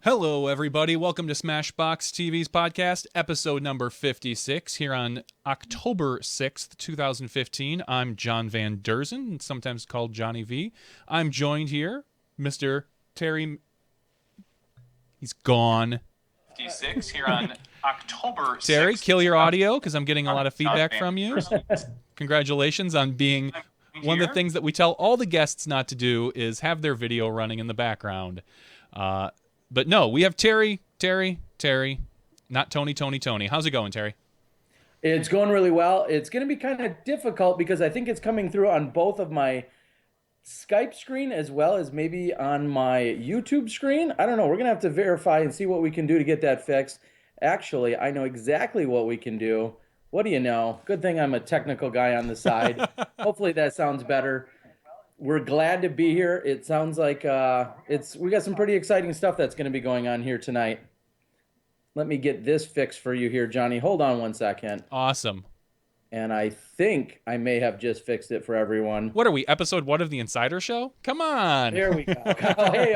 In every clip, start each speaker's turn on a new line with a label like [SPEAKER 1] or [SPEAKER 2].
[SPEAKER 1] Hello, everybody. Welcome to Smashbox TV's podcast, episode number 56, here on October 6th, 2015. I'm John Van Derzen, sometimes called Johnny V. I'm joined here, Mr. Terry. He's gone. 56 here on October 6th. Terry, kill your audio because I'm getting a lot of feedback from you. Congratulations on being one of the things that we tell all the guests not to do is have their video running in the background. But no, we have Terry, not Tony. How's it going, Terry?
[SPEAKER 2] It's going really well. It's going to be kind of difficult because I think it's coming through on both of my Skype screen as well as maybe on my YouTube screen. I don't know. We're going to have to verify and see what we can do to get that fixed. Actually, I know exactly what we can do. What do you know? Good thing I'm a technical guy on the side. Hopefully that sounds better. We're glad to be here. It sounds like we got some pretty exciting stuff that's going to be going on here tonight. Let me get this fixed for you here, Johnny. Hold on one second.
[SPEAKER 1] Awesome.
[SPEAKER 2] And I think I may have just fixed it for everyone.
[SPEAKER 1] What are we, episode 1 of the Insider Show? Come on.
[SPEAKER 2] There we go. Hey.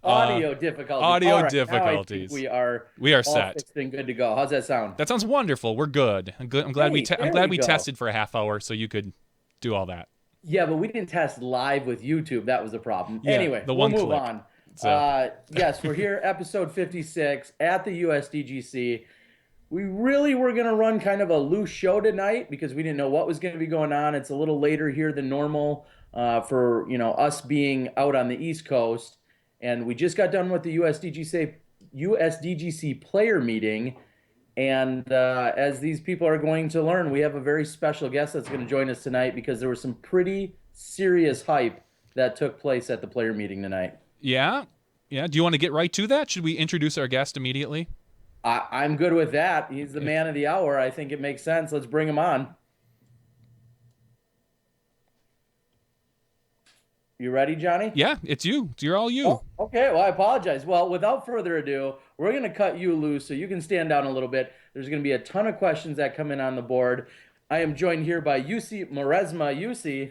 [SPEAKER 2] Audio difficulties. We are
[SPEAKER 1] set.
[SPEAKER 2] Fixed and good to go. How's that sound?
[SPEAKER 1] That sounds wonderful. We're good. I'm glad we tested for a half hour so you could do all that.
[SPEAKER 2] Yeah, but we didn't test live with YouTube. That was the problem.
[SPEAKER 1] Yeah,
[SPEAKER 2] anyway, we'll move on.
[SPEAKER 1] So.
[SPEAKER 2] Yes, we're here, episode 56 at the USDGC. We really were going to run kind of a loose show tonight because we didn't know what was going to be going on. It's a little later here than normal for us being out on the East Coast. And we just got done with the USDGC player meeting. And as these people are going to learn, we have a very special guest that's going to join us tonight because there was some pretty serious hype that took place at the player meeting tonight.
[SPEAKER 1] Yeah. Do you want to get right to that? Should we introduce our guest immediately?
[SPEAKER 2] I'm good with that. He's the man of the hour. I think it makes sense. Let's bring him on. You ready, Johnny?
[SPEAKER 1] Yeah, it's you. You're all you.
[SPEAKER 2] Oh, okay, well, I apologize. Well, without further ado, we're going to cut you loose so you can stand down a little bit. There's going to be a ton of questions that come in on the board. I am joined here by Jussi Meresmaa. Jussi,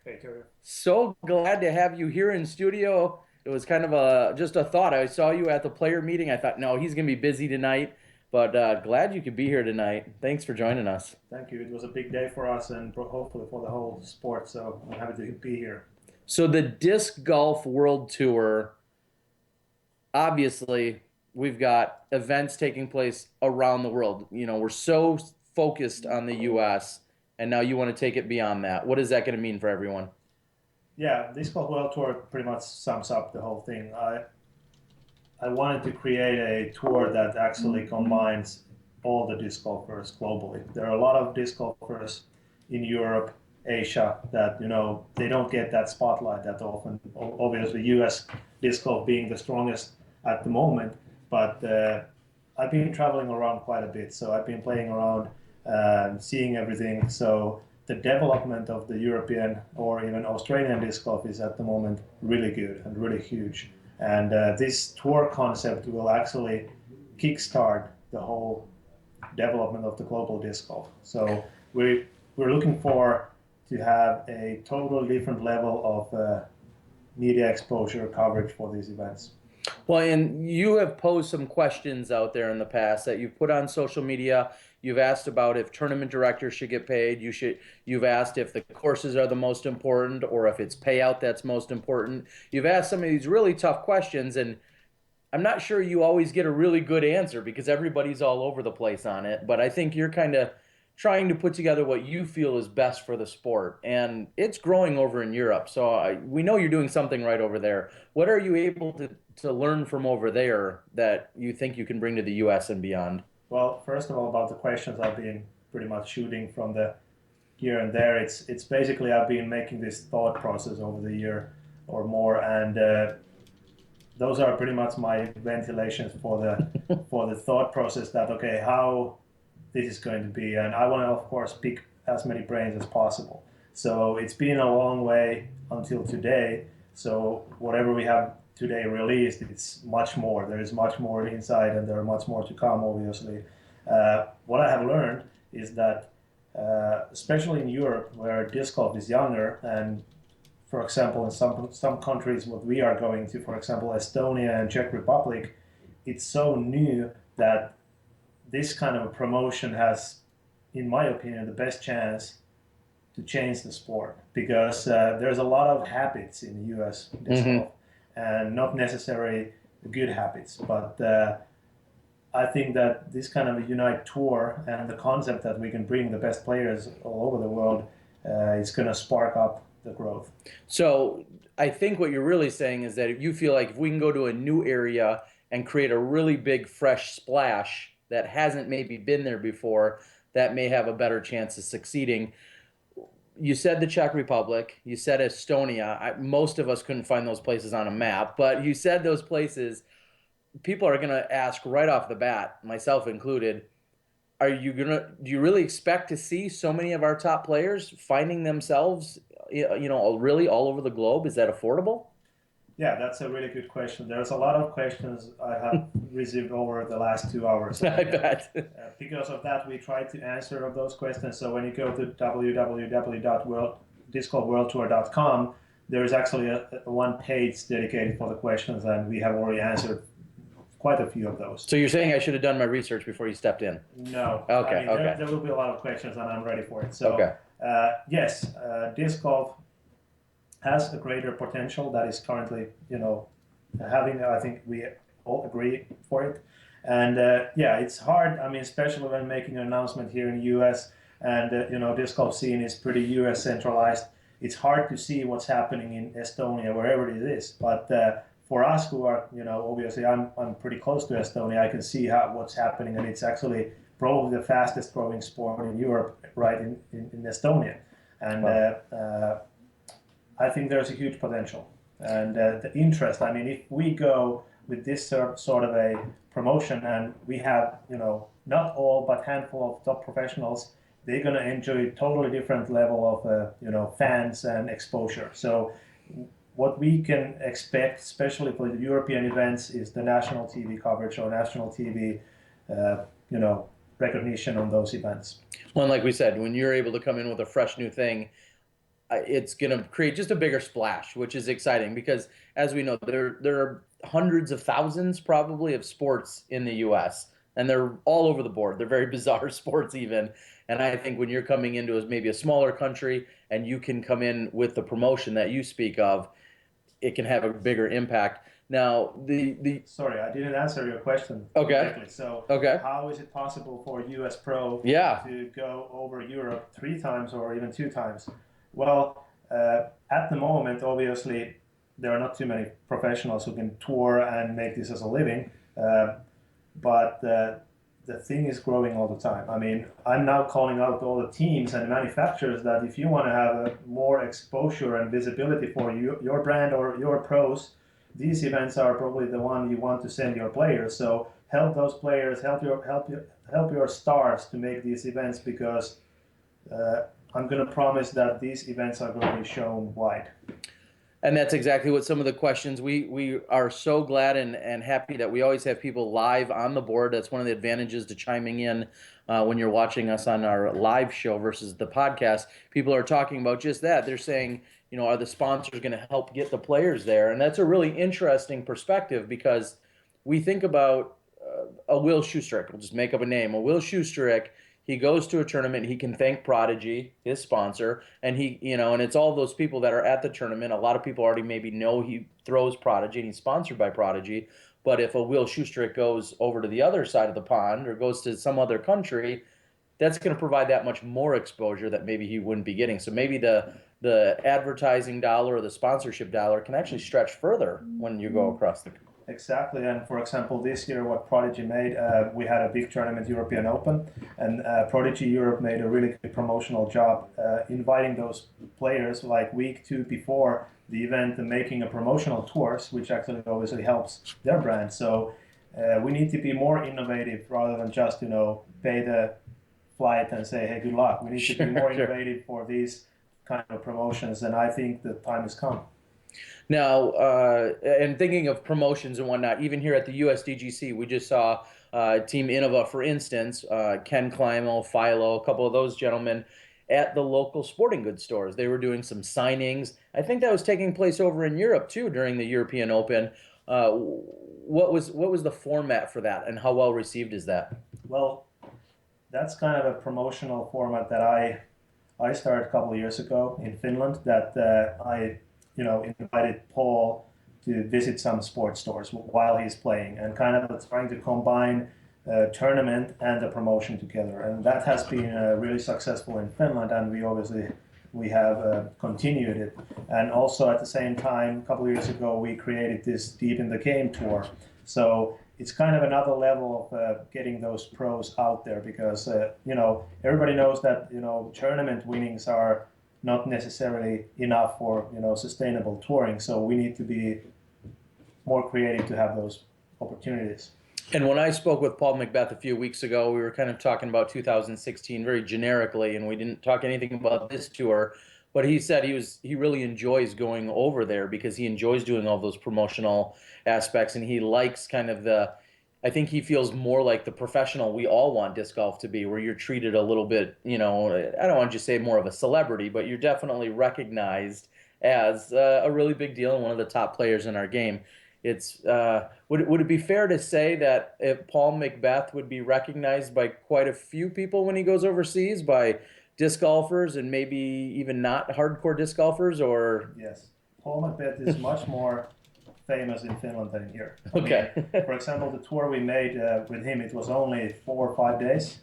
[SPEAKER 3] hey, Terry.
[SPEAKER 2] So glad to have you here in studio. It was kind of just a thought. I saw you at the player meeting. I thought, no, he's going to be busy tonight. But glad you could be here tonight. Thanks for joining us.
[SPEAKER 3] Thank you. It was a big day for us and hopefully for the whole sport. So I'm happy to be here.
[SPEAKER 2] So the Disc Golf World Tour, obviously, we've got events taking place around the world. You know, we're so focused on the U.S., and now you want to take it beyond that. What is that going to mean for everyone?
[SPEAKER 3] Yeah, Disc Golf World Tour pretty much sums up the whole thing. I wanted to create a tour that actually combines all the disc golfers globally. There are a lot of disc golfers in Europe, Asia, that they don't get that spotlight that often. Obviously, U.S. disc golf being the strongest at the moment, but I've been traveling around quite a bit, so I've been playing around, seeing everything. So the development of the European or even Australian disc golf is at the moment really good and really huge. And this tour concept will actually kickstart the whole development of the global disc golf. So we're looking for to have a totally different level of media exposure coverage for these events.
[SPEAKER 2] Well, and you have posed some questions out there in the past that you've put on social media. You've asked about if tournament directors should get paid. You've asked if the courses are the most important or if it's payout that's most important. You've asked some of these really tough questions, and I'm not sure you always get a really good answer because everybody's all over the place on it. But I think you're kind of trying to put together what you feel is best for the sport. And it's growing over in Europe. So we know you're doing something right over there. What are you able to learn from over there that you think you can bring to the U.S. and beyond?
[SPEAKER 3] Well, first of all, about the questions I've been pretty much shooting from the here and there. It's basically I've been making this thought process over the year or more. And those are pretty much my ventilations for the thought process that, okay, how this is going to be, and I want to, of course, pick as many brains as possible. So it's been a long way until today. So whatever we have today released, it's much more. There is much more inside, and there are much more to come, obviously. What I have learned is that, especially in Europe, where disc golf is younger, and for example, in some countries, what we are going to, for example, Estonia and Czech Republic, it's so new that this kind of a promotion has, in my opinion, the best chance to change the sport, because there's a lot of habits in US disc golf, and not necessarily good habits, but I think that this kind of a Unite Tour and the concept that we can bring the best players all over the world is going to spark up the growth.
[SPEAKER 2] So I think what you're really saying is that if you feel like if we can go to a new area and create a really big fresh splash that hasn't maybe been there before, that may have a better chance of succeeding. You said the Czech Republic, you said Estonia. Most of us couldn't find those places on a map, but you said those places. People are going to ask right off the bat, myself included, do you really expect to see so many of our top players finding themselves, really all over the globe? Is that affordable?
[SPEAKER 3] Yeah, that's a really good question. There's a lot of questions I have received over the last 2 hours.
[SPEAKER 2] I bet.
[SPEAKER 3] Because of that, we try to answer of those questions. So when you go to www.discgolfworldtour.com, there is actually a one page dedicated for the questions, and we have already answered quite a few of those.
[SPEAKER 2] So you're saying I should have done my research before you stepped in?
[SPEAKER 3] No.
[SPEAKER 2] Okay.
[SPEAKER 3] There will be a lot of questions, and I'm ready for it. So,
[SPEAKER 2] okay.
[SPEAKER 3] Yes, disc golf has a greater potential that is currently, having. I think we all agree for it. And it's hard. I mean, especially when making an announcement here in the U.S. and disc golf scene is pretty U.S. centralized. It's hard to see what's happening in Estonia, wherever it is. But for us who are, obviously I'm pretty close to Estonia, I can see what's happening, and it's actually probably the fastest growing sport in Europe, right in Estonia. And wow. I think there's a huge potential. And the interest, I mean, if we go with this sort of a promotion and we have, not all, but handful of top professionals, they're going to enjoy a totally different level of, fans and exposure. So what we can expect, especially for the European events, is the national TV coverage or national TV, recognition on those events.
[SPEAKER 2] Well, and like we said, when you're able to come in with a fresh new thing, it's going to create just a bigger splash, which is exciting because, as we know, there are hundreds of thousands probably of sports in the U.S., and they're all over the board. They're very bizarre sports even. And I think when you're coming into maybe a smaller country and you can come in with the promotion that you speak of, it can have a bigger impact. Now,
[SPEAKER 3] Sorry, I didn't answer your question.
[SPEAKER 2] Okay.
[SPEAKER 3] Correctly. So how is it possible for US Pro to go over Europe 3 times or even 2 times? Well, at the moment, obviously, there are not too many professionals who can tour and make this as a living. But the thing is growing all the time. I mean, I'm now calling out all the teams and manufacturers that if you want to have a more exposure and visibility for your brand or your pros, these events are probably the one you want to send your players. So help those players, help your stars to make these events, because I'm going to promise that these events are going to be shown wide.
[SPEAKER 2] And that's exactly what some of the questions, we are so glad and happy that we always have people live on the board. That's one of the advantages to chiming in when you're watching us on our live show versus the podcast. People are talking about just that. They're saying, are the sponsors going to help get the players there? And that's a really interesting perspective, because we think about a Will Schustrick. We'll just make up a name. A Will Schustrick. He goes to a tournament, he can thank Prodigy, his sponsor, and and it's all those people that are at the tournament. A lot of people already maybe know he throws Prodigy and he's sponsored by Prodigy. But if a Will Schustrick goes over to the other side of the pond or goes to some other country, that's going to provide that much more exposure that maybe he wouldn't be getting. So maybe the advertising dollar or the sponsorship dollar can actually stretch further when you go across the country.
[SPEAKER 3] Exactly, and for example, this year what Prodigy made, we had a big tournament, European Open, and Prodigy Europe made a really good promotional job inviting those players like week 2 before the event and making a promotional tours, which actually obviously helps their brand. So we need to be more innovative rather than just, pay the flight and say, hey, good luck. We need to be more innovative for these kind of promotions, and I think the time has come.
[SPEAKER 2] Now, and thinking of promotions and whatnot, even here at the USDGC, we just saw Team Innova, for instance, Ken Climo, Philo, a couple of those gentlemen. at the local sporting goods stores. They were doing some signings. I think that was taking place over in Europe too during the European Open. What was the format for that, and how well received is that?
[SPEAKER 3] Well, that's kind of a promotional format that I started a couple of years ago in Finland. That I invited Paul to visit some sports stores while he's playing, and kind of trying to combine tournament and the promotion together. And that has been really successful in Finland, and we have continued it. And also at the same time, a couple of years ago, we created this Deep in the Game tour. So it's kind of another level of getting those pros out there, because everybody knows that tournament winnings are not necessarily enough for sustainable touring. So we need to be more creative to have those opportunities.
[SPEAKER 2] And when I spoke with Paul McBeth a few weeks ago, we were kind of talking about 2016 very generically, and we didn't talk anything about this tour. But he said he really enjoys going over there because he enjoys doing all those promotional aspects, and he likes kind of I think he feels more like the professional we all want disc golf to be, where you're treated a little bit, I don't want to just say more of a celebrity, but you're definitely recognized as a really big deal and one of the top players in our game. It's would it be fair to say that if Paul McBeth would be recognized by quite a few people when he goes overseas, by disc golfers and maybe even not hardcore disc golfers? Or
[SPEAKER 3] yes, Paul McBeth is much more famous in Finland than here.
[SPEAKER 2] Okay.
[SPEAKER 3] For example, the tour we made with him, it was only 4 or 5 days.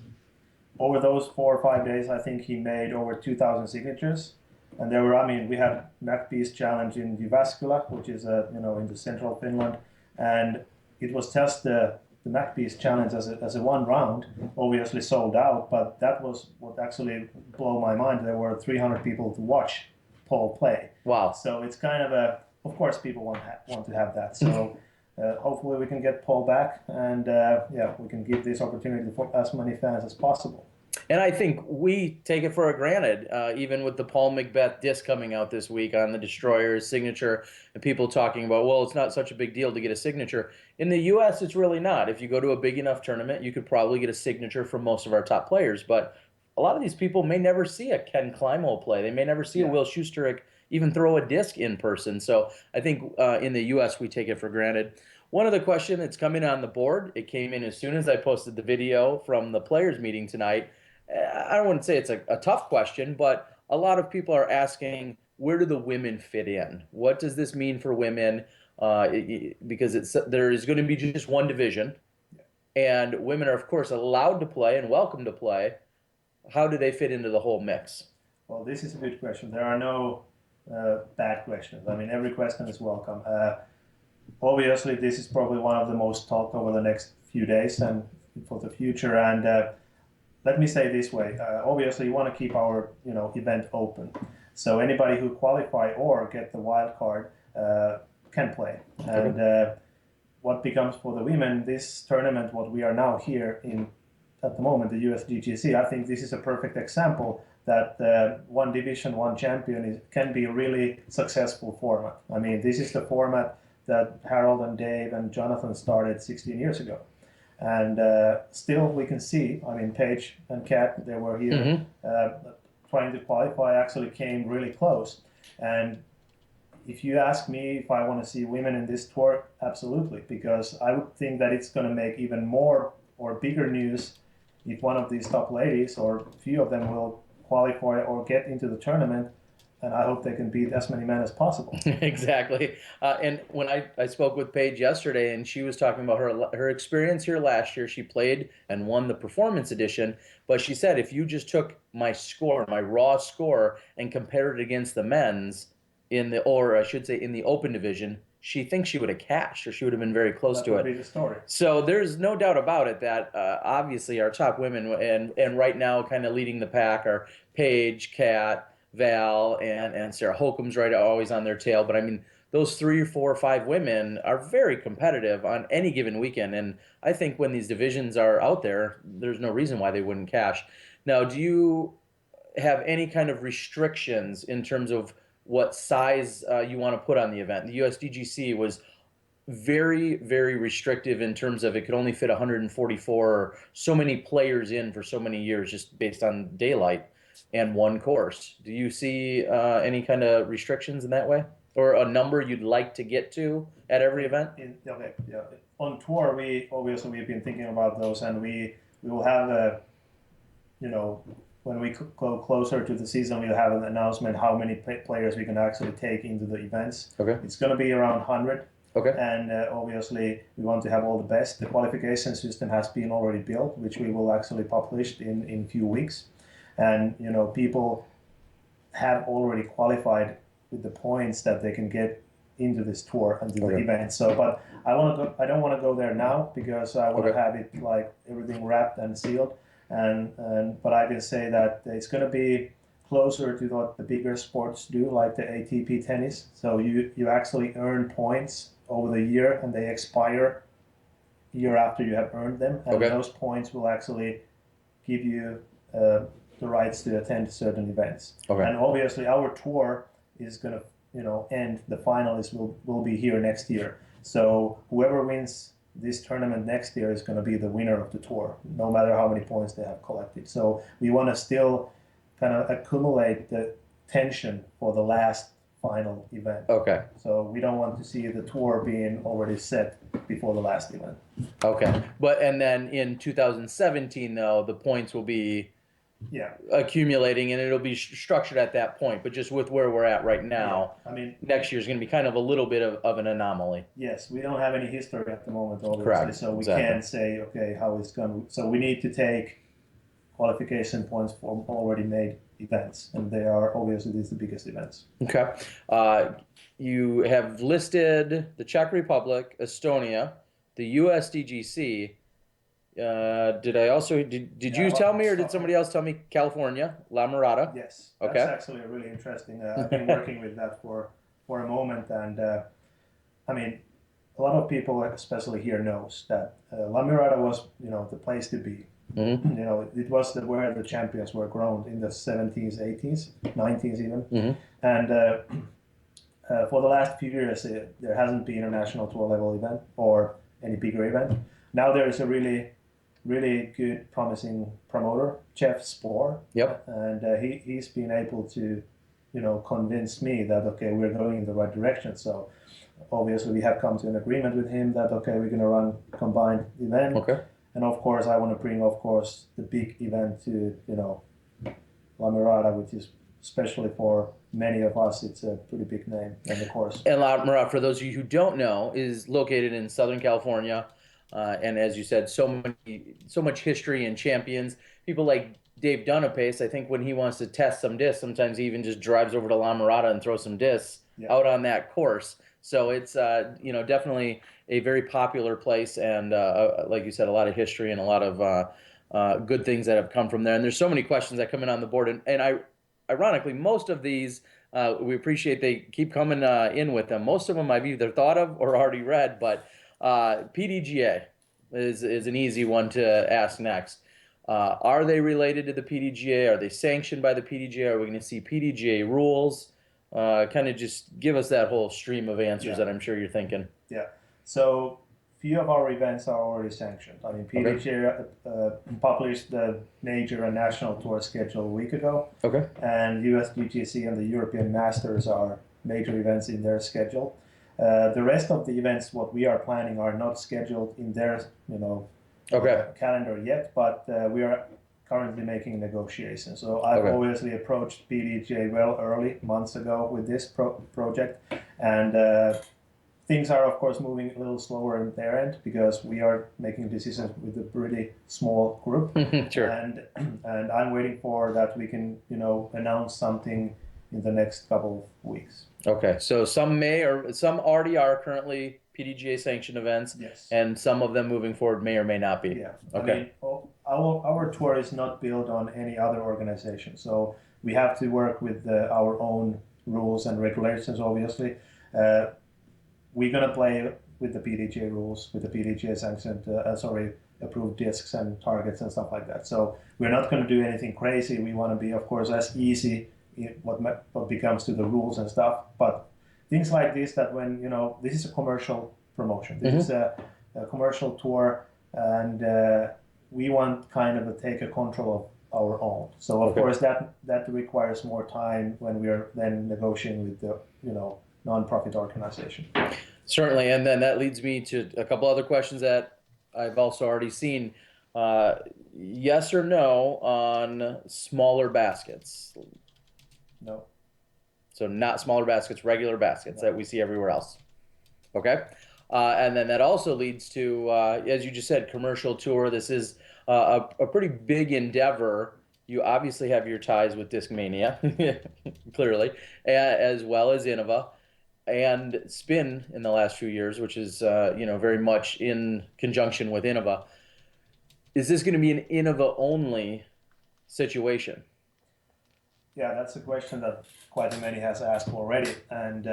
[SPEAKER 3] Over those 4 or 5 days, I think he made over 2,000 signatures. And there were, we had McBee's Challenge in Jyväskylä, which is in the central Finland, and it was just the McBee's Challenge as a one round, obviously sold out. But that was what actually blew my mind. There were 300 people to watch Paul play.
[SPEAKER 2] Wow!
[SPEAKER 3] So it's kind of of course, people want to have that. So hopefully we can get Paul back, and we can give this opportunity for as many fans as possible.
[SPEAKER 2] And I think we take it for granted, even with the Paul McBeth disc coming out this week on the Destroyer's signature, and people talking about, well, it's not such a big deal to get a signature. In the U.S., it's really not. If you go to a big enough tournament, you could probably get a signature from most of our top players. But a lot of these people may never see a Ken Kleinmohl play. They may never see a Will Schusterich even throw a disc in person. So I think in the U.S., we take it for granted. One other question that's coming on the board, it came in as soon as I posted the video from the players meeting tonight. I don't want to say it's a tough question, but a lot of people are asking, where do the women fit in? What does this mean for women? Because there is going to be just one division, and women are, of course, allowed to play and welcome to play. How do they fit into the whole mix?
[SPEAKER 3] Well, this is a good question. There are no bad questions. Every question is welcome. Obviously, this is probably one of the most talked over the next few days and for the future. And let me say this way: obviously, you want to keep our event open, so anybody who qualify or get the wild card can play. And what becomes for the women, this tournament, what we are now here in at the moment, the USDGC, I think this is a perfect example that one division, one champion can be a really successful format. This is the format that Harold and Dave and Jonathan started 16 years ago. And still we can see, Paige and Kat, they were here trying to qualify, actually came really close. And if you ask me if I want to see women in this tour, absolutely, because I would think that it's going to make even more or bigger news if one of these top ladies, or a few of them, will qualify or get into the tournament. And I hope they can beat as many men as possible.
[SPEAKER 2] Exactly. And when I spoke with Paige yesterday, and she was talking about her experience here last year, she played and won the performance edition. But she said, if you just took my score, my raw score, and compared it against the men's in the open division, she thinks she would have cashed, or she would have been very close to it.
[SPEAKER 3] That would be the story.
[SPEAKER 2] So there's no doubt about it that obviously our top women, and right now kind of leading the pack, are Paige, Kat, Val, and Sarah Holcomb's always on their tail. But those 3 or 4 or 5 women are very competitive on any given weekend. And I think when these divisions are out there, there's no reason why they wouldn't cash. Now, do you have any kind of restrictions in terms of what size you want to put on the event? The USDGC was very, very restrictive in terms of it could only fit 144 or so many players in for so many years, just based on daylight. and one course. Do you see any kind of restrictions in that way, or a number you'd like to get to at every event?
[SPEAKER 3] Okay, yeah. On tour, we've been thinking about those, and we will have a, when we go closer to the season, we'll have an announcement how many players we can actually take into the events.
[SPEAKER 2] Okay.
[SPEAKER 3] It's going to be around 100.
[SPEAKER 2] Okay.
[SPEAKER 3] And obviously, we want to have all the best. The qualification system has been already built, which we will actually publish in a few weeks. And people have already qualified with the points that they can get into this tour and do the event. So, but I don't want to go there now because I want to have it like everything wrapped and sealed. But I can say that it's going to be closer to what the bigger sports do, like the ATP tennis. So you actually earn points over the year, and they expire year after you have earned them. And those points will actually give you the rights to attend certain events. And obviously, our tour is going to end. The finalists will be here next year. So whoever wins this tournament next year is going to be the winner of the tour, no matter how many points they have collected. So we want to still kind of accumulate the tension for the last final event.
[SPEAKER 2] Okay.
[SPEAKER 3] So we don't want to see the tour being already set before the last event.
[SPEAKER 2] Okay. And then in 2017, though, the points will be accumulating, and it'll be structured at that point. But just with where we're at right now,
[SPEAKER 3] I mean,
[SPEAKER 2] next year's going to be kind of a little bit of an anomaly.
[SPEAKER 3] Yes, we don't have any history at the moment, obviously.
[SPEAKER 2] Correct.
[SPEAKER 3] So we can't say, okay, how it's going to. So we need to take qualification points from already made events, and they are obviously these the biggest events.
[SPEAKER 2] Okay. You have listed the Czech Republic, Estonia, the USDGC. Did you tell me, or did somebody else tell me California, La Mirada?
[SPEAKER 3] Yes. That's actually really interesting. I've been working with that for a moment, and I mean, a lot of people, especially here, knows that La Mirada was, the place to be.
[SPEAKER 2] Mm-hmm.
[SPEAKER 3] It was where the champions were crowned in the 70s, 80s, 90s even.
[SPEAKER 2] Mm-hmm.
[SPEAKER 3] And for the last few years, there hasn't been a national tour level event or any bigger event. Now there is a really, really good, promising promoter, Jeff Spoor.
[SPEAKER 2] Yep.
[SPEAKER 3] And he's been able to, convince me that, okay, we're going in the right direction. So obviously we have come to an agreement with him that, okay, we're going to run combined event.
[SPEAKER 2] Okay.
[SPEAKER 3] And of course, I want to bring, the big event to, La Mirada, which is, especially for many of us, it's a pretty big name in the course.
[SPEAKER 2] And La Mirada, for those of you who don't know, is located in Southern California. And as you said, so much history and champions. People like Dave Dunapace, I think when he wants to test some discs, sometimes he even just drives over to La Mirada and throws some discs out on that course. So it's definitely a very popular place, and like you said, a lot of history and a lot of good things that have come from there. And there's so many questions that come in on the board, and ironically, most of these we appreciate they keep coming in with them. Most of them I've either thought of or already read, but PDGA is an easy one to ask next. Are they related to the PDGA? Are they sanctioned by the PDGA? Are we going to see PDGA rules? Kind of just give us that whole stream of answers that I'm sure you're thinking.
[SPEAKER 3] Yeah. So few of our events are already sanctioned. I mean, PDGA published the major and national tour schedule a week ago. Okay. And USDGC and the European Masters are major events in their schedule. The rest of the events, what we are planning, are not scheduled in their, calendar yet, but we are currently making negotiations. So I've obviously approached PDGA early, months ago, with this project, and things are, of course, moving a little slower on their end because we are making decisions with a pretty small group.
[SPEAKER 2] Sure.
[SPEAKER 3] And I'm waiting for that we can, announce something in the next couple of weeks.
[SPEAKER 2] Okay, so some already are currently PDGA sanctioned events,
[SPEAKER 3] yes,
[SPEAKER 2] and some of them moving forward may or may not be.
[SPEAKER 3] Yeah.
[SPEAKER 2] Okay.
[SPEAKER 3] I mean, our tour is not built on any other organization, so we have to work with our own rules and regulations. Obviously, we're gonna play with the PDGA rules, with the PDGA sanctioned, approved discs and targets and stuff like that. So we're not going to do anything crazy. We want to be, of course, as easy what becomes to the rules and stuff. But things like this, that when, this is a commercial promotion. This is a commercial tour, and we want kind of take a control of our own. So of
[SPEAKER 2] Okay.
[SPEAKER 3] course that requires more time when we are then negotiating with the non-profit organization.
[SPEAKER 2] Certainly, and then that leads me to a couple other questions that I've also already seen. Yes or no on smaller baskets?
[SPEAKER 3] No.
[SPEAKER 2] So not smaller baskets, regular baskets
[SPEAKER 3] No.
[SPEAKER 2] that we see everywhere else. Okay. And then that also leads to, as you just said, commercial tour. This is a pretty big endeavor. You obviously have your ties with Discmania, clearly, as well as Innova and Spin in the last few years, which is very much in conjunction with Innova. Is this going to be an Innova only situation?
[SPEAKER 3] Yeah, that's a question that quite many has asked already, and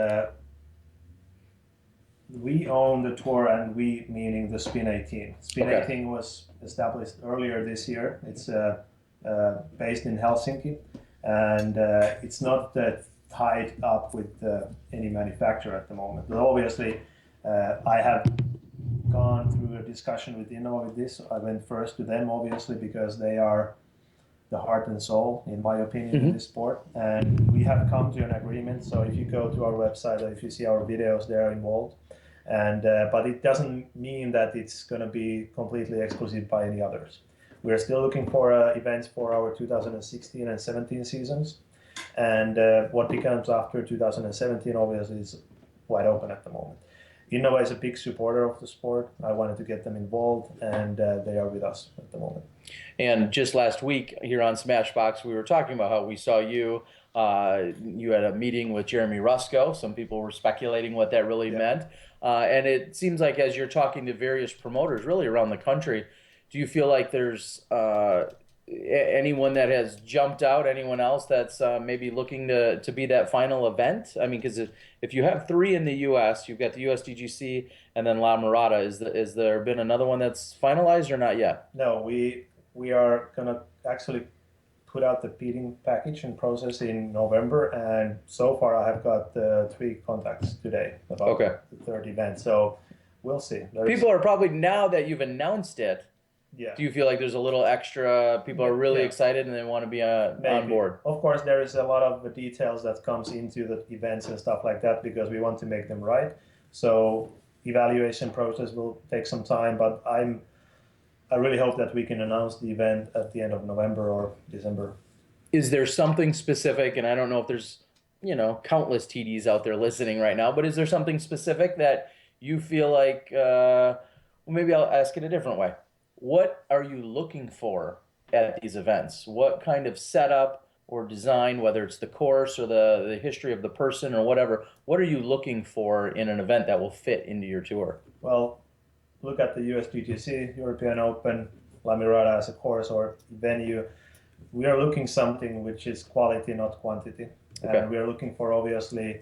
[SPEAKER 3] we own the tour, and we meaning the Spin 18. Spin
[SPEAKER 2] Okay.
[SPEAKER 3] 18 was established earlier this year. It's based in Helsinki, and it's not tied up with any manufacturer at the moment. But obviously, I have gone through a discussion with Innova with this. I went first to them, obviously, because they are the heart and soul, in my opinion, in this sport. And we have come to an agreement. So if you go to our website or if you see our videos, they are involved. And but it doesn't mean that it's going to be completely exclusive by any others. We are still looking for events for our 2016 and 17 seasons. And what becomes after 2017 obviously is wide open at the moment. Innova is a big supporter of the sport. I wanted to get them involved, and they are with us at the moment.
[SPEAKER 2] And just last week here on Smashbox, we were talking about how we saw you. You had a meeting with Jeremy Rusko. Some people were speculating what that really meant. And it seems like as you're talking to various promoters really around the country, do you feel like there's anyone that has jumped out, anyone else that's maybe looking to be that final event? I mean, because if you have 3 in the U.S., you've got the USDGC and then La Mirada. Is there been another one that's finalized or not yet?
[SPEAKER 3] No, we are going to actually put out the bidding package and process in November, and so far I have got 3 contacts today about the 3rd event. So we'll see.
[SPEAKER 2] People are probably, now that you've announced it,
[SPEAKER 3] yeah.
[SPEAKER 2] do you feel like there's a little extra, people are really excited and they want to be on board?
[SPEAKER 3] Of course, there is a lot of the details that comes into the events and stuff like that because we want to make them right. So evaluation process will take some time, but I really hope that we can announce the event at the end of November or December.
[SPEAKER 2] Is there something specific, and I don't know if there's, countless TDs out there listening right now, but is there something specific that you feel like, well, maybe I'll ask it a different way. What are you looking for at these events? What kind of setup or design, whether it's the course or the history of the person or whatever, what are you looking for in an event that will fit into your tour?
[SPEAKER 3] Well, look at the USDGC, European Open, La Mirada as a course or venue. We are looking something which is quality, not quantity.
[SPEAKER 2] Okay.
[SPEAKER 3] And we are looking for, obviously,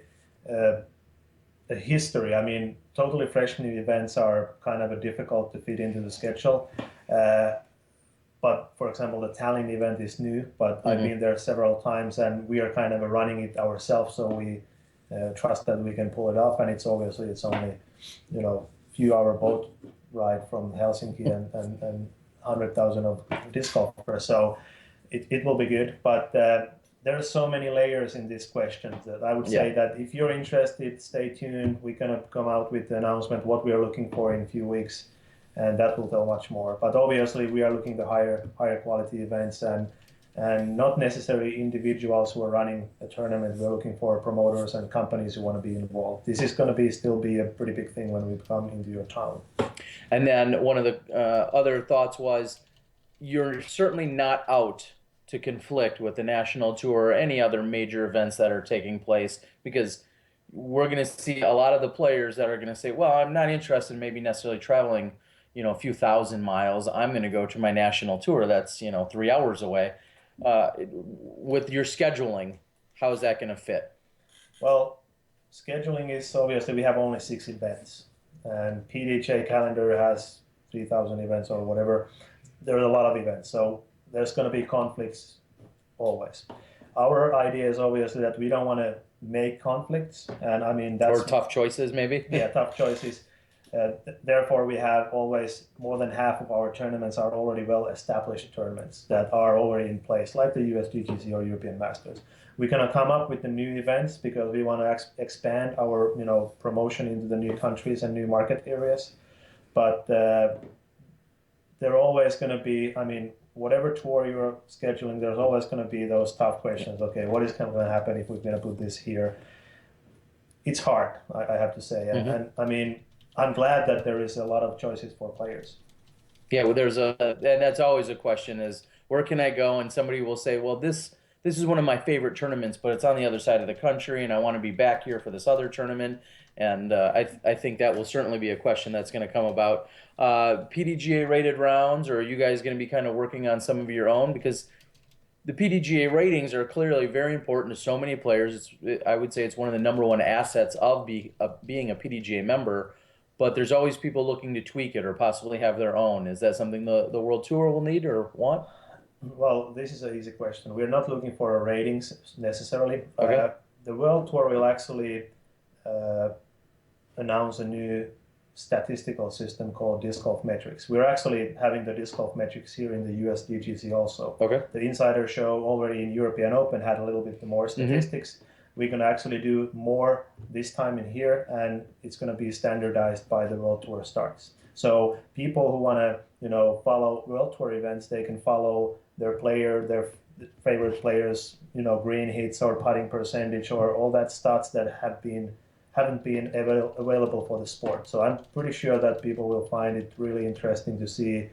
[SPEAKER 3] a history. I mean, totally fresh new events are kind of difficult to fit into the schedule. But, for example, the Tallinn event is new, but I've been there several times, and we are kind of running it ourselves, so we trust that we can pull it off. And it's only, few-hour boat ride from Helsinki and 100,000 of disc golfers. So it will be good. But there are so many layers in this question that I would say that if you're interested, stay tuned. We're going to come out with the announcement what we are looking for in a few weeks, and that will tell much more. But obviously, we are looking to higher quality events and not necessarily individuals who are running a tournament. We're looking for promoters and companies who want to be involved. This is going to still be a pretty big thing when we come into your town.
[SPEAKER 2] And then one of the other thoughts was, you're certainly not out to conflict with the national tour or any other major events that are taking place, because we're going to see a lot of the players that are going to say, well, I'm not interested in maybe necessarily traveling, a few thousand miles. I'm going to go to my national tour that's, 3 hours away. With your scheduling, how is that going to fit?
[SPEAKER 3] Well, scheduling is obviously we have only 6 events, and PDGA calendar has 3,000 events or whatever. There are a lot of events, so there's going to be conflicts always. Our idea is obviously that we don't want to make conflicts, and I mean that's
[SPEAKER 2] or tough choices maybe.
[SPEAKER 3] Yeah, tough choices. Therefore, we have always more than half of our tournaments are already well-established tournaments that are already in place, like the USDGC or European Masters. We're going to come up with the new events because we want to expand our promotion into the new countries and new market areas. But they're always going to be, I mean, whatever tour you're scheduling, there's always going to be those tough questions. Okay, what is going to happen if we're going to put this here? It's hard, I have to say. And I mean, I'm glad that there is a lot of choices for players.
[SPEAKER 2] Yeah, well, and that's always a question is, where can I go? And somebody will say, well, this is one of my favorite tournaments, but it's on the other side of the country, and I want to be back here for this other tournament. And I think that will certainly be a question that's going to come about. PDGA rated rounds, or are you guys going to be kind of working on some of your own? Because the PDGA ratings are clearly very important to so many players. I would say it's one of the #1 assets of being a PDGA member. But there's always people looking to tweak it or possibly have their own. Is that something the World Tour will need or want?
[SPEAKER 3] Well, this is an easy question. We're not looking for ratings necessarily.
[SPEAKER 2] Okay.
[SPEAKER 3] The World Tour will actually announce a new statistical system called disc golf metrics. We're actually having the disc golf metrics here in the USDGC also.
[SPEAKER 2] Okay.
[SPEAKER 3] The Insider Show already in European Open had a little bit more statistics. We're going to actually do more this time in here, and it's going to be standardized by the World Tour starts. So people who want to, follow World Tour events, they can follow their favorite players, green hits or putting percentage or all that stats that haven't been available for the sport. So I'm pretty sure that people will find it really interesting to see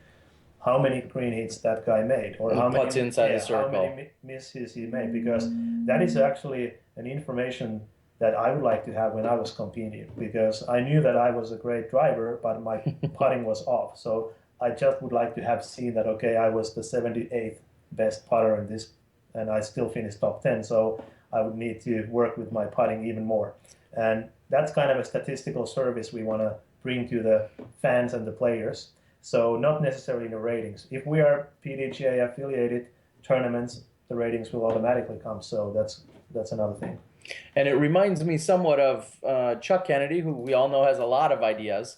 [SPEAKER 3] how many green hits that guy made, or how
[SPEAKER 2] putts
[SPEAKER 3] many
[SPEAKER 2] inside the circle,
[SPEAKER 3] how many misses he made, because that is actually an information that I would like to have when I was competing, because I knew that I was a great driver, but my putting was off. So I just would like to have seen that, okay, I was the 78th best putter in this, and I still finished top 10. So I would need to work with my putting even more. And that's kind of a statistical service we want to bring to the fans and the players. So not necessarily the ratings. If we are PDGA affiliated tournaments, the ratings will automatically come. So that's another thing.
[SPEAKER 2] And it reminds me somewhat of Chuck Kennedy, who we all know has a lot of ideas.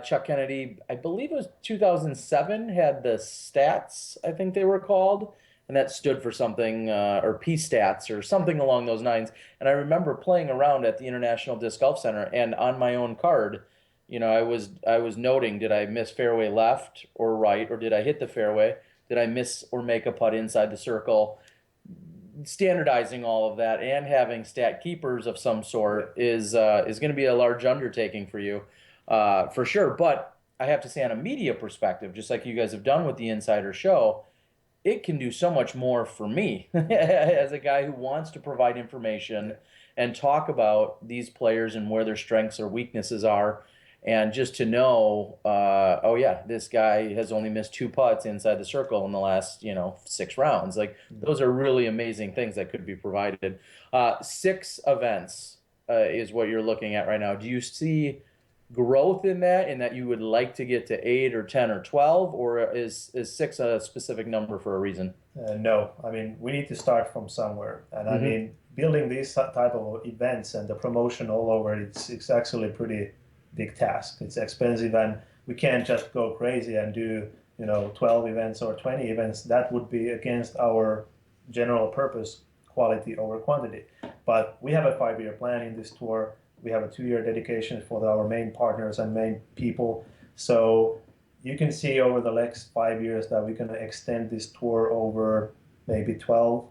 [SPEAKER 2] Chuck Kennedy, I believe it was 2007, had the stats, I think they were called, and that stood for something, or P-Stats or something along those lines. And I remember playing around at the International Disc Golf Center, and on my own card, I was noting, did I miss fairway left or right, or did I hit the fairway? Did I miss or make a putt inside the circle? Standardizing all of that and having stat keepers of some sort is going to be a large undertaking for you, for sure. But I have to say, on a media perspective, just like you guys have done with the Insider Show, it can do so much more for me as a guy who wants to provide information and talk about these players and where their strengths or weaknesses are. And just to know, oh yeah, this guy has only missed 2 putts inside the circle in the last, 6 rounds. Like, those are really amazing things that could be provided. 6 events is what you're looking at right now. Do you see growth in that you would like to get to 8 or 10 or 12, or is 6 a specific number for a reason?
[SPEAKER 3] No, I mean, we need to start from somewhere. And I mean, building these type of events and the promotion all over, it's actually a pretty big task. It's expensive, and we can't just go crazy and do 12 events or 20 events. That would be against our general purpose, quality over quantity. But we have a 5-year plan in this tour. We have a 2-year dedication for our main partners and main people. So you can see over the next 5 years that we're going to extend this tour over maybe 12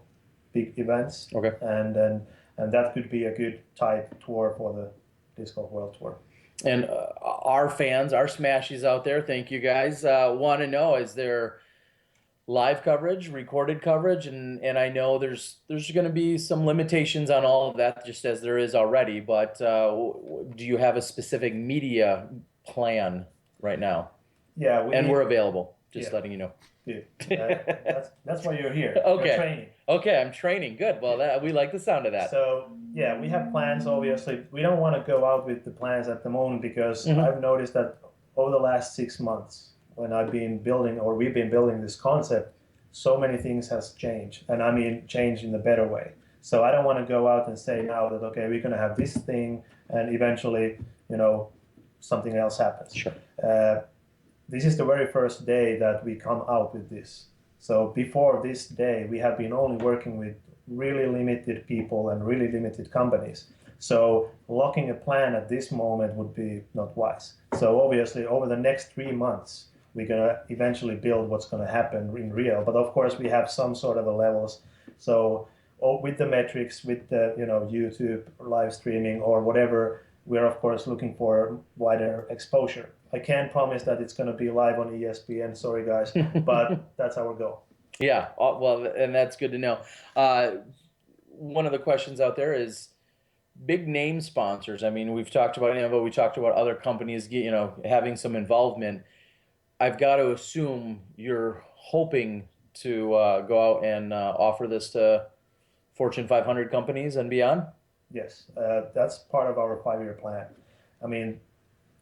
[SPEAKER 3] big events.
[SPEAKER 2] Okay.
[SPEAKER 3] And that could be a good type tour for the Disc Golf World Tour.
[SPEAKER 2] And our fans, our Smashies out there, thank you guys, want to know, is there live coverage, recorded coverage? And I know there's going to be some limitations on all of that, just as there is already, but do you have a specific media plan right now?
[SPEAKER 3] Yeah.
[SPEAKER 2] We're available, just letting you know.
[SPEAKER 3] Good. That's why you're here.
[SPEAKER 2] Okay.
[SPEAKER 3] You're training.
[SPEAKER 2] Okay, I'm training. Good. Well, we like the sound of that.
[SPEAKER 3] So, yeah, we have plans, obviously. We don't want to go out with the plans at the moment because I've noticed that over the last 6 months, when we've been building this concept, so many things has changed. And I mean, changed in the better way. So I don't want to go out and say now that, okay, we're going to have this thing, and eventually, something else happens.
[SPEAKER 2] Sure.
[SPEAKER 3] This is the very first day that we come out with this. So before this day, we have been only working with really limited people and really limited companies. So locking a plan at this moment would be not wise. So obviously over the next 3 months, we're going to eventually build what's going to happen in real. But of course, we have some sort of a levels. So with the metrics, with the YouTube live streaming or whatever, we're of course looking for wider exposure. I can't promise that it's going to be live on ESPN, sorry guys, but that's our goal.
[SPEAKER 2] Yeah, well, and that's good to know. One of the questions out there is big name sponsors. I mean, we've talked about Inova, we talked about other companies, having some involvement. I've got to assume you're hoping to go out and offer this to Fortune 500 companies and beyond?
[SPEAKER 3] Yes, that's part of our 5-year plan. I mean,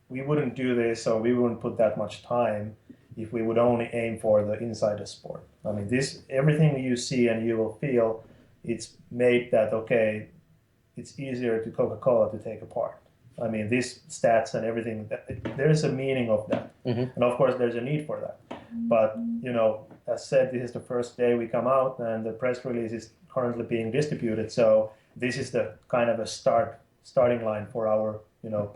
[SPEAKER 3] we wouldn't do this, or we wouldn't put that much time if we would only aim for the insider sport. I mean, everything you see and you will feel, it's made that, okay, it's easier to Coca-Cola to take apart. I mean, these stats and everything, there is a meaning of that. Mm-hmm. And of course, there's a need for that. But, as said, this is the first day we come out and the press release is currently being distributed. So this is the kind of a starting line for our,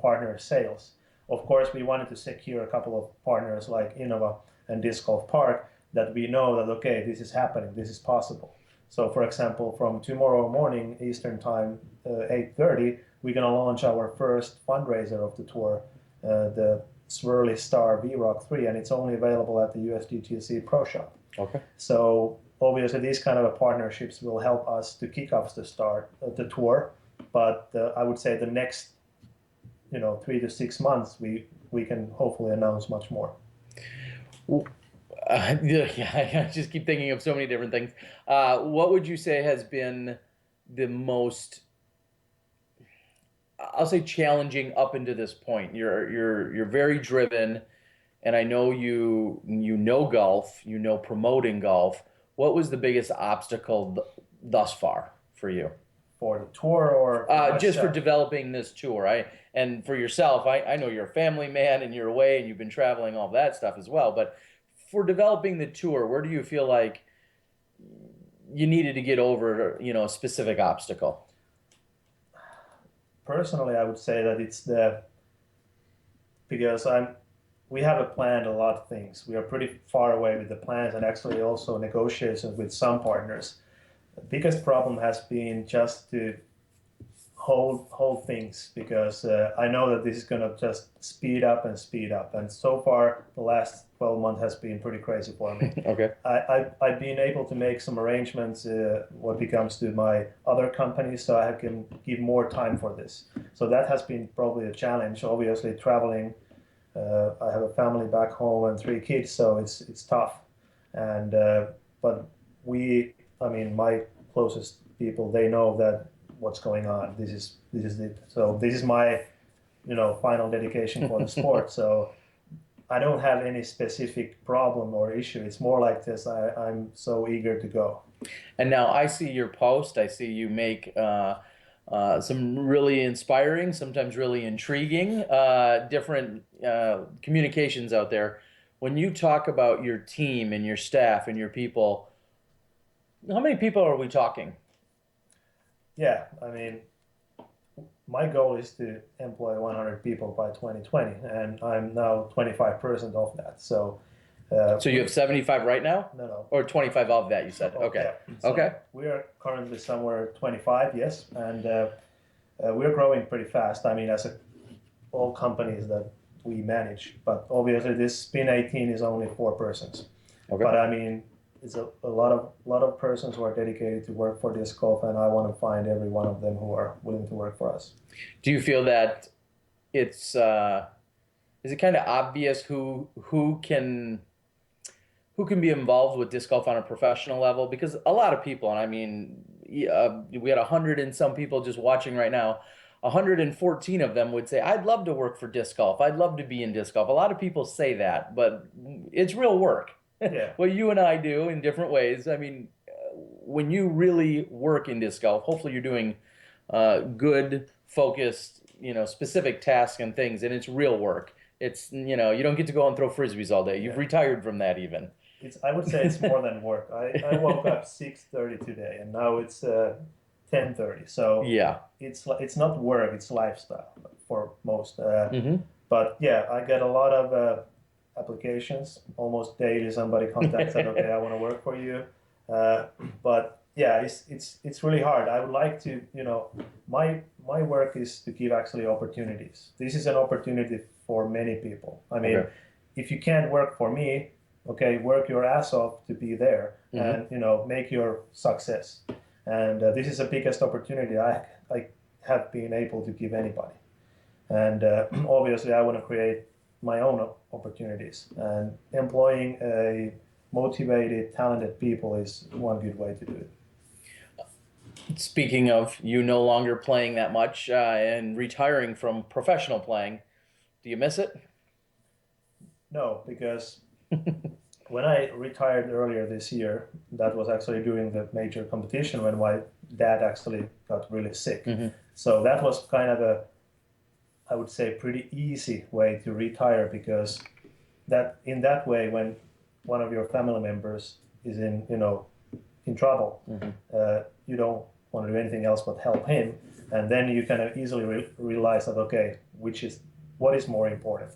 [SPEAKER 3] partner sales. Of course, we wanted to secure a couple of partners like Innova and Disc Golf Park that we know that, okay, this is happening, this is possible. So for example, from tomorrow morning, Eastern time, 8:30, we're going to launch our first fundraiser of the tour, the Swirly Star V-Rock 3, and it's only available at the USDGC Pro Shop. Okay. So obviously these kind of partnerships will help us to kick off the tour, but I would say the next 3 to 6 months, we can hopefully announce much more.
[SPEAKER 2] I just keep thinking of so many different things. What would you say has been the most, I'll say, challenging up into this point? You're very driven, and I know you know golf, promoting golf. What was the biggest obstacle thus far for you?
[SPEAKER 3] For the tour or
[SPEAKER 2] just for developing this tour? And for yourself, I know you're a family man and you're away and you've been traveling, all that stuff as well. But for developing the tour, where do you feel like you needed to get over, a specific obstacle?
[SPEAKER 3] Personally, I would say that it's because we have planned a lot of things. We are pretty far away with the plans and actually also negotiations with some partners. The biggest problem has been just to hold things, because I know that this is going to just speed up, and so far the last 12 months has been pretty crazy for me. Okay. I've been able to make some arrangements when it comes to my other companies, so I can give more time for this. So that has been probably a challenge. Obviously traveling, I have a family back home and 3 kids, so it's tough. And but my closest people, they know that what's going on. This is it. So this is my, final dedication for the sport. So I don't have any specific problem or issue. It's more like this. I'm so eager to go.
[SPEAKER 2] And now I see your post. I see you make some really inspiring, sometimes really intriguing, different communications out there. When you talk about your team and your staff and your people, how many people are we talking?
[SPEAKER 3] Yeah, my goal is to employ 100 people by 2020, and I'm now 25% of that. So
[SPEAKER 2] you have 75 right now?
[SPEAKER 3] No.
[SPEAKER 2] Or 25 of that, you said? Okay.
[SPEAKER 3] Yeah. So
[SPEAKER 2] okay.
[SPEAKER 3] We are currently somewhere 25, yes, and we're growing pretty fast. As all companies that we manage, but obviously this Spin 18 is only 4 persons. Okay. But it's a lot of persons who are dedicated to work for disc golf, and I want to find every one of them who are willing to work for us.
[SPEAKER 2] Do you feel that it's is it kind of obvious who can be involved with disc golf on a professional level? Because a lot of people, and we had 100 and some people just watching right now, 114 of them would say, I'd love to work for disc golf. I'd love to be in disc golf. A lot of people say that, but it's real work. Yeah. What you and I do in different ways. When you really work in disc golf, hopefully you're doing good, focused, specific tasks and things, and it's real work. It's, you don't get to go and throw frisbees all day. You've retired from that even.
[SPEAKER 3] I would say it's more than work. I woke up 6:30 today, and now it's 10:30. So
[SPEAKER 2] Yeah.
[SPEAKER 3] it's not work, it's lifestyle for most.
[SPEAKER 2] Mm-hmm.
[SPEAKER 3] But yeah, I get a lot of applications almost daily. Somebody contacts and okay, I want to work for you. But yeah, it's really hard. I would like to, my work is to give actually opportunities. This is an opportunity for many people. I mean, if you can't work for me, okay, work your ass off to be there and make your success. And this is the biggest opportunity I have been able to give anybody. And obviously, I want to create my own opportunities. And employing a motivated, talented people is one good way to do it.
[SPEAKER 2] Speaking of you no longer playing that much and retiring from professional playing, do you miss it?
[SPEAKER 3] No, because when I retired earlier this year, that was actually during the major competition when my dad actually got really sick.
[SPEAKER 2] Mm-hmm.
[SPEAKER 3] So that was kind of I would say, pretty easy way to retire, because in that way, when one of your family members is in trouble, you don't want to do anything else but help him, and then you kind of easily realize that okay, what is more important.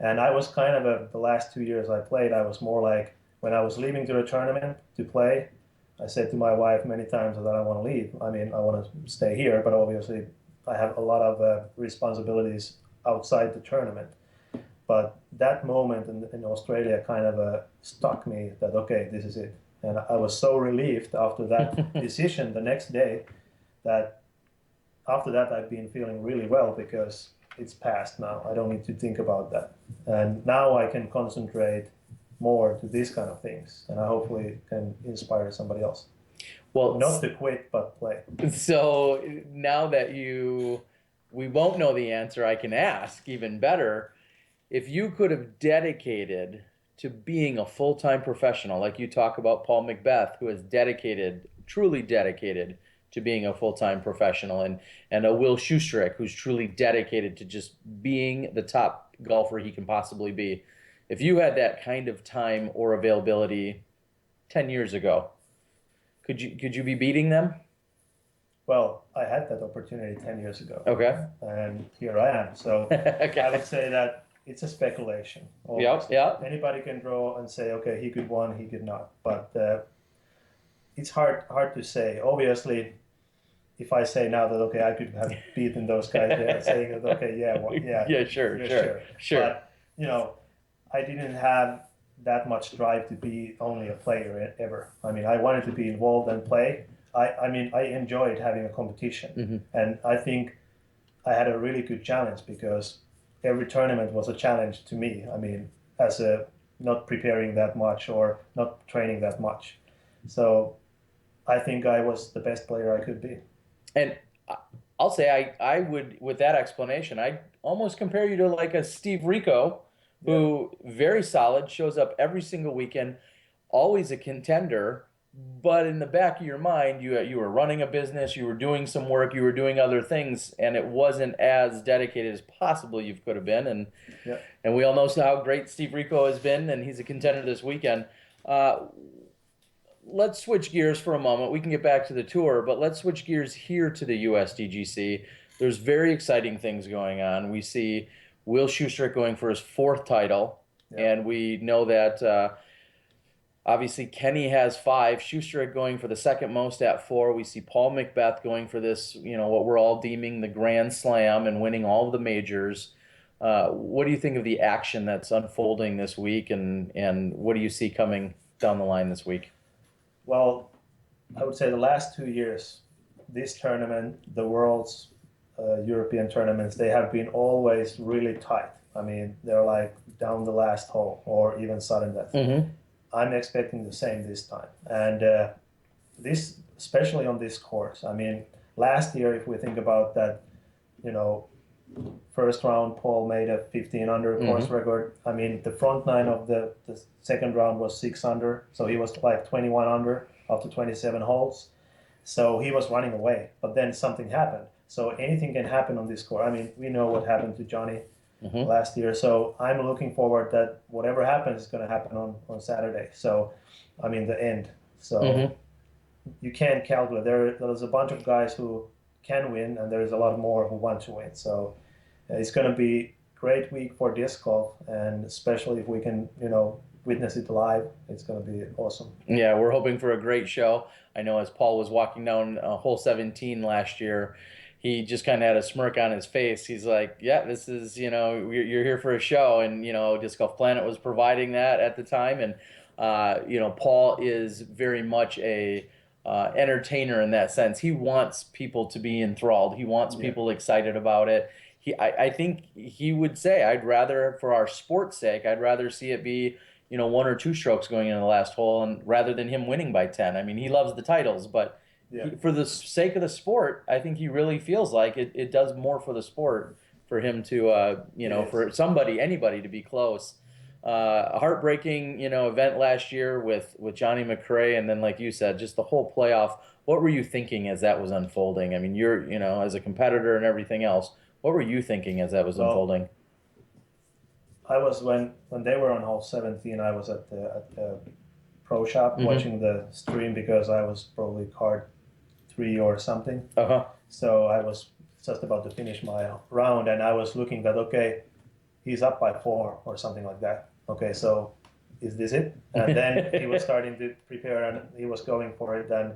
[SPEAKER 3] And I was kind of the last 2 years I played, I was more like, when I was leaving to the tournament to play, I said to my wife many times that I want to leave. I mean, I want to stay here, but obviously I have a lot of responsibilities outside the tournament. But that moment in Australia kind of stuck me that, okay, this is it. And I was so relieved after that decision the next day that after that I've been feeling really well, because it's past now. I don't need to think about that. And now I can concentrate more to these kind of things, and I hopefully can inspire somebody else. Well, not to quit, but play.
[SPEAKER 2] So now that we won't know the answer, I can ask even better. If you could have dedicated to being a full-time professional, like you talk about Paul McBeth, who is dedicated, truly dedicated to being a full-time professional, and a Will Schustrick, who's truly dedicated to just being the top golfer he can possibly be. If you had that kind of time or availability 10 years ago, could you be beating them?
[SPEAKER 3] Well, I had that opportunity 10 years ago.
[SPEAKER 2] Okay.
[SPEAKER 3] And here I am. So okay. I would say that it's a speculation.
[SPEAKER 2] Yeah.
[SPEAKER 3] Anybody can draw and say, okay, he could win, he could not. But it's hard to say. Obviously, if I say now that, okay, I could have beaten those guys, they're saying that, okay,
[SPEAKER 2] yeah, sure.
[SPEAKER 3] But, I didn't have that much drive to be only a player ever. I mean, I wanted to be involved and play. I enjoyed having a competition. And I think I had a really good challenge, because every tournament was a challenge to me. I mean, as not preparing that much or not training that much. So I think I was the best player I could be.
[SPEAKER 2] And I'll say I would, with that explanation, I'd almost compare you to like a Steve Rico, who very solid, shows up every single weekend, always a contender, but in the back of your mind, you were running a business, you were doing some work, you were doing other things, and it wasn't as dedicated as possibly you could have been. And we all know how great Steve Rico has been, and he's a contender this weekend. Let's switch gears for a moment. We can get back to the tour, but let's switch gears here to the USDGC. There's very exciting things going on. We see Will Schustrick going for his 4th title, and we know that obviously Kenny has 5. Schustrick going for the 2nd most at 4. We see Paul McBeth going for this, what we're all deeming the Grand Slam and winning all of the majors. What do you think of the action that's unfolding this week, and what do you see coming down the line this week?
[SPEAKER 3] Well, I would say the last 2 years, this tournament, the World's European tournaments, they have been always really tight. I mean, they're like down the last hole or even sudden death. I'm expecting the same this time. And this, especially on this course, I mean, last year, if we think about that, first round, Paul made a 15 under course record. I mean, the front 9 of the second round was 6 under. So he was like 21 under after 27 holes. So he was running away. But then something happened. So anything can happen on this course. I mean, we know what happened to Johnny last year. So I'm looking forward that whatever happens is going to happen on Saturday. So, I mean, the end. So you can't calculate. There's a bunch of guys who can win, and there's a lot more who want to win. So it's going to be great week for disc golf, and especially if we can, witness it live, it's going to be awesome.
[SPEAKER 2] Yeah, we're hoping for a great show. I know as Paul was walking down hole 17 last year, he just kind of had a smirk on his face. He's like, yeah, this is, you're here for a show. And, Disc Golf Planet was providing that at the time. And, Paul is very much a entertainer in that sense. He wants people to be enthralled. He wants people excited about it. I think he would say, I'd rather, for our sport's sake, I'd rather see it be, 1 or 2 strokes going into the last hole, and rather than him winning by 10. I mean, he loves the titles, but for the sake of the sport, I think he really feels like it does more for the sport for him to, for anybody to be close. A heartbreaking, event last year with Johnny McRae, and then, like you said, just the whole playoff. What were you thinking as that was unfolding? I mean, you're, as a competitor and everything else, what were you thinking as that was unfolding?
[SPEAKER 3] I was when they were on hole 17. I was at the pro shop watching the stream because I was probably card 3 or something. So I was just about to finish my round, and I was looking that he's up by 4 or something like that. Okay, so is this it? And then he was starting to prepare, and he was going for it, and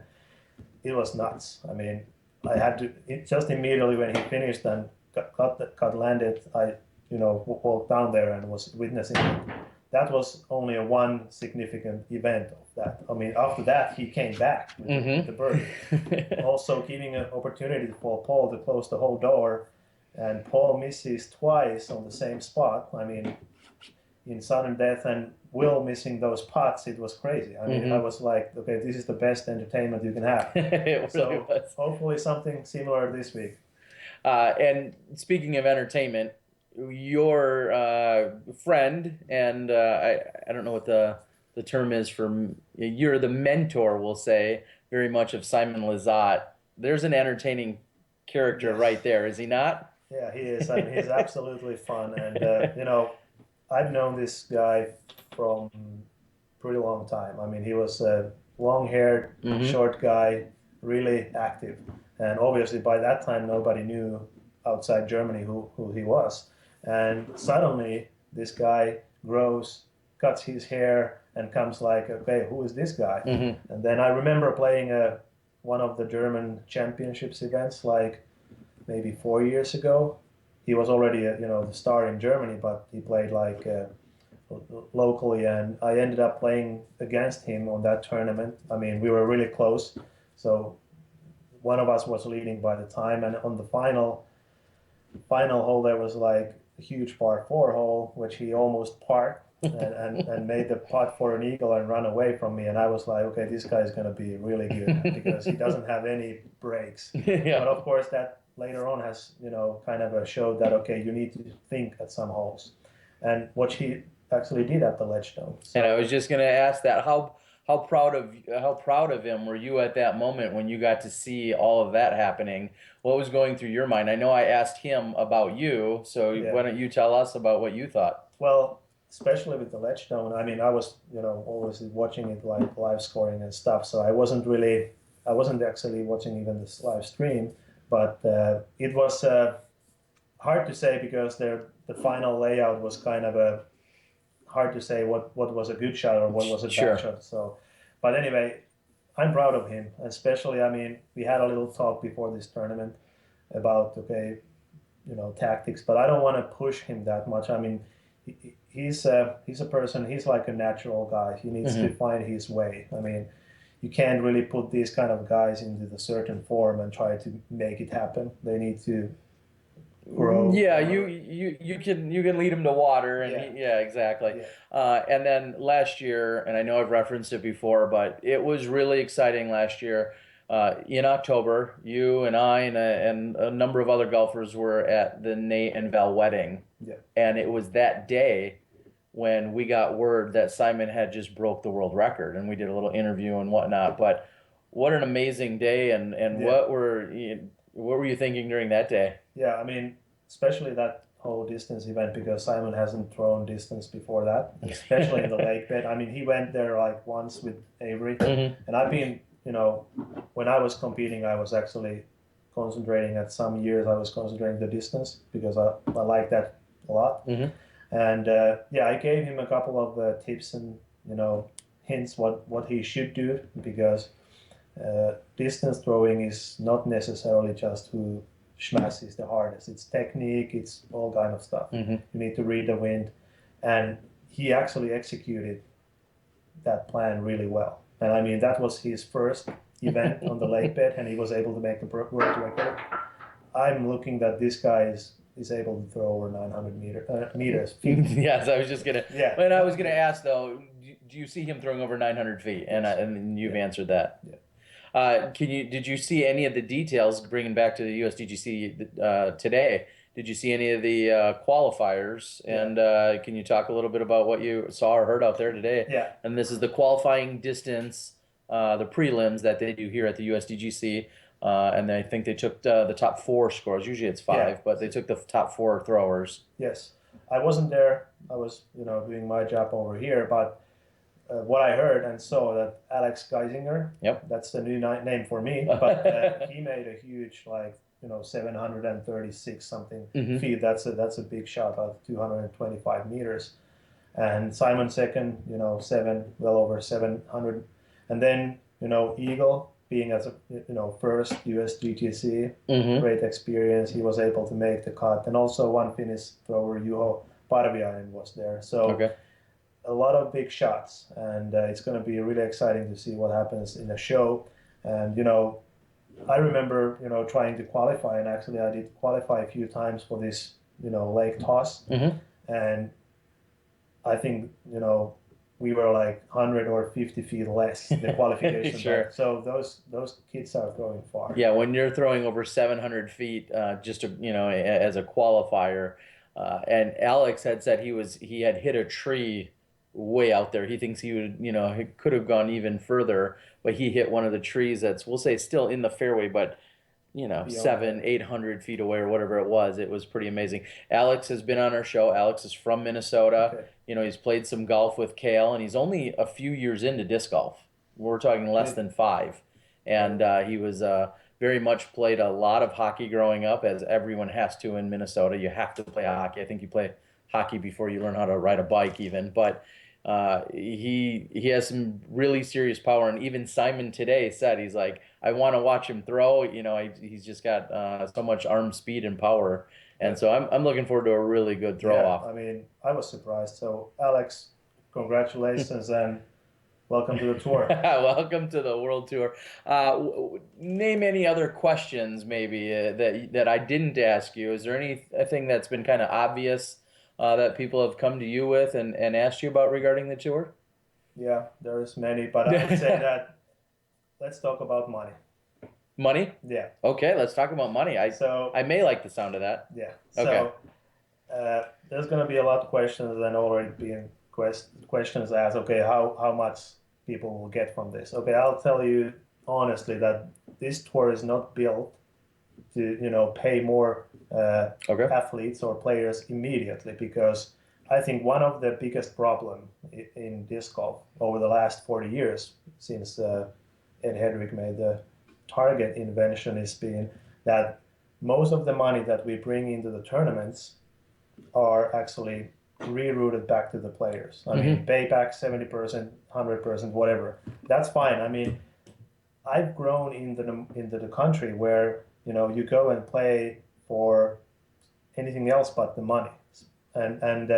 [SPEAKER 3] it was nuts. I mean, I had to just immediately when he finished and cut landed, I walked down there and was witnessing it. That was only one significant event of that. I mean, after that, he came back with the birdie. Also giving an opportunity for Paul to close the whole door, and Paul misses twice on the same spot. I mean, in sudden death, and Will missing those putts, it was crazy. I mean, I was like, okay, this is the best entertainment you can have.
[SPEAKER 2] It really was.
[SPEAKER 3] Hopefully something similar this week.
[SPEAKER 2] And speaking of entertainment, your friend, and I don't know what the term is for, you're the mentor, we'll say, very much of Simon Lizotte. There's an entertaining character right there, is he not?
[SPEAKER 3] Yeah, he is. I mean, he's absolutely fun. And, I've known this guy from pretty long time. I mean, he was a long-haired, short guy, really active. And obviously by that time, nobody knew outside Germany who he was. And suddenly this guy grows, cuts his hair, and comes like, okay, who is this guy? And then I remember playing one of the German championships events like maybe 4 years ago. He was already the star in Germany, but he played like locally, and I ended up playing against him on that tournament. I mean, we were really close. So one of us was leading by the time, and on the final hole there was like a huge par 4 hole, which he almost parked and made the putt for an eagle and run away from me. And I was like, okay, this guy is going to be really good because he doesn't have any breaks. But of course, that later on has kind of showed that you need to think at some holes, and what he actually did at the Ledgestone.
[SPEAKER 2] So, and I was just going to ask that, how proud of him were you at that moment when you got to see all of that happening? What was going through your mind? I know I asked him about you, so why don't you tell us about what you thought?
[SPEAKER 3] Well, especially with the Ledgestone, I mean, I was always watching it like live scoring and stuff, so I wasn't actually watching even this live stream, but it was hard to say because the final layout was kind of hard to say what was a good shot or what was a bad shot. So, but anyway, I'm proud of him, especially. I mean, we had a little talk before this tournament about tactics, but I don't want to push him that much. I mean, he's a person. He's like a natural guy. He needs to find his way. I mean, you can't really put these kind of guys into the certain form and try to make it happen. They need to grow.
[SPEAKER 2] Yeah, you can lead him to water, and exactly. Yeah. And then last year, and I know I've referenced it before, but it was really exciting last year. In October, you and I and a number of other golfers were at the Nate and Val wedding, and it was that day when we got word that Simon had just broke the world record, and we did a little interview and whatnot. But what an amazing day, and What were you thinking during that day?
[SPEAKER 3] Yeah, I mean, especially that whole distance event, because Simon hasn't thrown distance before that, especially in the lake bed. I mean, he went there like once with Avery, and I've been, when I was competing, I was actually concentrating at some years. I was concentrating the distance because I like that a lot. And yeah, I gave him a couple of tips and hints what he should do, because distance throwing is not necessarily just who smashes the hardest. It's technique, it's all kind of stuff. You need to read the wind, and he actually executed that plan really well. And I mean, that was his first event on the lake bed, and he was able to make a world record. I'm looking that this guy is able to throw over 900 meters.
[SPEAKER 2] Yes, I was just gonna.
[SPEAKER 3] Yeah.
[SPEAKER 2] And I was gonna ask though, do you see him throwing over 900 feet? And you've answered that.
[SPEAKER 3] Yeah.
[SPEAKER 2] Did you see any of the details, bringing back to the USDGC today? Did you see any of the qualifiers? And can you talk a little bit about what you saw or heard out there today?
[SPEAKER 3] Yeah.
[SPEAKER 2] And this is the qualifying distance, the prelims that they do here at the USDGC. And I think they took the top 4 scores. Usually it's 5, but they took the top 4 throwers.
[SPEAKER 3] Yes. I wasn't there. I was, doing my job over here, but what I heard and saw that Alex Geisinger, that's the new name for me, but he made a huge, 736 something feet. That's a big shot of 225 meters. And Simon second, well over 700. And then, Eagle being as a, first USDGC, great experience. He was able to make the cut. And also one Finnish thrower, Juho Parviainen, was there. So a lot of big shots, and it's going to be really exciting to see what happens in the show. And I remember trying to qualify, and actually I did qualify a few times for this lake toss, and I think we were like 100 or 50 feet less the qualification.
[SPEAKER 2] Sure.
[SPEAKER 3] So those kids are throwing far.
[SPEAKER 2] Yeah, when you're throwing over 700 feet, just to, as a qualifier, and Alex had said he had hit a tree way out there. He thinks he would, he could have gone even further, but he hit one of the trees that's, we'll say, still in the fairway, but 700-800 feet away or whatever it was. It was pretty amazing. Alex has been on our show. Alex is from Minnesota. He's played some golf with Kale, and he's only a few years into disc golf. We're talking less than 5. And he was very much played a lot of hockey growing up, as everyone has to in Minnesota. You have to play hockey. I think you play hockey before you learn how to ride a bike even. But he has some really serious power, and even Simon today said, he's like, I want to watch him throw. He's just got so much arm speed and power, and so I'm looking forward to a really good throw off.
[SPEAKER 3] I mean, I was surprised. So Alex, congratulations and welcome to the tour.
[SPEAKER 2] Welcome to the World Tour. Name any other questions maybe that I didn't ask you. Is there anything that's been kind of obvious that people have come to you with and asked you about regarding the tour?
[SPEAKER 3] Yeah, there's many, but I would say that let's talk about money.
[SPEAKER 2] Money?
[SPEAKER 3] Yeah.
[SPEAKER 2] Okay, let's talk about money. I may like the sound of that.
[SPEAKER 3] Yeah.
[SPEAKER 2] Okay.
[SPEAKER 3] So there's going to be a lot of questions and already being questions asked. Okay, how much people will get from this? Okay, I'll tell you honestly that this tour is not built to pay more athletes or players immediately, because I think one of the biggest problem in disc golf over the last 40 years since Ed Hedrick made the target invention is being that most of the money that we bring into the tournaments are actually rerouted back to the players. I mean, payback 70%, 100%, whatever. That's fine. I mean, I've grown into the country where you go and play for anything else but the money, and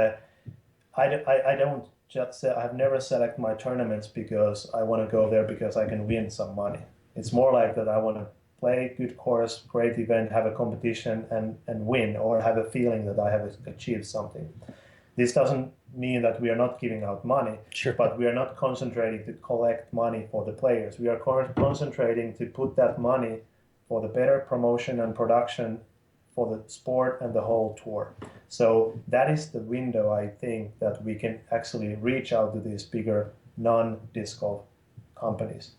[SPEAKER 3] I don't just say, I've never selected my tournaments because I want to go there because I can win some money. It's more like that I want to play good course, great event, have a competition and win, or have a feeling that I have achieved something. This doesn't mean that we are not giving out money, but we are not concentrating to collect money for the players. We are concentrating to put that money for the better promotion and production for the sport and the whole tour. So that is the window, I think, that we can actually reach out to these bigger non-disc golf companies.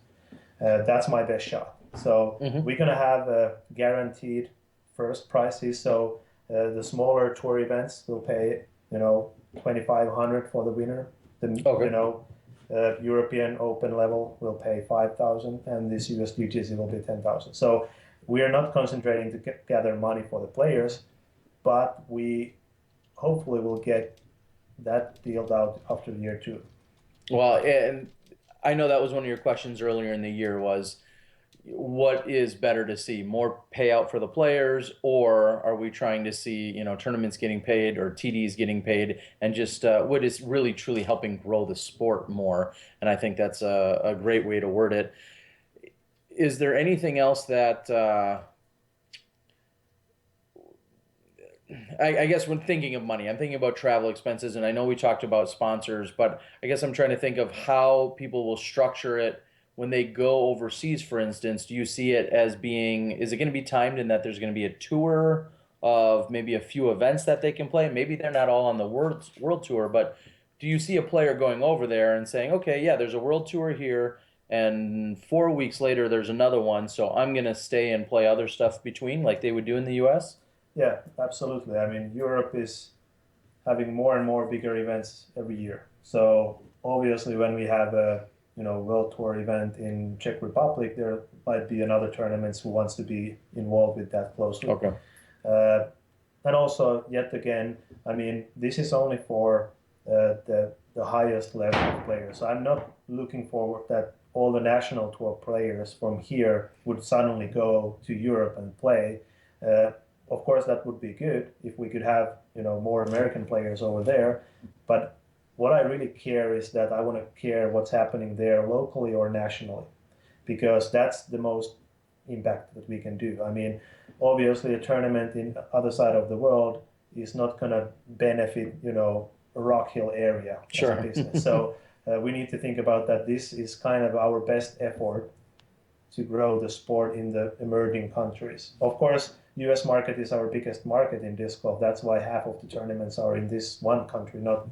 [SPEAKER 3] That's my best shot. So we're going to have guaranteed first prizes. So the smaller tour events will pay, 2,500 for the winner. The European Open level will pay 5,000, and this USDGC will be 10,000. So we are not concentrating to gather money for the players, but we hopefully will get that dealed out after year 2.
[SPEAKER 2] Well, and I know that was one of your questions earlier in the year was, what is better to see, more payout for the players, or are we trying to see, tournaments getting paid or TDs getting paid, and just what is really truly helping grow the sport more? And I think that's a great way to word it. Is there anything else that I guess when thinking of money, I'm thinking about travel expenses, and I know we talked about sponsors, but I guess I'm trying to think of how people will structure it when they go overseas, for instance. Do you see it as being, is it going to be timed in that there's going to be a tour of maybe a few events that they can play? Maybe they're not all on the world tour, but do you see a player going over there and saying, okay, yeah, there's a world tour here, and 4 weeks later there's another one, so I'm going to stay and play other stuff between, like they would do in the US?
[SPEAKER 3] Yeah, absolutely. I mean, Europe is having more and more bigger events every year. So obviously when we have a World Tour event in Czech Republic, there might be another tournaments who wants to be involved with that closely.
[SPEAKER 2] Okay.
[SPEAKER 3] And also, yet again, I mean, this is only for the highest level of players. So I'm not looking forward that all the national tour players from here would suddenly go to Europe and play. Of course, that would be good if we could have more American players over there, but what I really care is that I want to care what's happening there locally or nationally, because that's the most impact that we can do. I mean, obviously a tournament in the other side of the world is not going to benefit, Rock Hill area as a business. So we need to think about that. This is kind of our best effort to grow the sport in the emerging countries. Of course, US market is our biggest market in disc golf. That's why half of the tournaments are in this one country, not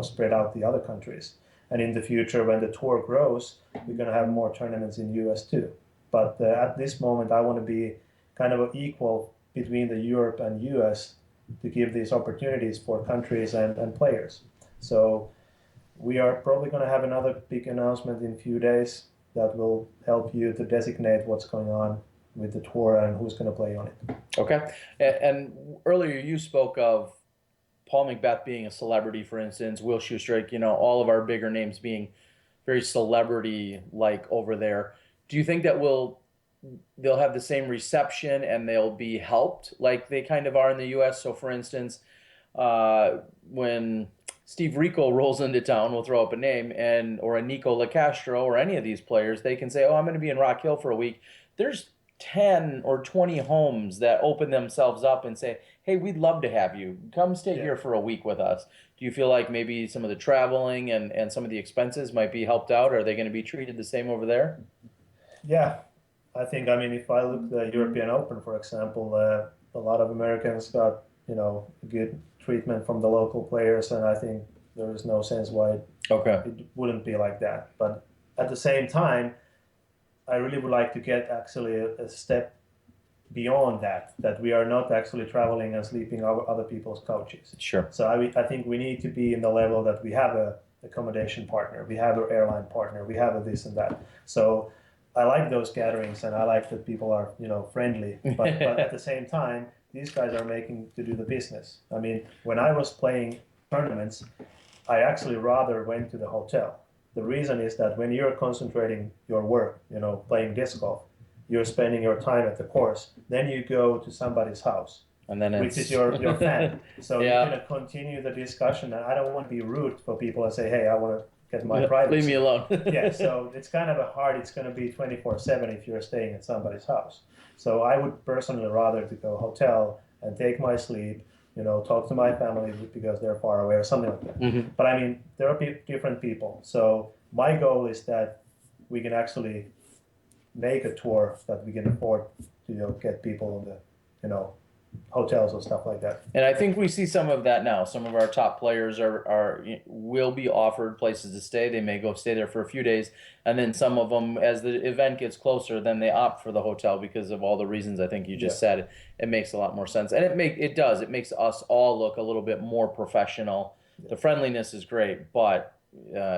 [SPEAKER 3] spread out the other countries. And in the future, when the tour grows, we're going to have more tournaments in US too. But at this moment, I want to be kind of equal between the Europe and US to give these opportunities for countries and players. So we are probably going to have another big announcement in a few days that will help you to designate what's going on with the tour and who's going to play on it.
[SPEAKER 2] Okay. And earlier you spoke of Paul McBeth being a celebrity, for instance, Will Shoestrike, all of our bigger names being very celebrity-like over there. Do you think that they'll have the same reception and they'll be helped like they kind of are in the US? So, for instance, when Steve Rico rolls into town, we'll throw up a name, or a Nico LaCastro or any of these players, they can say, oh, I'm going to be in Rock Hill for a week. There's 10 or 20 homes that open themselves up and say, hey, we'd love to have you. Come stay here for a week with us. Do you feel like maybe some of the traveling and some of the expenses might be helped out? Are they going to be treated the same over there?
[SPEAKER 3] Yeah, I think, if I look at the European Open, for example, a lot of Americans got, good treatment from the local players, and I think there is no sense why it wouldn't be like that. But at the same time, I really would like to get actually a step beyond that we are not actually traveling and sleeping on other people's couches.
[SPEAKER 2] Sure.
[SPEAKER 3] So I think we need to be in the level that we have a accommodation partner, we have an airline partner, we have a this and that. So I like those gatherings and I like that people are, friendly, but at the same time, these guys are making to do the business. When I was playing tournaments, I actually rather went to the hotel. The reason is that when you're concentrating your work, playing disc golf, you're spending your time at the course, then you go to somebody's house,
[SPEAKER 2] and then
[SPEAKER 3] which is your fan. So you're going to continue the discussion, and I don't want to be rude for people and say, hey, I want to get my privacy.
[SPEAKER 2] Leave me alone.
[SPEAKER 3] Yeah, so it's kind of it's going to be 24/7 if you're staying at somebody's house. So I would personally rather to go hotel and take my sleep, talk to my family because they're far away or something like that. Mm-hmm. But there are different people. So my goal is that we can actually make a tour that we can afford to get people on the hotels or stuff like that.
[SPEAKER 2] And I think we see some of that now. Some of our top players will be offered places to stay. They may go stay there for a few days, and then some of them, as the event gets closer, then they opt for the hotel because of all the reasons I think you just said. It makes a lot more sense, and it does. It makes us all look a little bit more professional. The friendliness is great, but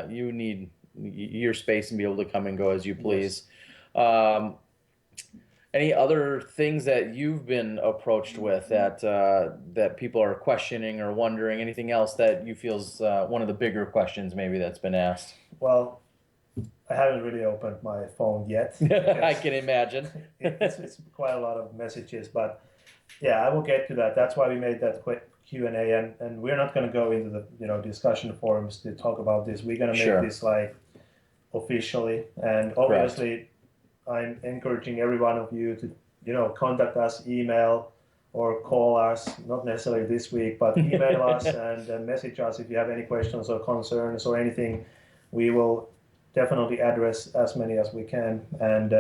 [SPEAKER 2] you need your space and be able to come and go as you please. Any other things that you've been approached with that people are questioning or wondering? Anything else that you feel is one of the bigger questions maybe that's been asked?
[SPEAKER 3] Well, I haven't really opened my phone yet.
[SPEAKER 2] I can imagine.
[SPEAKER 3] it's quite a lot of messages, but yeah, I will get to that. That's why we made that quick Q&A, and we're not going to go into the discussion forums to talk about this. We're going to make this like officially, and obviously I'm encouraging every one of you to contact us, email or call us, not necessarily this week, but email us and message us if you have any questions or concerns or anything. We will definitely address as many as we can. And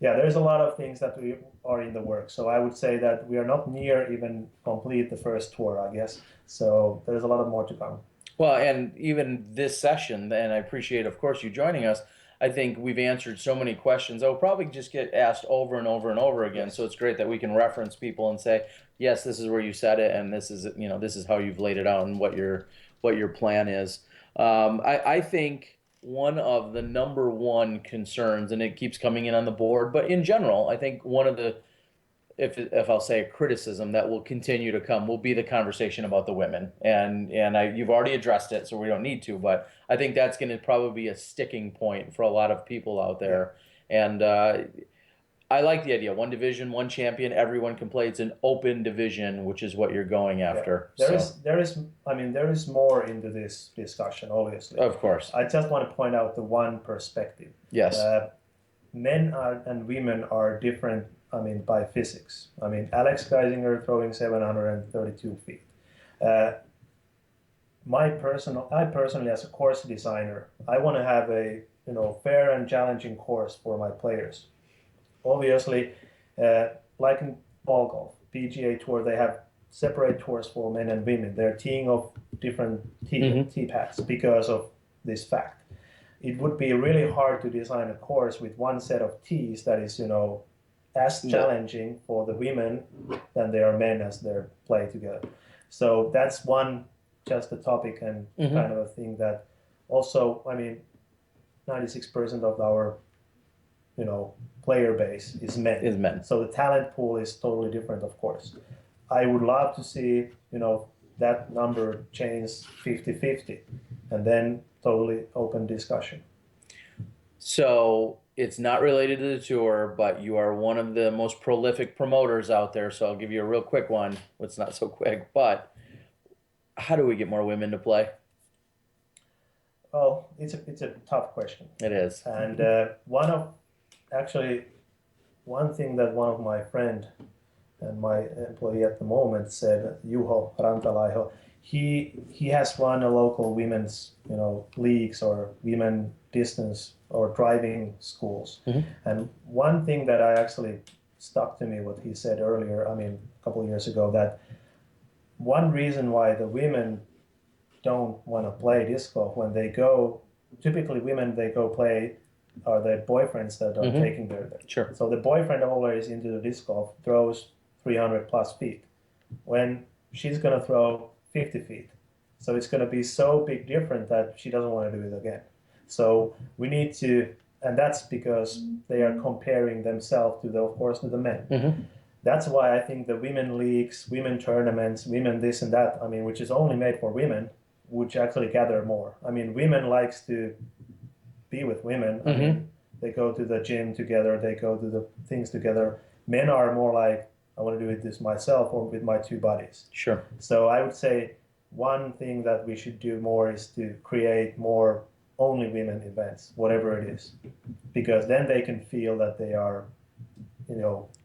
[SPEAKER 3] there's a lot of things that we are in the works. So I would say that we are not near even complete the first tour, I guess. So there's a lot of more to come.
[SPEAKER 2] Well, and even this session, and I appreciate, of course, you joining us. I think we've answered so many questions that will probably just get asked over and over and over again. So it's great that we can reference people and say, yes, this is where you said it, and this is how you've laid it out and what your plan is. I think one of the number one concerns, and it keeps coming in on the board, but in general, I think one of the, if I'll say a criticism that will continue to come, will be the conversation about the women. And you've already addressed it, so we don't need to, but I think that's going to probably be a sticking point for a lot of people out there. And I like the idea. One division, one champion, everyone can play. It's an open division, which is what you're going after.
[SPEAKER 3] There is more into this discussion, obviously.
[SPEAKER 2] Of course.
[SPEAKER 3] I just want to point out the one perspective.
[SPEAKER 2] Yes.
[SPEAKER 3] Men and women are different. By physics. Alex Geisinger throwing 732 feet. I personally, as a course designer, I want to have a fair and challenging course for my players. Obviously, like in ball golf, PGA Tour, they have separate tours for men and women. They're teeing off different tee paths because of this fact. It would be really hard to design a course with one set of tees that is as challenging for the women than they are men as they play together. So that's just a topic and kind of a thing that also, 96% of our, player base is men. So the talent pool is totally different, of course. I would love to see, that number change 50-50 and then totally open discussion.
[SPEAKER 2] So it's not related to the tour, but you are one of the most prolific promoters out there. So I'll give you a real quick one. It's not so quick, but how do we get more women to play?
[SPEAKER 3] Well, it's a tough question.
[SPEAKER 2] It is.
[SPEAKER 3] And one thing that one of my friend and my employee at the moment said, Juho Rantalaiho, he has run a local women's leagues or women distance or driving schools. And one thing that I actually stuck to me, what he said earlier, a couple of years ago, that one reason why the women don't want to play disc golf when they go, typically women, they go play, are their boyfriends that are taking their.
[SPEAKER 2] Sure.
[SPEAKER 3] So the boyfriend always into the disc golf throws 300 plus feet when she's going to throw 50 feet. So it's going to be so big different that she doesn't want to do it again. So we need to, and that's because they are comparing themselves to the men. That's why I think the women leagues, women tournaments, women this and that, which is only made for women, which actually gather more. Women likes to be with women. They go to the gym together, they go to the things together. Men are more like, I want to do it this myself or with my two buddies.
[SPEAKER 2] Sure.
[SPEAKER 3] So I would say one thing that we should do more is to create more only women events, whatever it is, because then they can feel that they are,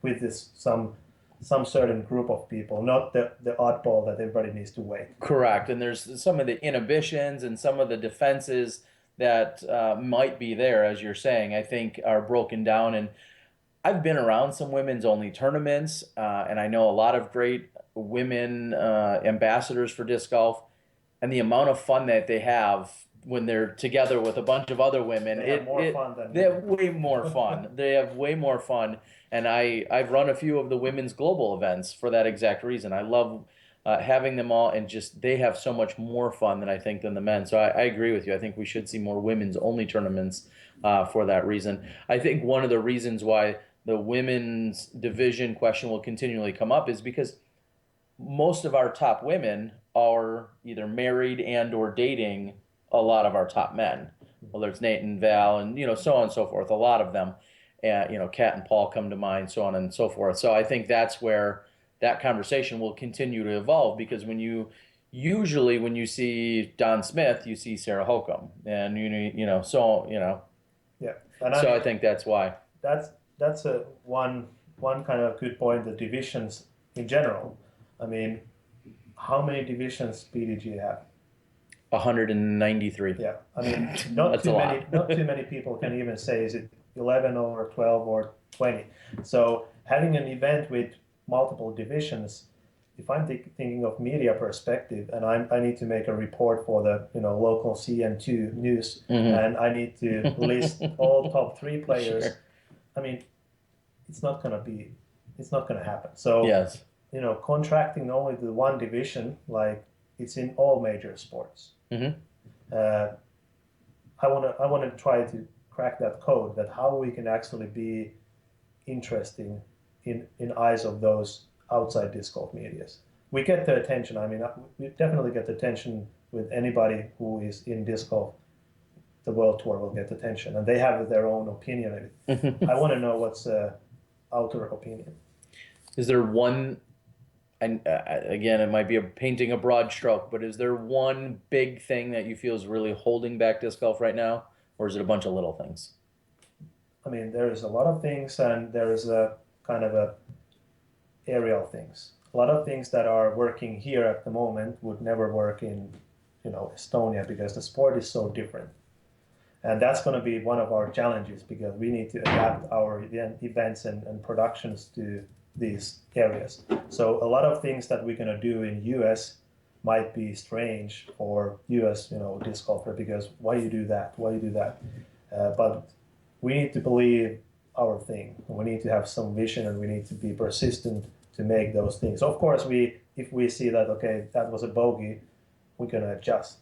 [SPEAKER 3] with this some certain group of people, not the oddball that everybody needs to wait.
[SPEAKER 2] Correct, and there's some of the inhibitions and some of the defenses that might be there, as you're saying, I think are broken down. And I've been around some women's only tournaments, and I know a lot of great women ambassadors for disc golf, and the amount of fun that they have when they're together with a bunch of other women,
[SPEAKER 3] They have more fun than
[SPEAKER 2] they have way more fun. They have way more fun, and I've run a few of the women's global events for that exact reason. I love having them all, and just they have so much more fun than I think than the men. So I agree with you. I think we should see more women's only tournaments for that reason. I think one of the reasons why the women's division question will continually come up is because most of our top women are either married and or dating a lot of our top men. Whether it's Nate and Val and so on and so forth, a lot of them, and Kat and Paul come to mind, so on and so forth. So I think that's where that conversation will continue to evolve, because usually when you see Don Smith, you see Sarah Holcomb, and
[SPEAKER 3] Yeah, and
[SPEAKER 2] so I think that's why.
[SPEAKER 3] That's a one kind of good point. The divisions in general. I mean, how many divisions PDGA have?
[SPEAKER 2] 193.
[SPEAKER 3] Yeah, I mean, not too many people can even say is it 11 or 12 or 20. So having an event with multiple divisions, if I'm thinking of media perspective, and I need to make a report for the local CN2 news, and I need to list all top 3 players.
[SPEAKER 2] Sure.
[SPEAKER 3] I mean, it's not gonna happen. So
[SPEAKER 2] Yes.
[SPEAKER 3] Contracting only the one division, like it's in all major sports. I want to try to crack that code, that how we can actually be interesting in eyes of those outside disc golf medias. We get the attention. I mean, we definitely get the attention with anybody who is in disc golf. The World Tour will get attention, and they have their own opinion. I want to know what's outer opinion.
[SPEAKER 2] Is there one, and again, it might be painting a broad stroke, but is there one big thing that you feel is really holding back disc golf right now, or is it a bunch of little things?
[SPEAKER 3] I mean, there is a lot of things, and there is a kind of a aerial things. A lot of things that are working here at the moment would never work in, Estonia, because the sport is so different. And that's going to be one of our challenges, because we need to adapt our events and productions to these areas. So a lot of things that we're going to do in US might be strange for US, disc golfer, because why you do that? Why you do that? But we need to believe our thing. We need to have some vision, and we need to be persistent to make those things. Of course, if we see that, okay, that was a bogey, we're going to adjust.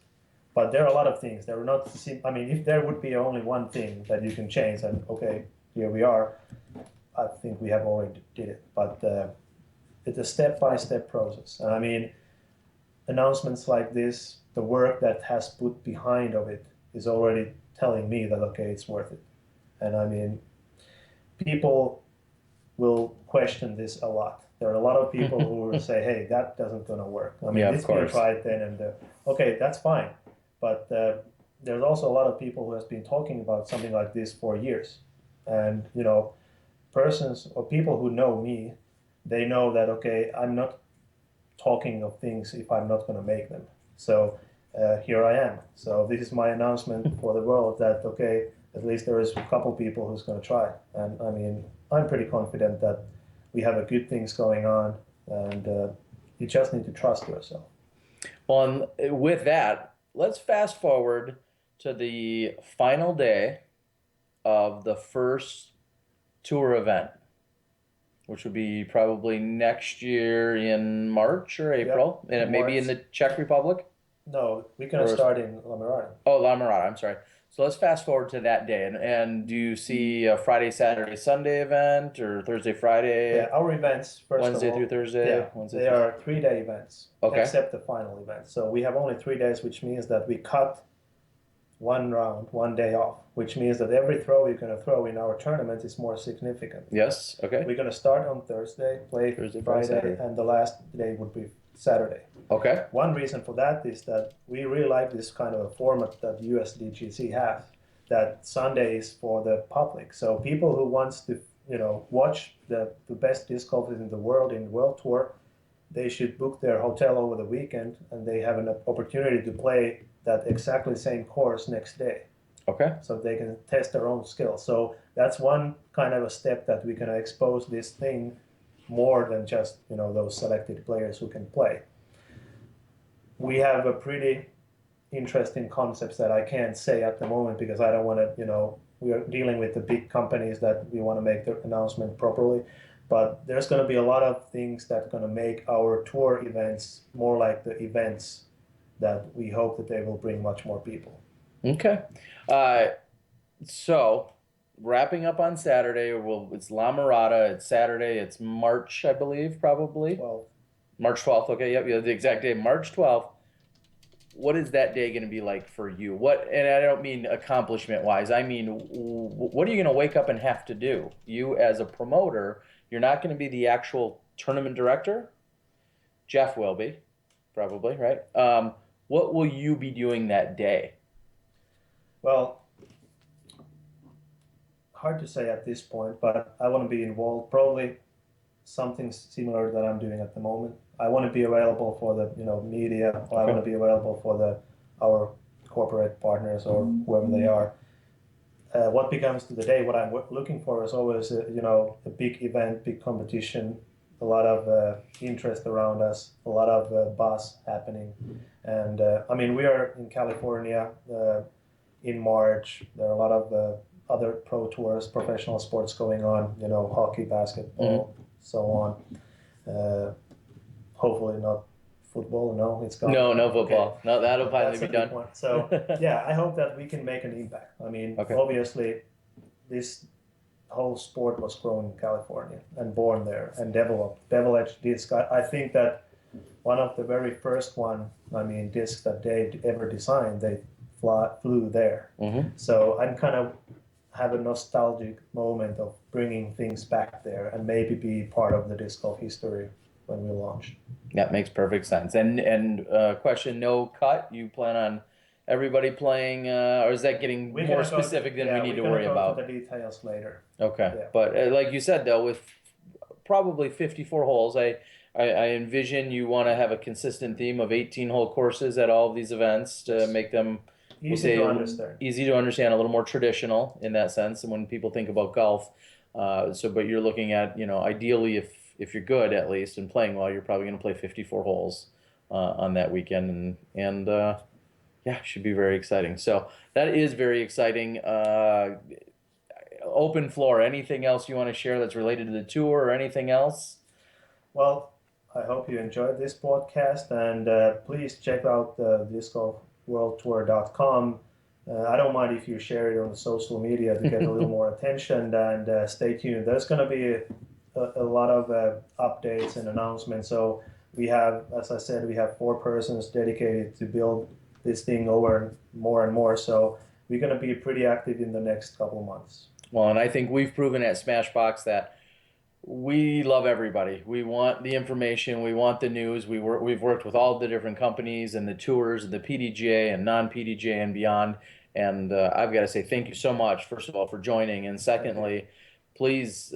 [SPEAKER 3] But there are a lot of things. There are not. I mean, if there would be only one thing that you can change, and okay, here we are, I think we have already did it. But it's a step-by-step process. And I mean, announcements like this, the work that has put behind of it is already telling me that, okay, it's worth it. And I mean, people will question this a lot. There are a lot of people who will say, hey, that doesn't going to work. I mean, it's going to try it then and there. Okay, that's fine. But there's also a lot of people who has been talking about something like this for years. And, persons or people who know me, they know that, okay, I'm not talking of things if I'm not going to make them. So here I am. So this is my announcement for the world that, okay, at least there is a couple people who's going to try. And I mean, I'm pretty confident that we have a good things going on, and you just need to trust yourself.
[SPEAKER 2] Well, and with that, let's fast forward to the final day of the first tour event, which would be probably next year in March or April, and it may be in the Czech Republic.
[SPEAKER 3] No, we're going to start in La Mirada.
[SPEAKER 2] Oh, La Mirada, I'm sorry. So let's fast forward to that day. And do you see a Friday, Saturday, Sunday event, or Thursday, Friday?
[SPEAKER 3] Yeah, our events, first
[SPEAKER 2] Wednesday
[SPEAKER 3] of all,
[SPEAKER 2] through Thursday?
[SPEAKER 3] Yeah,
[SPEAKER 2] Wednesday
[SPEAKER 3] they are 3-day events,
[SPEAKER 2] okay,
[SPEAKER 3] except the final event. So we have only 3 days, which means that we cut one round, 1 day off, which means that every throw you're going to throw in our tournament is more significant.
[SPEAKER 2] Yes, okay.
[SPEAKER 3] We're going to start on Thursday, play
[SPEAKER 2] Thursday,
[SPEAKER 3] Friday, and the last day would be Saturday.
[SPEAKER 2] Okay.
[SPEAKER 3] One reason for that is that we really like this kind of a format that USDGC has, that Sunday is for the public. So people who wants to, watch the best disc golfers in the world in the World Tour, they should book their hotel over the weekend, and they have an opportunity to play that exactly same course next day.
[SPEAKER 2] Okay.
[SPEAKER 3] so they can test their own skills. So that's one kind of a step that we're going to expose this thing more than just those selected players who can play. We have a pretty interesting concepts that I can't say at the moment because I don't want to, we are dealing with the big companies that we want to make the announcement properly. But there's going to be a lot of things that are going to make our tour events more like the events that we hope that they will bring much more people.
[SPEAKER 2] Okay. So wrapping up on Saturday, it's La Mirada. It's Saturday. It's March, I believe, probably. March 12th. Okay. Yep. The exact day, March 12th. What is that day going to be like for you? And I don't mean accomplishment wise. I mean, what are you going to wake up and have to do? You as a promoter, you're not going to be the actual tournament director. Jeff will be, probably, right? What will you be doing that day?
[SPEAKER 3] Well, hard to say at this point, but I want to be involved. Probably something similar that I'm doing at the moment. I want to be available for the media, or I want to be available for our corporate partners or whoever they are. What becomes to the day, what I'm looking for is always a big event, big competition, a lot of interest around us, a lot of buzz happening. And I mean, we are in California in March. There are a lot of other pro tours, professional sports going on, hockey, basketball, so on. Hopefully not football. No, it's gone.
[SPEAKER 2] No football. Okay. No, that'll finally be done.
[SPEAKER 3] So yeah, I hope that we can make an impact. I mean, obviously, this whole sport was grown in California and born there and developed. Bevel Edge disc. I think that one of the very first discs that they ever designed, they flew there. Mm-hmm. So I'm kind of have a nostalgic moment of bringing things back there and maybe be part of the disc golf history when we launch.
[SPEAKER 2] That makes perfect sense. And question, no cut? You plan on everybody playing, or is that getting more specific than we need to worry about?
[SPEAKER 3] The details later.
[SPEAKER 2] Okay, yeah. But like you said though, with probably 54 holes, I envision you want to have a consistent theme of 18-hole courses at all of these events to make them
[SPEAKER 3] easy to understand,
[SPEAKER 2] a little more traditional in that sense. And when people think about golf, but you're looking at ideally if you're good at least and playing well, you're probably going to play 54 holes on that weekend, and yeah, should be very exciting. So that is very exciting. Open floor. Anything else you want to share that's related to the tour or anything else?
[SPEAKER 3] Well, I hope you enjoyed this podcast, and please check out discgolfworldtour.com. I don't mind if you share it on social media to get a little more attention, and stay tuned. There's going to be a lot of updates and announcements. So we have, as I said, we have 4 persons dedicated to build this thing over more and more. So we're going to be pretty active in the next couple of months.
[SPEAKER 2] Well, and I think we've proven at Smashbox that we love everybody. We want the information. We want the news. We've worked with all the different companies and the tours, and the PDGA and non-PDGA and beyond. And I've got to say thank you so much, first of all, for joining. And secondly, please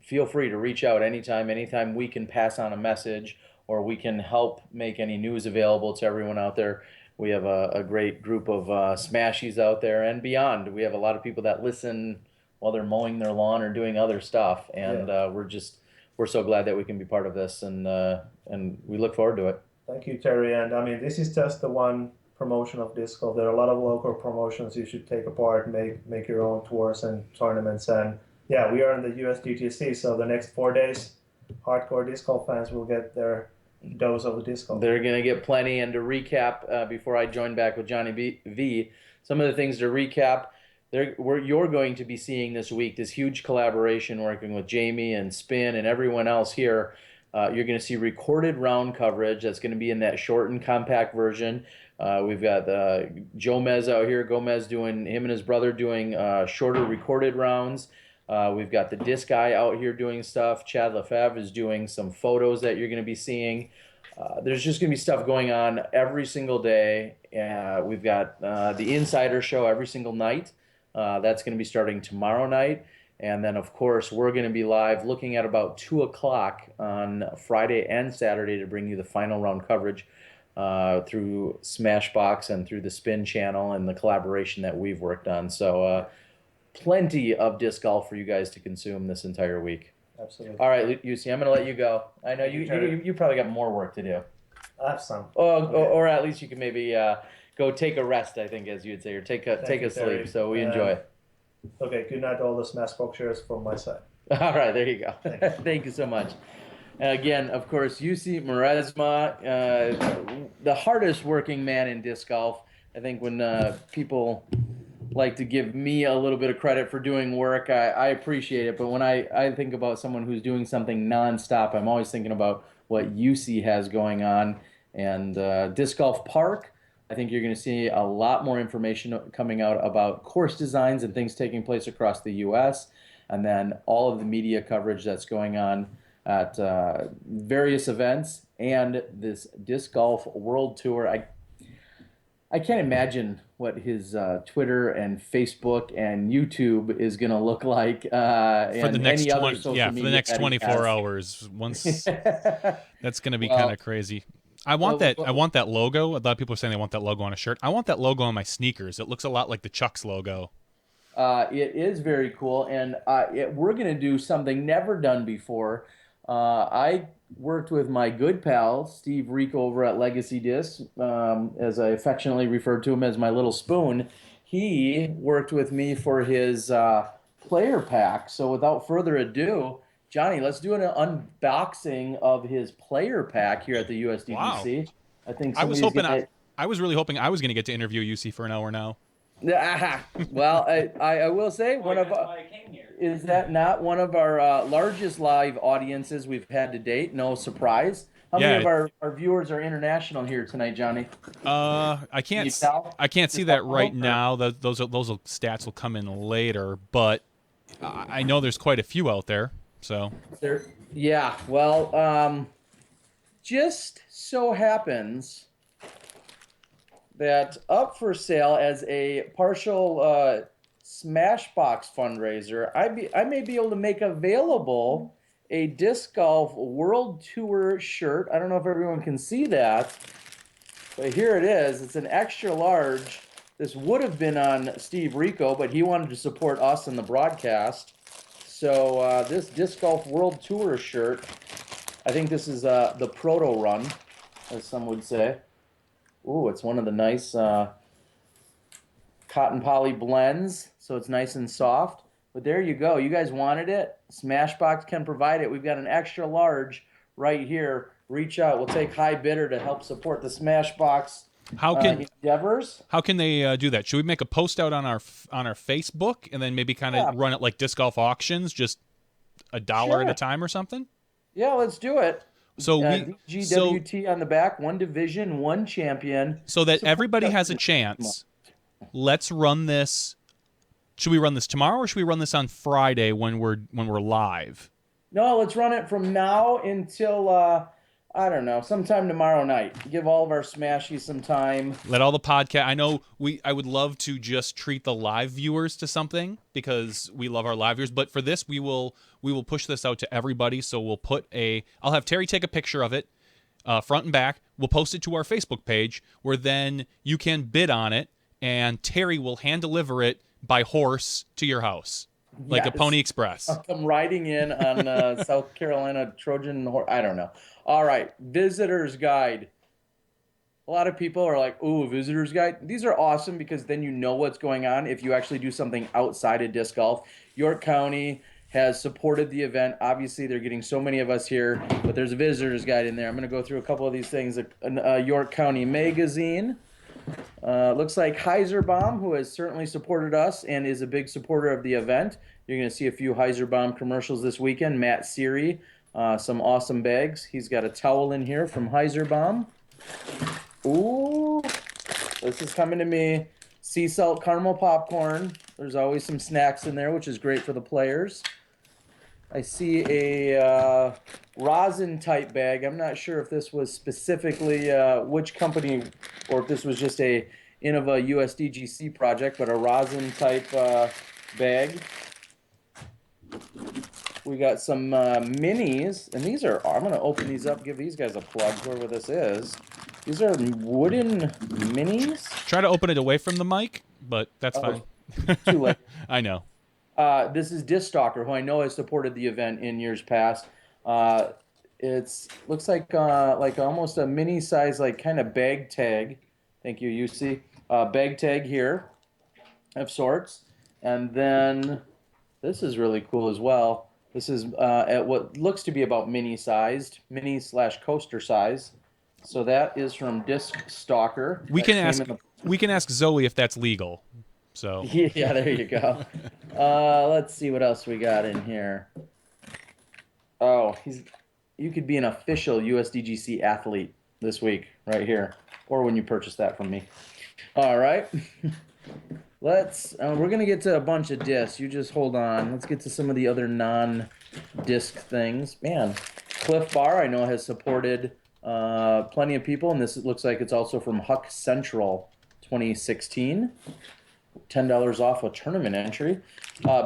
[SPEAKER 2] feel free to reach out anytime we can pass on a message or we can help make any news available to everyone out there. We have a great group of Smashies out there and beyond. We have a lot of people that listen while they're mowing their lawn or doing other stuff, and we're so glad that we can be part of this, and we look forward to it.
[SPEAKER 3] Thank you, Terry. And I mean, this is just the one promotion of disc golf. There are a lot of local promotions you should take apart, make your own tours and tournaments. And yeah, we are in the USDGC, so the next 4 days, hardcore disc golf fans will get their dose of the disc golf.
[SPEAKER 2] They're going to get plenty. And to recap, before I join back with Johnny V, some of the things to recap, you're going to be seeing this week, this huge collaboration working with Jamie and Spin and everyone else here. You're going to see recorded round coverage that's going to be in that short and compact version. We've got Joe Mez out here, Gomez him and his brother doing shorter recorded rounds. We've got the disc guy out here doing stuff. Chad Lefebvre is doing some photos that you're going to be seeing. There's just going to be stuff going on every single day. We've got the Insider Show every single night. That's going to be starting tomorrow night. And then, of course, we're going to be live looking at about 2 o'clock on Friday and Saturday to bring you the final round coverage. through Smashbox and through the Spin channel and the collaboration that we've worked on. So plenty of disc golf for you guys to consume this entire week.
[SPEAKER 3] Absolutely.
[SPEAKER 2] All right, UC, I'm going to let you go. I know you probably got more work to do.
[SPEAKER 3] I have some.
[SPEAKER 2] Or at least you can maybe go take a rest, I think, as you'd say, or take a sleep. So we enjoy it.
[SPEAKER 3] Okay, good night, all the Smashbox shares from my side.
[SPEAKER 2] All right, there you go. Thank you so much. Again, of course, Jussi Meresmaa, the hardest working man in disc golf. I think when people like to give me a little bit of credit for doing work, I appreciate it. But when I think about someone who's doing something nonstop, I'm always thinking about what Jussi has going on. And Disc Golf Park, I think you're going to see a lot more information coming out about course designs and things taking place across the U.S. And then all of the media coverage that's going on at various events and this Disc Golf World Tour. I can't imagine what his Twitter and Facebook and YouTube is going to look like
[SPEAKER 1] for the next
[SPEAKER 2] any other social media
[SPEAKER 1] for the next 24 hours. Once that's going to be kind of crazy. I want that logo. A lot of people are saying they want that logo on a shirt. I want that logo on my sneakers. It looks a lot like the Chucks logo.
[SPEAKER 2] It is very cool, and we're going to do something never done before. I worked with my good pal, Steve Rico, over at Legacy Discs, as I affectionately referred to him as my little spoon. He worked with me for his player pack. So without further ado, Johnny, let's do an unboxing of his player pack here at the USDGC.
[SPEAKER 1] Wow.
[SPEAKER 2] I think
[SPEAKER 1] I was really hoping I was going to get to interview UC for an hour now.
[SPEAKER 2] Well, I will say is that not one of our largest live audiences we've had to date? No surprise. How many of our viewers are international here tonight, Johnny?
[SPEAKER 1] I can't see that right now. Those stats will come in later, but I know there's quite a few out there. So
[SPEAKER 2] yeah. Well, just so happens that up for sale as a partial Smashbox fundraiser, I may be able to make available a Disc Golf World Tour shirt. I don't know if everyone can see that, but here it is. It's an extra large. This would have been on Steve Rico, but he wanted to support us in the broadcast. So this Disc Golf World Tour shirt, I think this is the proto run, as some would say. Ooh, it's one of the nice cotton poly blends, so it's nice and soft. But there you go. You guys wanted it. Smashbox can provide it. We've got an extra large right here. Reach out. We'll take high bidder to help support the Smashbox endeavors.
[SPEAKER 1] How can they do that? Should we make a post out on our Facebook and then maybe kind of run it like disc golf auctions, just $1 at a time or something?
[SPEAKER 2] Yeah, let's do it.
[SPEAKER 1] So
[SPEAKER 2] GWT on the back, one division, one champion.
[SPEAKER 1] So that everybody has a chance. Let's run this. Should we run this tomorrow or should we run this on Friday when we're live?
[SPEAKER 2] No, let's run it from now until I don't know, sometime tomorrow night. Give all of our Smashies some time.
[SPEAKER 1] Let all the podcast. I know I would love to just treat the live viewers to something because we love our live viewers. But for this, we will push this out to everybody. So we'll I'll have Terry take a picture of it, front and back. We'll post it to our Facebook page where then you can bid on it, and Terry will hand deliver it by horse to your house, like a Pony Express.
[SPEAKER 2] I'll come riding in on South Carolina Trojan horse. I don't know. All right, visitor's guide. A lot of people are like, ooh, visitor's guide. These are awesome because then you know what's going on if you actually do something outside of disc golf. York County has supported the event. Obviously, they're getting so many of us here, but there's a visitor's guide in there. I'm going to go through a couple of these things. York County Magazine. Looks like Heiserbaum, who has certainly supported us and is a big supporter of the event. You're going to see a few Heiserbaum commercials this weekend. Matt Seary, some awesome bags. He's got a towel in here from Heiserbaum. Ooh, this is coming to me. Sea salt caramel popcorn. There's always some snacks in there, which is great for the players. I see a rosin type bag. I'm not sure if this was specifically which company or if this was just a Innova USDGC project, but a rosin type bag. We got some minis, and these are, I'm going to open these up, give these guys a plug, whoever this is. These are wooden minis.
[SPEAKER 1] Try to open it away from the mic, but that's fine.
[SPEAKER 2] Too late.
[SPEAKER 1] I know.
[SPEAKER 2] This is Disc Stalker, who I know has supported the event in years past. It's looks like almost a mini size, like kind of bag tag. Thank you, UC. Bag tag here of sorts. And then this is really cool as well. This is at what looks to be about mini/coaster size. So that is from Disc Stalker.
[SPEAKER 1] We can ask Zoe if that's legal. So
[SPEAKER 2] yeah, there you go. Let's see what else we got in here. Oh, you could be an official USDGC athlete this week, right here, or when you purchase that from me. All right. We're gonna get to a bunch of discs. You just hold on. Let's get to some of the other non-disc things. Man, Cliff Bar I know has supported plenty of people, and this looks like it's also from Huck Central 2016. $10 off a tournament entry.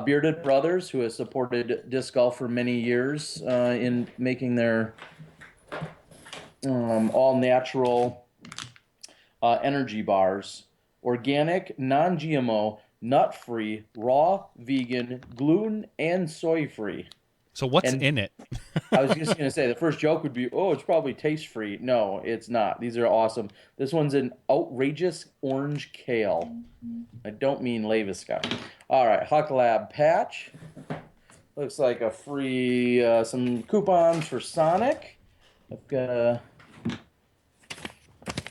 [SPEAKER 2] Bearded Brothers, who has supported disc golf for many years in making their all-natural energy bars. Organic, non-GMO, nut-free, raw, vegan, gluten, and soy-free.
[SPEAKER 1] So what's in it?
[SPEAKER 2] I was just going to say, the first joke would be, oh, it's probably taste-free. No, it's not. These are awesome. This one's an outrageous orange kale. I don't mean Lavisca. All right, Huck Lab patch. Looks like a free, some coupons for Sonic. I've got a...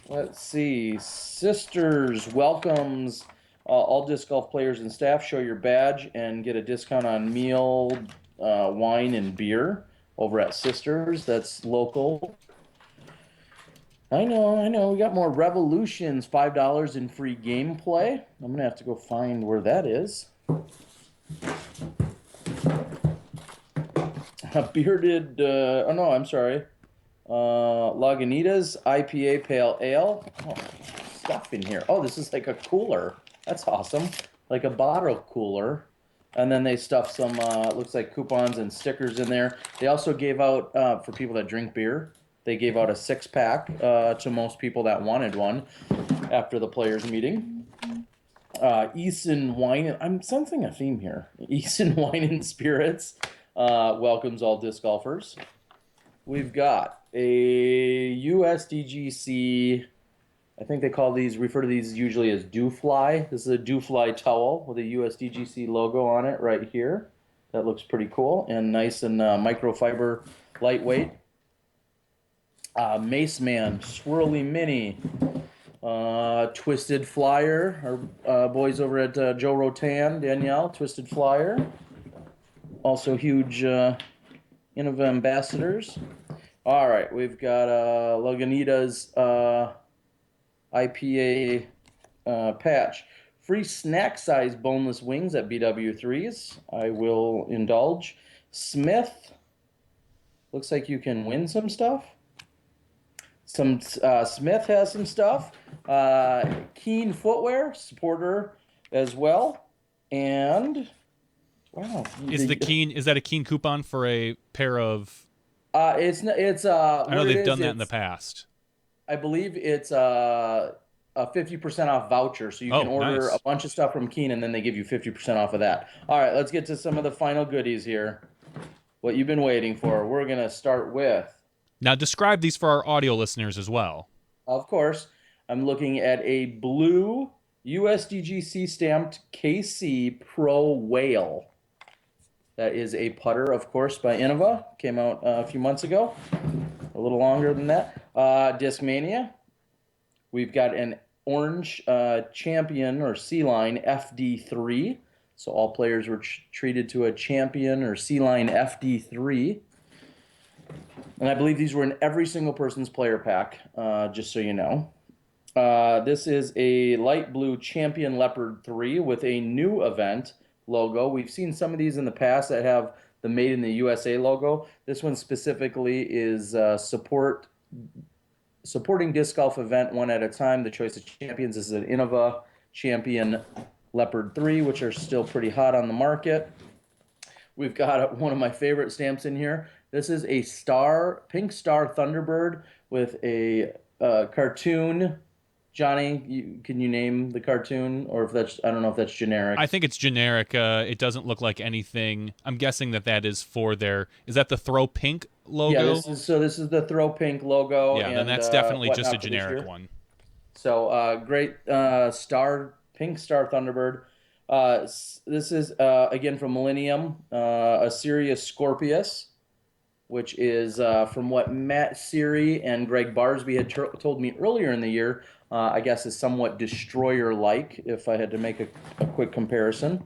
[SPEAKER 2] Let's see. Sisters welcomes all disc golf players and staff. Show your badge and get a discount on meal, wine, and beer over at Sisters. That's local. I know. We got more Revolutions, $5 in free gameplay. I'm going to have to go find where that is. A bearded, oh no, I'm sorry. Lagunitas IPA Pale Ale. Oh, stuff in here. Oh, this is like a cooler. That's awesome. Like a bottle cooler. And then they stuffed some, looks like coupons and stickers in there. They also gave out, for people that drink beer, they gave out a 6-pack to most people that wanted one after the players' meeting. Eason Wine, I'm sensing a theme here. Eason Wine and Spirits welcomes all disc golfers. We've got a USDGC, I think they refer to these usually as Dewfly. This is a Dewfly towel with a USDGC logo on it right here. That looks pretty cool and nice and microfiber, lightweight. Mace Man, Swirly Mini, Twisted Flyer, our boys over at Joe Rotan, Danielle, Twisted Flyer. Also huge Innova ambassadors. All right, we've got Lagunitas IPA patch. Free snack size boneless wings at BW3s. I will indulge. Smith. Looks like you can win some stuff. Smith has some stuff. Keen Footwear, supporter as well. And wow.
[SPEAKER 1] Is that a Keen coupon for a pair of
[SPEAKER 2] I
[SPEAKER 1] know they've done that in the past.
[SPEAKER 2] I believe it's a 50% off voucher, so you can order a bunch of stuff from Keen, and then they give you 50% off of that. All right, let's get to some of the final goodies here. What you've been waiting for. We're going to start with...
[SPEAKER 1] Now, describe these for our audio listeners as well.
[SPEAKER 2] Of course. I'm looking at a blue USDGC stamped KC Pro Whale. That is a putter, of course, by Innova. Came out a few months ago. A little longer than that. Discmania. We've got an orange champion or C-Line FD3. So all players were treated to a champion or C-Line FD3. And I believe these were in every single person's player pack, just so you know. This is a light blue Champion Leopard 3 with a new event logo. We've seen some of these in the past that have the Made in the USA logo. This one specifically is supporting disc golf event one at a time. The choice of champions is an Innova Champion Leopard 3, which are still pretty hot on the market. We've got one of my favorite stamps in here. This is a Pink Star Thunderbird with a cartoon. Johnny, can you name the cartoon, or if that's, I don't know if that's generic.
[SPEAKER 1] I think it's generic. It doesn't look like anything. I'm guessing that is for their. Is that the Throw Pink
[SPEAKER 2] Yeah,
[SPEAKER 1] logo?
[SPEAKER 2] this is the Throw Pink logo,
[SPEAKER 1] Yeah, then
[SPEAKER 2] and
[SPEAKER 1] that's definitely just a
[SPEAKER 2] whatnot for this
[SPEAKER 1] generic
[SPEAKER 2] year.
[SPEAKER 1] one.
[SPEAKER 2] So great pink star Thunderbird. This is again from Millennium, a Sirius Scorpius, which is from what Matt Siri and Greg Barsby had told me earlier in the year. I guess is somewhat destroyer-like, if I had to make a quick comparison.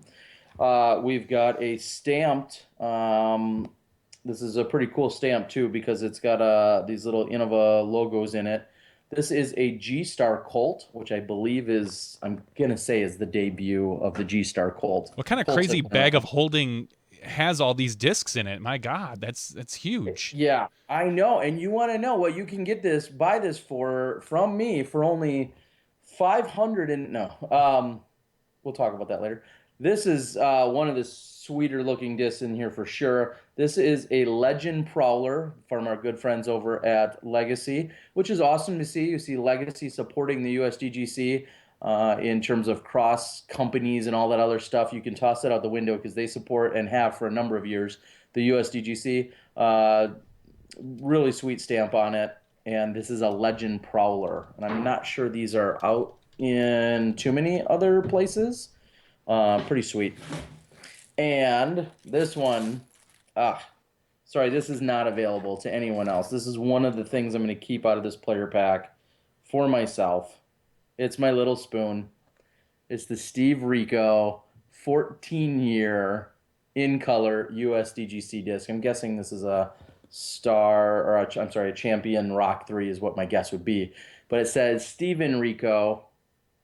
[SPEAKER 2] We've got a stamped. This is a pretty cool stamp too, because it's got these little Innova logos in it. This is a G-Star Colt, which I believe is, I'm gonna say, is the debut of the G-Star Colt.
[SPEAKER 1] What kind of
[SPEAKER 2] Colts
[SPEAKER 1] crazy
[SPEAKER 2] have been
[SPEAKER 1] bag
[SPEAKER 2] around.
[SPEAKER 1] of holding has all these discs in it? My God, that's huge.
[SPEAKER 2] Yeah, I know. And you want to know what you can buy this for from me for only 500 and no. We'll talk about that later. This is one of the sweeter looking discs in here for sure. This is a Legend Prowler from our good friends over at Legacy, which is awesome to see. You see Legacy supporting the USDGC in terms of cross companies and all that other stuff. You can toss that out the window because they support and have for a number of years the USDGC. Really sweet stamp on it. And this is a Legend Prowler. And I'm not sure these are out in too many other places. Pretty sweet. And this one, sorry, this is not available to anyone else. This is one of the things I'm going to keep out of this player pack for myself. It's my little spoon. It's the Steve Rico 14-year in color USDGC disc. I'm guessing this is a a Champion Rock 3 is what my guess would be. But it says Steven Rico.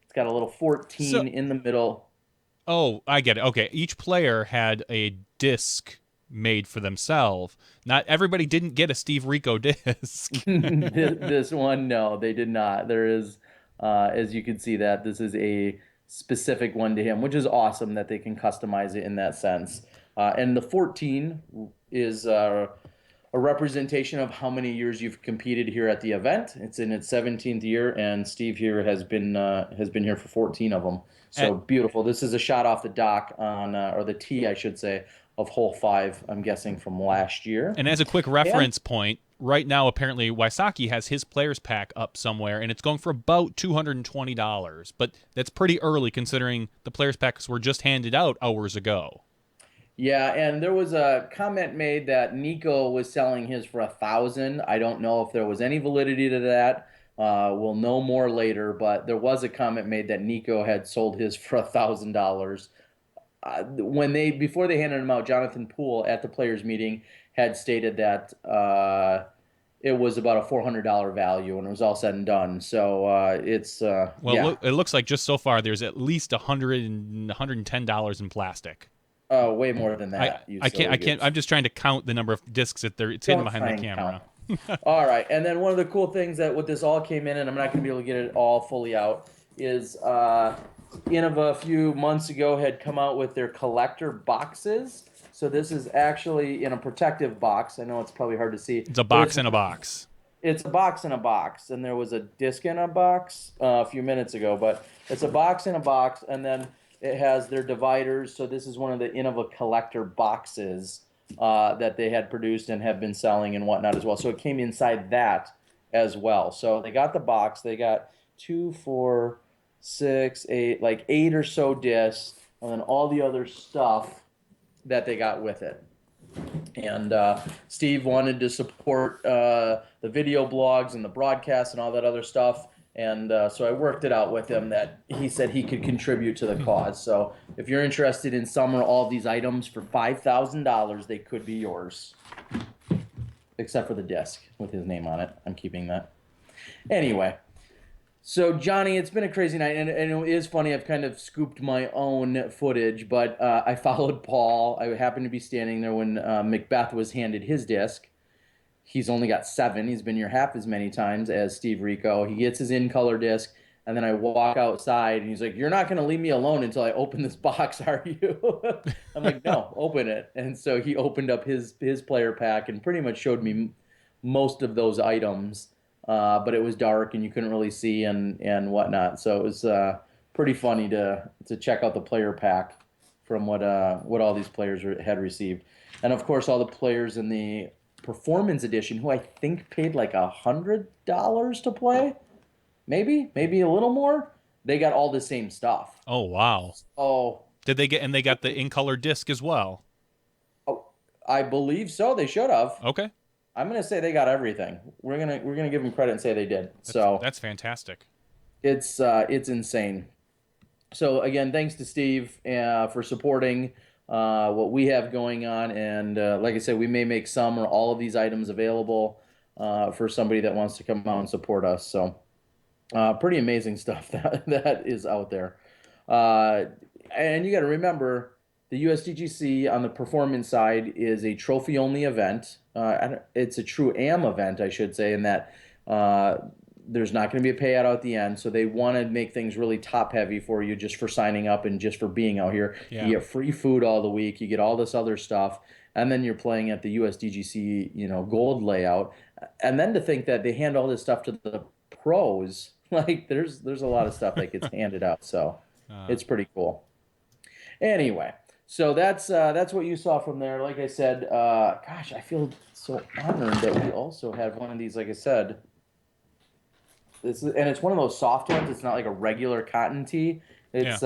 [SPEAKER 2] It's got a little 14 in the middle.
[SPEAKER 1] Oh, I get it. Okay, each player had a disc made for themselves. Not everybody didn't get a Steve Rico disc.
[SPEAKER 2] This one, no, they did not. There is, as you can see, that this is a specific one to him, which is awesome that they can customize it in that sense. And the 14 is a representation of how many years you've competed here at the event. It's in its 17th year, and Steve here has been here for 14 of them. So beautiful. This is a shot off the dock on, or the tee, I should say, of hole 5. I'm guessing from last year.
[SPEAKER 1] And as a quick reference point, right now apparently Wysocki has his players pack up somewhere, and it's going for about $220. But that's pretty early considering the players packs were just handed out hours ago.
[SPEAKER 2] Yeah, and there was a comment made that Nico was selling his for $1,000. I don't know if there was any validity to that. We'll know more later, but there was a comment made that Nico had sold his for $1,000. Before they handed him out, Jonathan Poole at the players meeting had stated that it was about a $400 value when it was all said and done. So it's
[SPEAKER 1] it looks like just so far there's at least $110 in plastic.
[SPEAKER 2] Way more than that.
[SPEAKER 1] I can't. I'm just trying to count the number of discs that it's hidden behind the camera.
[SPEAKER 2] All right, and then one of the cool things that with this all came in, and I'm not going to be able to get it all fully out, is Innova a few months ago had come out with their collector boxes. So this is actually in a protective box. I know it's probably hard to see.
[SPEAKER 1] It's a box in a box.
[SPEAKER 2] It's a box in a box, and there was a disc in a box a few minutes ago, but it's a box in a box, and then it has their dividers. So this is one of the Innova collector boxes that they had produced and have been selling and whatnot as well. So it came inside that as well. So they got the box. They got 2, 4, 6, 8, like 8 or so discs, and then all the other stuff that they got with it. And Steve wanted to support the video blogs and the broadcasts and all that other stuff. And so I worked it out with him that he said he could contribute to the cause. So if you're interested in some or all of these items for $5,000, they could be yours. Except for the disc with his name on it. I'm keeping that. Anyway, so Johnny, it's been a crazy night. And it is funny, I've kind of scooped my own footage. But I followed Paul. I happened to be standing there when Macbeth was handed his disc. He's only got 7. He's been here half as many times as Steve Rico. He gets his in-color disc, and then I walk outside, and he's like, "You're not going to leave me alone until I open this box, are you?" I'm like, "No, open it." And so he opened up his player pack and pretty much showed me most of those items but it was dark and you couldn't really see and whatnot. So it was pretty funny to check out the player pack from what all these players had received, and of course all the players in the performance edition who I think paid like $100 to play, maybe a little more. They got all the same stuff.
[SPEAKER 1] Oh, wow.
[SPEAKER 2] Oh,
[SPEAKER 1] Did they get, and they got the in-color disc as well?
[SPEAKER 2] oh, I believe so. They should have.
[SPEAKER 1] Okay.
[SPEAKER 2] I'm gonna say they got everything. We're gonna give them credit and say they did. So
[SPEAKER 1] That's fantastic.
[SPEAKER 2] it's insane. So again, thanks to Steve for supporting what we have going on, and like I said, we may make some or all of these items available for somebody that wants to come out and support us. So pretty amazing stuff that is out there. And you got to remember, the USDGC on the performance side is a trophy-only event. It's a true AM event, I should say, in that there's not going to be a payout at the end. So they want to make things really top-heavy for you just for signing up and just for being out here.
[SPEAKER 1] Yeah.
[SPEAKER 2] You get free food all the week. You get all this other stuff. And then you're playing at the USDGC, gold layout. And then to think that they hand all this stuff to the pros, like there's a lot of stuff that gets handed out. So it's pretty cool. Anyway, so that's what you saw from there. Like I said, gosh, I feel so honored that we also have one of these. Like I said, it's one of those soft ones. It's not like a regular cotton tee. It's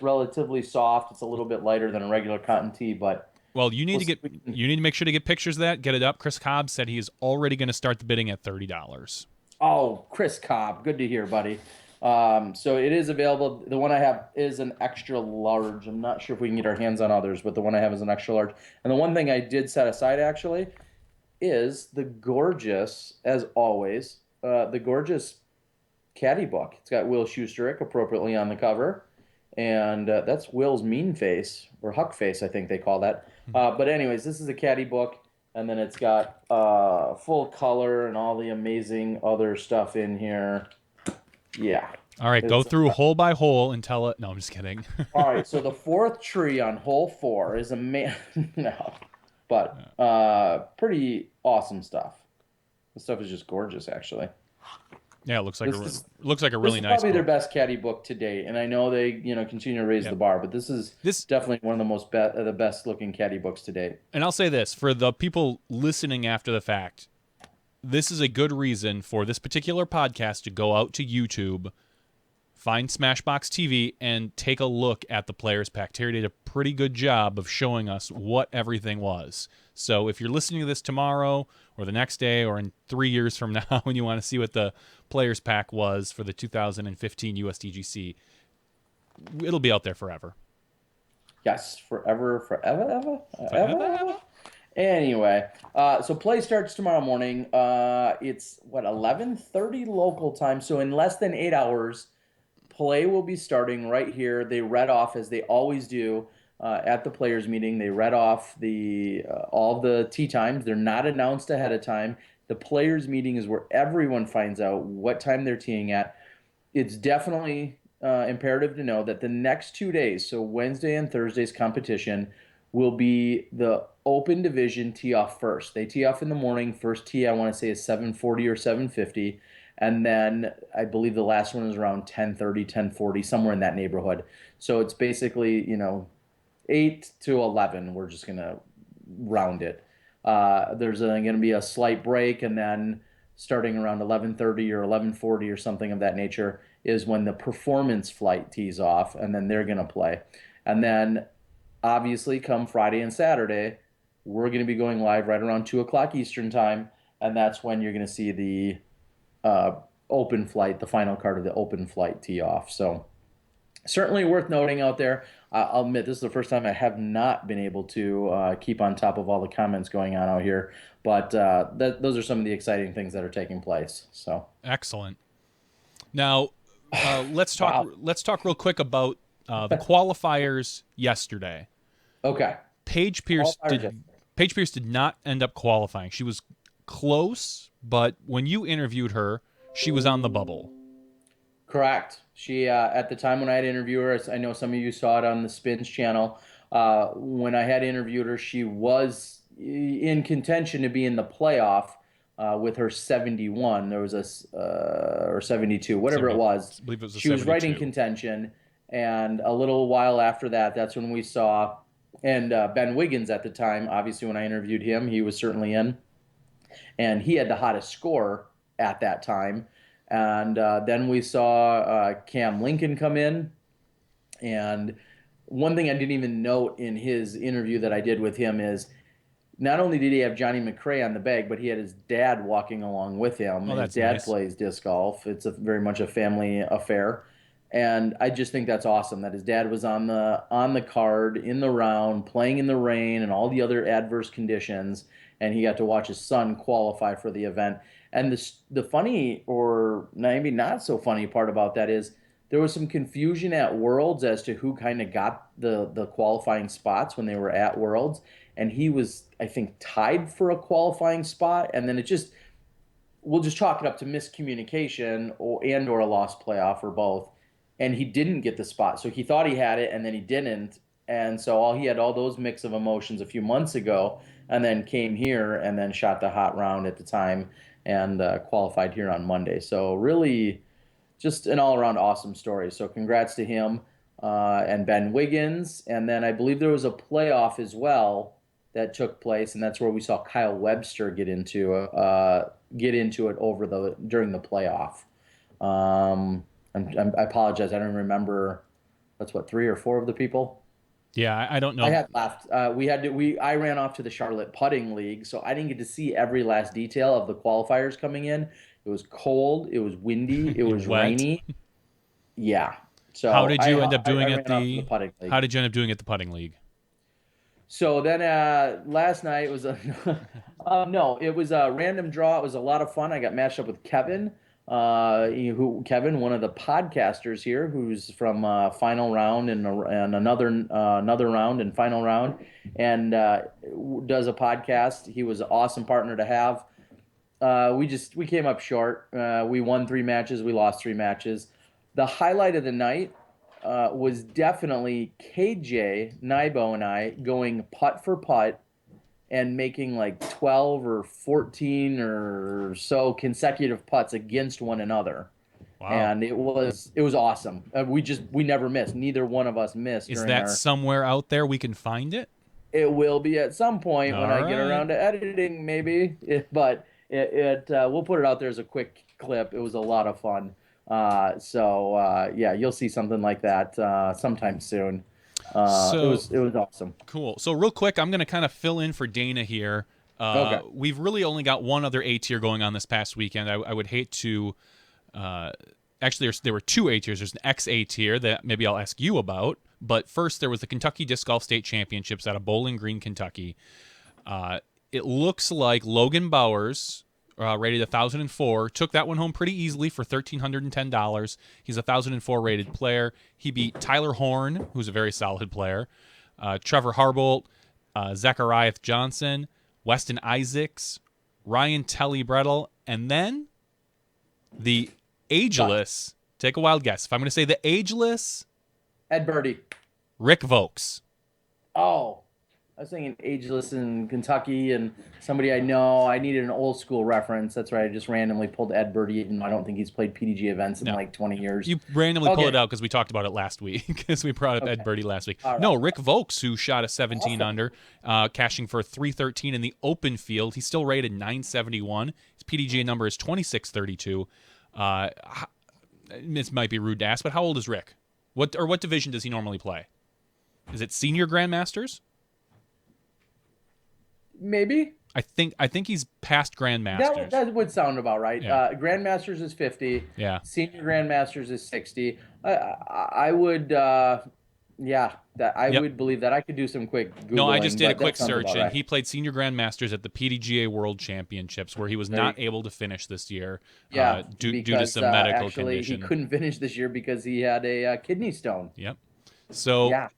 [SPEAKER 2] relatively soft. It's a little bit lighter than a regular cotton tee, but
[SPEAKER 1] well, you need to make sure to get pictures of that. Get it up. Chris Cobb said he is already going to start the bidding at $30.
[SPEAKER 2] Oh, Chris Cobb, good to hear, buddy. So it is available. The one I have is an extra large. I'm not sure if we can get our hands on others, but the one I have is an extra large. And the one thing I did set aside actually is the gorgeous, as always, the gorgeous caddy book. It's got Will Schusterick appropriately on the cover, and that's Will's mean face or Huck face, I think they call that. But anyways, this is a caddy book, and then it's got full color and all the amazing other stuff in here. Yeah.
[SPEAKER 1] All right, go through hole by hole and tell it. No, I'm just kidding.
[SPEAKER 2] All right, so the fourth tree on hole 4 is a man. No, but pretty awesome stuff. The stuff is just gorgeous, actually.
[SPEAKER 1] Yeah, it looks like a really nice.
[SPEAKER 2] Probably
[SPEAKER 1] book.
[SPEAKER 2] their best caddy book to date, and I know they continue to raise the bar, but this is definitely one of the best looking caddy books to date.
[SPEAKER 1] And I'll say this for the people listening after the fact. This is a good reason for this particular podcast to go out to YouTube, find Smashbox TV, and take a look at the Players Pack. Terry did a pretty good job of showing us what everything was. So if you're listening to this tomorrow or the next day or in 3 years from now and you want to see what the Players Pack was for the 2015 USDGC, it'll be out there forever.
[SPEAKER 2] Yes, forever. Anyway, so play starts tomorrow morning. It's 11:30 local time, so in less than 8 hours, play will be starting right here. They read off, as they always do at the players meeting. They read off all the tee times. They're not announced ahead of time. The players meeting is where everyone finds out what time they're teeing at. It's definitely imperative to know that the next 2 days, so Wednesday and Thursday's competition, will be the open division tee off first. They tee off in the morning. First tee, I want to say, is 7:40 or 7:50. And then I believe the last one is around 10:30, 10:40, somewhere in that neighborhood. So it's basically, 8 to 11. We're just going to round it. There's going to be a slight break, and then starting around 11:30 or 11:40 or something of that nature is when the performance flight tees off, and then they're going to play. And then obviously come Friday and Saturday, we're going to be going live right around 2 o'clock Eastern time, and that's when you're going to see the open flight, the final card of the open flight tee off. So certainly worth noting out there. I'll admit this is the first time I have not been able to keep on top of all the comments going on out here, but those are some of the exciting things that are taking place. So
[SPEAKER 1] excellent. Now let's talk. Wow. Let's talk real quick about the qualifiers yesterday.
[SPEAKER 2] Okay.
[SPEAKER 1] Paige Pierce did not end up qualifying. She was close, but when you interviewed her, she was on the bubble.
[SPEAKER 2] Correct. She at the time when I had interviewed her, I know some of you saw it on the Spins channel. When I had interviewed her, she was in contention to be in the playoff with her 71. There was or 72, whatever it was.
[SPEAKER 1] I believe it was a
[SPEAKER 2] She was right in
[SPEAKER 1] 72.
[SPEAKER 2] contention. And a little while after that, that's when we saw, and Ben Wiggins at the time, obviously when I interviewed him, he was certainly in. And he had the hottest score at that time. And then we saw Cam Lincoln come in. And one thing I didn't even note in his interview that I did with him is not only did he have Johnny McRae on the bag, but he had his dad walking along with him.
[SPEAKER 1] Oh,
[SPEAKER 2] His
[SPEAKER 1] that's
[SPEAKER 2] dad
[SPEAKER 1] nice.
[SPEAKER 2] plays disc golf. It's very much a family affair. And I just think that's awesome that his dad was on the card in the round, playing in the rain and all the other adverse conditions, and he got to watch his son qualify for the event. And the funny, or maybe not so funny part about that is there was some confusion at Worlds as to who kind of got the qualifying spots when they were at Worlds, and he was, I think, tied for a qualifying spot, and then we'll just chalk it up to miscommunication or a lost playoff or both. And he didn't get the spot. So he thought he had it, and then he didn't. And so he had all those mix of emotions a few months ago, and then came here and then shot the hot round at the time and qualified here on Monday. So really just an all-around awesome story. So congrats to him and Ben Wiggins. And then I believe there was a playoff as well that took place, and that's where we saw Kyle Webster get into it during the playoff. I apologize. I don't remember. That's what, 3 or 4 of the people.
[SPEAKER 1] Yeah, I don't know.
[SPEAKER 2] I had left. I ran off to the Charlotte Putting League, so I didn't get to see every last detail of the qualifiers coming in. It was cold. It was windy. It was
[SPEAKER 1] Wet.
[SPEAKER 2] rainy. Yeah. So
[SPEAKER 1] How did you end up doing at
[SPEAKER 2] the Putting League?
[SPEAKER 1] How did you end up doing at the putting league?
[SPEAKER 2] So then last night was no, it was a random draw. It was a lot of fun. I got matched up with Kevin. Kevin, one of the podcasters here, who's from Final Round and another round and Final Round, and does a podcast. He was an awesome partner to have. We came up short. We won 3 matches. We lost 3 matches. The highlight of the night was definitely KJ Nybo and I going putt for putt and making like 12 or 14 or so consecutive putts against one another. Wow. And it was awesome. We never missed. Neither one of us missed.
[SPEAKER 1] Is that somewhere out there we can find it?
[SPEAKER 2] It will be at some point when I get around to editing, maybe. But we'll put it out there as a quick clip. It was a lot of fun. Yeah, you'll see something like that sometime soon. It was awesome.
[SPEAKER 1] Cool. So real quick, I'm going to kind of fill in for Dana here.
[SPEAKER 2] Okay.
[SPEAKER 1] We've really only got one other A tier going on this past weekend. I would hate to. Actually, there were 2 A tiers. There's an X A tier that maybe I'll ask you about. But first, there was the Kentucky Disc Golf State Championships out of Bowling Green, Kentucky. It looks like Logan Bowers, rated 1,004, took that one home pretty easily for $1,310. He's a 1,004 rated player. He beat Tyler Horn, who's a very solid player, Trevor Harbolt, Zachariah Johnson, Weston Isaacs, Ryan Telly-Brettel, and then the ageless, take a wild guess. If I'm going to say the ageless,
[SPEAKER 2] Ed Birdie.
[SPEAKER 1] Rick Vokes.
[SPEAKER 2] Oh, I was thinking ageless in Kentucky and somebody I know. I needed an old school reference. That's right. I just randomly pulled Ed Birdie, and I don't think he's played PDGA events in like 20 years.
[SPEAKER 1] You randomly pulled it out because we talked about it last week, because we brought up Ed Birdie last week. Right. No, Rick Vokes, who shot a 17 under, cashing for 313 in the open field. He's still rated 971. His PDGA number is 2632. This might be rude to ask, but how old is Rick? What division does he normally play? Is it senior grandmasters?
[SPEAKER 2] Maybe.
[SPEAKER 1] I think he's past grandmasters.
[SPEAKER 2] That would sound about right.
[SPEAKER 1] Yeah.
[SPEAKER 2] Grandmasters is 50.
[SPEAKER 1] Yeah.
[SPEAKER 2] Senior grandmasters is 60. I would. Would believe that. I could do some quick Googling.
[SPEAKER 1] No, I just did a quick search,
[SPEAKER 2] right.
[SPEAKER 1] and he played senior grandmasters at the PDGA World Championships, where he was not able to finish this year. Due to some medical condition.
[SPEAKER 2] He couldn't finish this year because he had a kidney stone.
[SPEAKER 1] Yep. So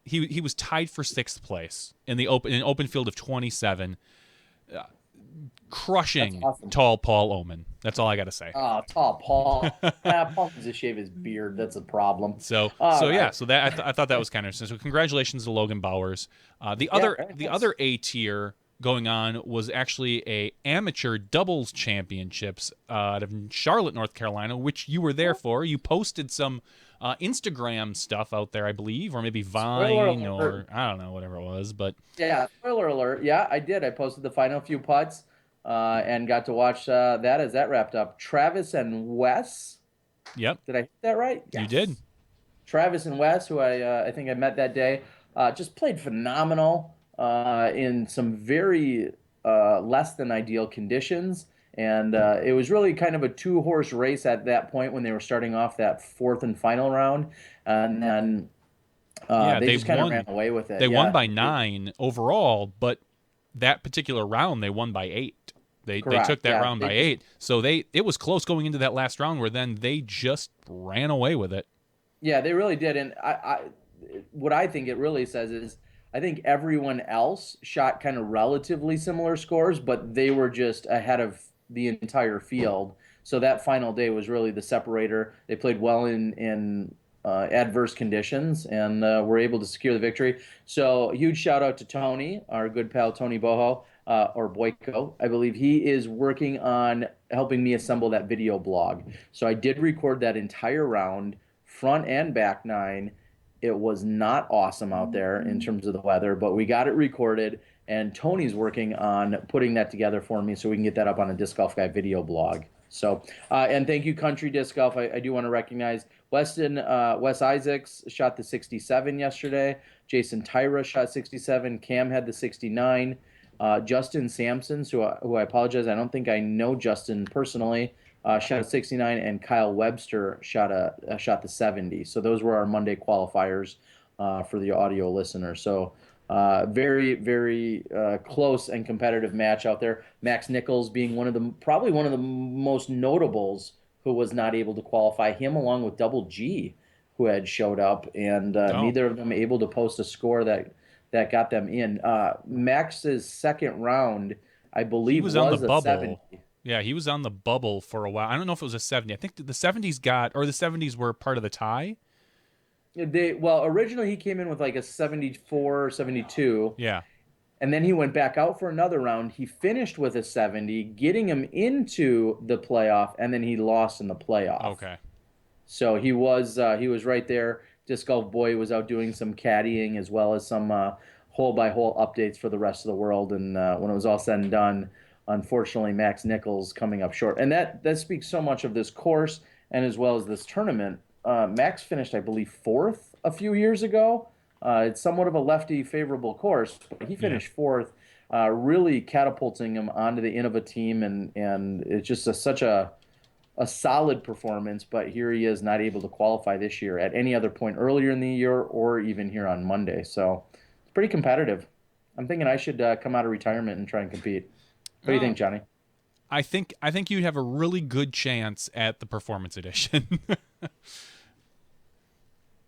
[SPEAKER 1] he was tied for 6th place in the open field of 27, crushing
[SPEAKER 2] awesome.
[SPEAKER 1] Tall Paul Oman. That's all I got to say.
[SPEAKER 2] Oh, Tall Paul. Paul needs to shave his beard. That's a problem.
[SPEAKER 1] So that I thought that was kind of interesting. So congratulations to Logan Bowers. The other A tier going on was actually a amateur doubles championships out of Charlotte, North Carolina, which you were there for. You posted some Instagram stuff out there, I believe, or maybe Vine, or I don't know, whatever it was. But
[SPEAKER 2] yeah, spoiler alert. Yeah, I did. I posted the final few putts and got to watch that as that wrapped up. Travis and Wes.
[SPEAKER 1] Yep,
[SPEAKER 2] Did I hit that right?
[SPEAKER 1] you did.
[SPEAKER 2] Travis and Wes, who I think I met that day, just played phenomenal in some very less than ideal conditions. And it was really kind of a two-horse race at that point when they were starting off that fourth and final round. And then they just kind of ran away with it.
[SPEAKER 1] They won by 9 overall, but that particular round they won by 8. They took that round by 8. So it was close going into that last round where then they just ran away with it.
[SPEAKER 2] Yeah, they really did. And what I think it really says is I think everyone else shot kind of relatively similar scores, but they were just ahead of the entire field. So that final day was really the separator. They played well in adverse conditions and were able to secure the victory. So a huge shout out to Tony, our good pal Tony Boho, or Boyko. I believe he is working on helping me assemble that video blog. So I did record that entire round, front and back 9. It was not awesome out there in terms of the weather, but we got it recorded, and Tony's working on putting that together for me so we can get that up on a Disc Golf Guy video blog. So, and thank you, Country Disc Golf. I do want to recognize Wes Isaacs shot the 67 yesterday. Jason Tyra shot 67. Cam had the 69. Justin Sampson, who I apologize, I don't think I know Justin personally, shot a 69, and Kyle Webster shot the 70. So those were our Monday qualifiers for the audio listener. So very, very close and competitive match out there. Max Nichols being probably one of the most notables who was not able to qualify. Him along with Double G, who had showed up, and neither of them able to post a score that got them in. Max's second round, I believe, was
[SPEAKER 1] on the bubble.
[SPEAKER 2] 70.
[SPEAKER 1] Yeah, he was on the bubble for a while. I don't know if it was a 70. I think the 70s were part of the tie.
[SPEAKER 2] Originally he came in with like a 74 or 72.
[SPEAKER 1] Yeah.
[SPEAKER 2] And then he went back out for another round. He finished with a 70, getting him into the playoff, and then he lost in the playoff.
[SPEAKER 1] Okay.
[SPEAKER 2] So he was right there. Disc Golf Boy was out doing some caddying as well as some hole-by-hole updates for the rest of the world. And when it was all said and done, unfortunately, Max Nichols coming up short. And that speaks so much of this course and as well as this tournament. Max finished, I believe, 4th a few years ago. It's somewhat of a lefty favorable course, but he finished 4th, really catapulting him onto the Innova team. And it's just such a solid performance, but here he is not able to qualify this year at any other point earlier in the year or even here on Monday. So it's pretty competitive. I'm thinking I should come out of retirement and try and compete. What do you think, Johnny?
[SPEAKER 1] I think you'd have a really good chance at the Performance Edition.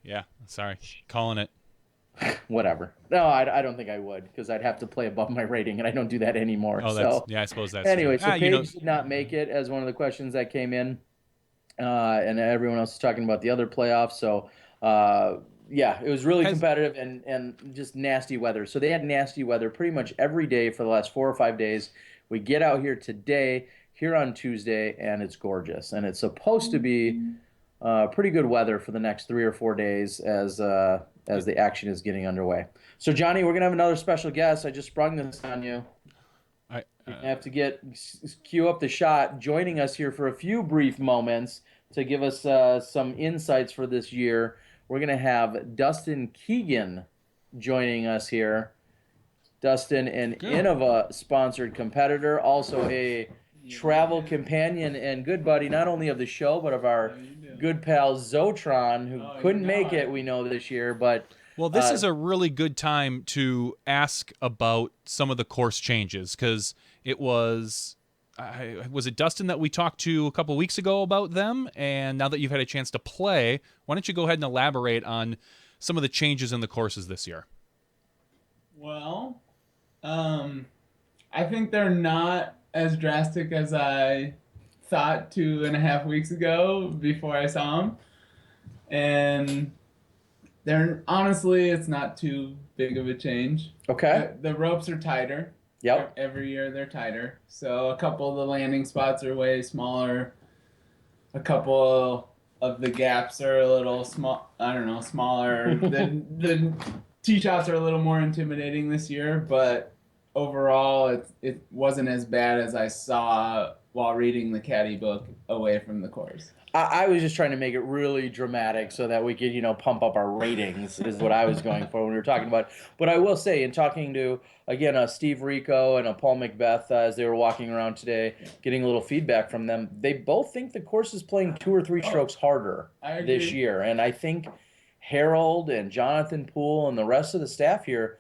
[SPEAKER 1] Yeah, sorry. Calling it.
[SPEAKER 2] Whatever. No, I don't think I would, because I'd have to play above my rating, and I don't do that anymore.
[SPEAKER 1] I suppose that's
[SPEAKER 2] anyway.
[SPEAKER 1] true.
[SPEAKER 2] So Paige did not make it as one of the questions that came in, and everyone else is talking about the other playoffs. So it was really competitive and just nasty weather. So they had nasty weather pretty much every day for the last 4 or 5 days. We get out here today, here on Tuesday, and it's gorgeous, and it's supposed to be pretty good weather for the next 3 or 4 days as the action is getting underway. So, Johnny, we're going to have another special guest. I just sprung this on you. You have to cue up the shot, joining us here for a few brief moments to give us some insights for this year. We're going to have Dustin Keegan joining us here. Dustin, an Innova-sponsored competitor, also a travel companion and good buddy, not only of the show, but of our good pal Zotron, who couldn't make it, we know, this year. But
[SPEAKER 1] well, this is a really good time to ask about some of the course changes, because it was it Dustin that we talked to a couple weeks ago about them, and now that you've had a chance to play, why don't you go ahead and elaborate on some of the changes in the courses this year?
[SPEAKER 4] Well, I think they're not as drastic as I thought 2.5 weeks ago before I saw them. And honestly, it's not too big of a change.
[SPEAKER 2] Okay.
[SPEAKER 4] The ropes are tighter.
[SPEAKER 2] Yep.
[SPEAKER 4] Every year they're tighter. So a couple of the landing spots are way smaller. A couple of the gaps are a little small. I don't know, smaller. The tee shots are a little more intimidating this year, but overall, it wasn't as bad as I saw while reading the caddy book away from the course.
[SPEAKER 2] I was just trying to make it really dramatic so that we could, pump up our ratings is what I was going for when we were talking about it. But I will say, in talking to, again, Steve Rico and Paul Macbeth as they were walking around today, getting a little feedback from them, they both think the course is playing 2 or 3 strokes harder this year. And I think Harold and Jonathan Poole and the rest of the staff here,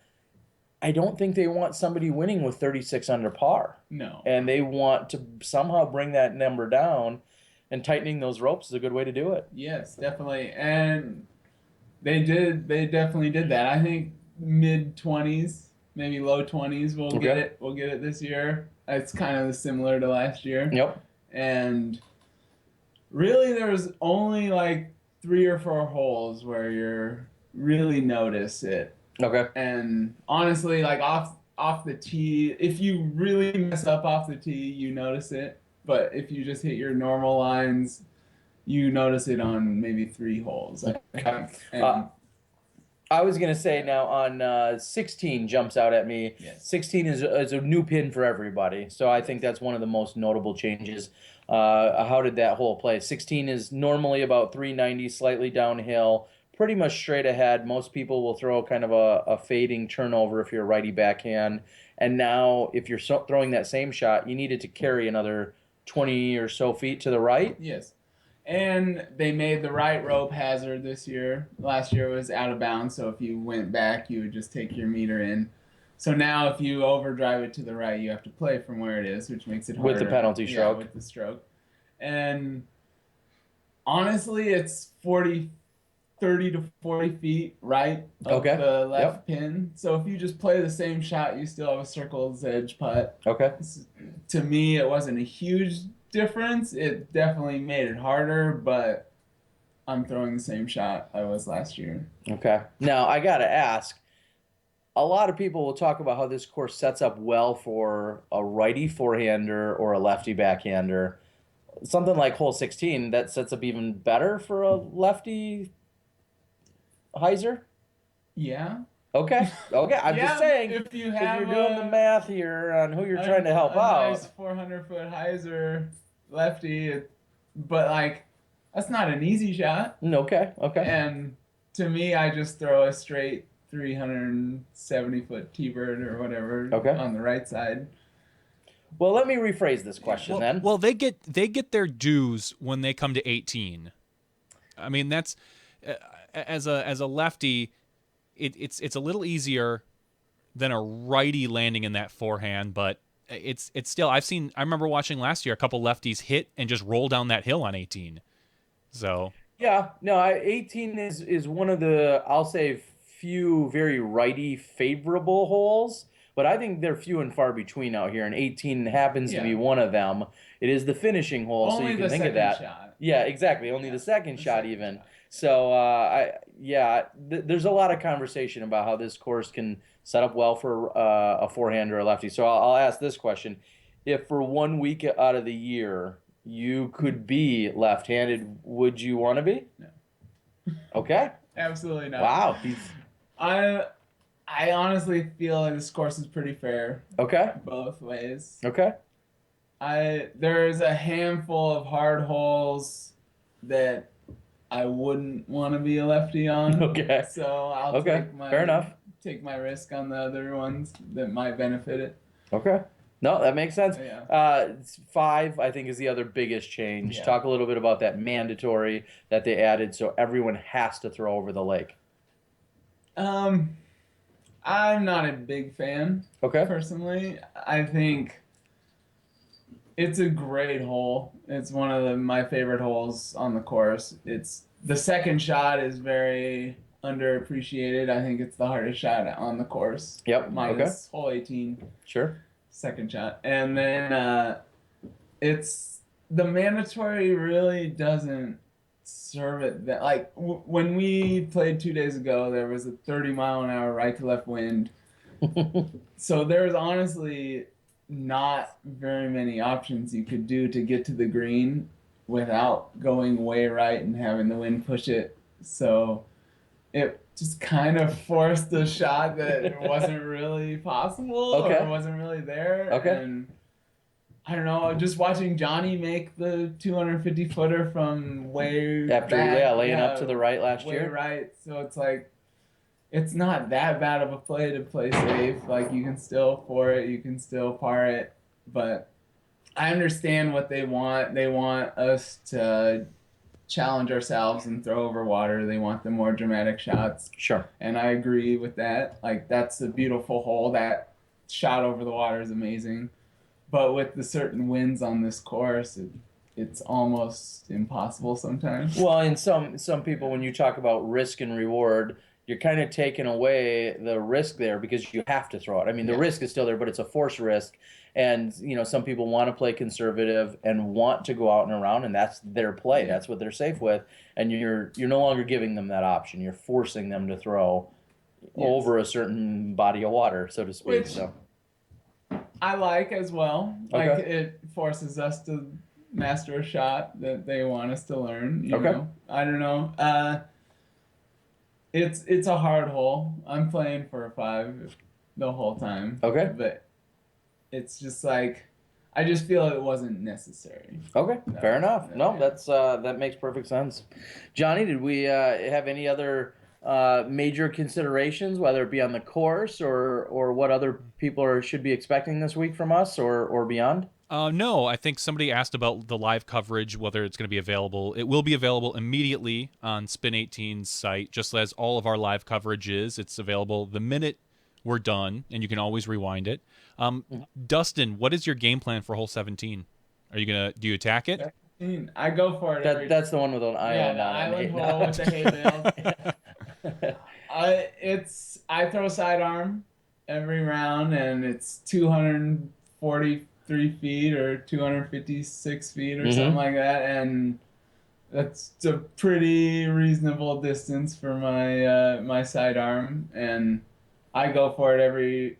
[SPEAKER 2] I don't think they want somebody winning with 36 under par.
[SPEAKER 4] No.
[SPEAKER 2] And they want to somehow bring that number down. And tightening those ropes is a good way to do it.
[SPEAKER 4] Yes, definitely. And they definitely did that. I think mid-20s, maybe low 20s we'll get it. We'll get it this year. It's kind of similar to last year.
[SPEAKER 2] Yep.
[SPEAKER 4] And really there was only like 3 or 4 holes where you really notice it.
[SPEAKER 2] Okay.
[SPEAKER 4] And honestly, like off the tee, if you really mess up off the tee, you notice it. But if you just hit your normal lines, you notice it on maybe 3 holes.
[SPEAKER 2] I was going to say now on 16 jumps out at me.
[SPEAKER 4] Yes.
[SPEAKER 2] 16 is a new pin for everybody. So I think that's one of the most notable changes. How did that hole play? 16 is normally about 390, slightly downhill, pretty much straight ahead. Most people will throw kind of a fading turnover if you're a righty backhand. And now if you're throwing that same shot, you needed to carry another 20 or so feet to the right.
[SPEAKER 4] Yes. And they made the right rope hazard this year. Last year it was out of bounds, so if you went back, you would just take your meter in. So now if you overdrive it to the right, you have to play from where it is, which makes it harder.
[SPEAKER 2] With the penalty stroke.
[SPEAKER 4] Yeah, with the stroke. And honestly, it's 30 to 40 feet right of the left pin. So if you just play the same shot, you still have a circle's edge putt.
[SPEAKER 2] Okay.
[SPEAKER 4] To me, it wasn't a huge difference. It definitely made it harder, but I'm throwing the same shot I was last year.
[SPEAKER 2] Okay. Now, I got to ask, a lot of people will talk about how this course sets up well for a righty forehander or a lefty backhander. Something like hole 16, that sets up even better for a lefty hyzer?
[SPEAKER 4] Yeah.
[SPEAKER 2] Okay. I'm just saying,
[SPEAKER 4] if you're
[SPEAKER 2] doing the math here on who you're trying to help out.
[SPEAKER 4] Nice 400-foot hyzer lefty, but like that's not an easy shot.
[SPEAKER 2] Okay.
[SPEAKER 4] And to me, I just throw a straight 370-foot T-bird or whatever on the right side.
[SPEAKER 2] Well, let me rephrase this question then.
[SPEAKER 1] Well, they get their dues when they come to 18. I mean, that's as a lefty, it's a little easier than a righty landing in that forehand, but it's still. I remember watching last year a couple lefties hit and just roll down that hill on 18. So
[SPEAKER 2] yeah, no, 18 is one of the, I'll say, few very righty favorable holes, but I think they're few and far between out here, and 18 happens to be one of them. It is the finishing hole,
[SPEAKER 4] only
[SPEAKER 2] so you can think of that.
[SPEAKER 4] Shot.
[SPEAKER 2] Yeah, exactly. Only the second shot even. So there's a lot of conversation about how this course can set up well for a forehand or a lefty. So I'll ask this question: if for 1 week out of the year you could be left-handed, would you want to be?
[SPEAKER 4] No.
[SPEAKER 2] Okay.
[SPEAKER 4] Absolutely not.
[SPEAKER 2] Wow.
[SPEAKER 4] I honestly feel like this course is pretty fair.
[SPEAKER 2] Okay.
[SPEAKER 4] Both ways.
[SPEAKER 2] Okay.
[SPEAKER 4] There's a handful of hard holes that I wouldn't want to be a lefty on.
[SPEAKER 2] Okay.
[SPEAKER 4] So I'll
[SPEAKER 2] fair enough.
[SPEAKER 4] Take my risk on the other ones that might benefit it.
[SPEAKER 2] Okay. No, that makes sense.
[SPEAKER 4] Yeah.
[SPEAKER 2] 5, I think, is the other biggest change.
[SPEAKER 4] Yeah.
[SPEAKER 2] Talk a little bit about that mandatory that they added, so everyone has to throw over the lake.
[SPEAKER 4] I'm not a big fan.
[SPEAKER 2] Okay.
[SPEAKER 4] Personally, I think it's a great hole. It's one of my favorite holes on the course. The second shot is very underappreciated. I think it's the hardest shot on the course.
[SPEAKER 2] Yep.
[SPEAKER 4] Minus hole 18.
[SPEAKER 2] Sure.
[SPEAKER 4] Second shot. And then it's the mandatory really doesn't serve it that, like when we played 2 days ago, there was a 30-mile-an-hour right to left wind, So there's honestly not very many options you could do to get to the green without going way right and having the wind push it. So it just kind of forced a shot that wasn't really possible
[SPEAKER 2] Okay.
[SPEAKER 4] or wasn't really there.
[SPEAKER 2] Okay.
[SPEAKER 4] And I don't know, just watching Johnny make the 250 footer from way
[SPEAKER 2] After
[SPEAKER 4] back,
[SPEAKER 2] laying up to the right last
[SPEAKER 4] way
[SPEAKER 2] year.
[SPEAKER 4] right. So it's like it's not that bad of a play to play safe. Like you can still for it, you can still par it, but I understand what they want. They want us to challenge ourselves and throw over water. They want the more dramatic shots.
[SPEAKER 2] Sure.
[SPEAKER 4] And I agree with that. Like that's a beautiful hole. That shot over the water is amazing. But with the certain winds on this course, it's almost impossible sometimes.
[SPEAKER 2] Well, and some people, when you talk about risk and reward, you're kind of taking away the risk there because you have to throw it. I mean, the risk is still there, but it's a forced risk. And, some people want to play conservative and want to go out and around, and that's their play. That's what they're safe with. And you're no longer giving them that option. You're forcing them to throw over a certain body of water, so to speak.
[SPEAKER 4] Which I like as well. Like it forces us to master a shot that they want us to learn. You know? I don't know. It's a hard hole. I'm playing for a 5 the whole time.
[SPEAKER 2] Okay.
[SPEAKER 4] But it's just like I just feel it wasn't necessary.
[SPEAKER 2] Okay, fair enough. No, that makes perfect sense. Johnny, did we have any other major considerations, whether it be on the course or what other people should be expecting this week from us or beyond?
[SPEAKER 1] No, I think somebody asked about the live coverage, whether it's going to be available. It will be available immediately on Spin 18's site, just as all of our live coverage is. It's available the minute we're done, and you can always rewind it. Dustin, what is your game plan for hole 17? Do you attack it?
[SPEAKER 4] I go for it.
[SPEAKER 2] That's the one with an island
[SPEAKER 4] the
[SPEAKER 2] on it.
[SPEAKER 4] island hole with the hay bales. I throw sidearm every round, and it's 243 feet or 256 feet or something like that, and that's a pretty reasonable distance for my sidearm, and I go for it every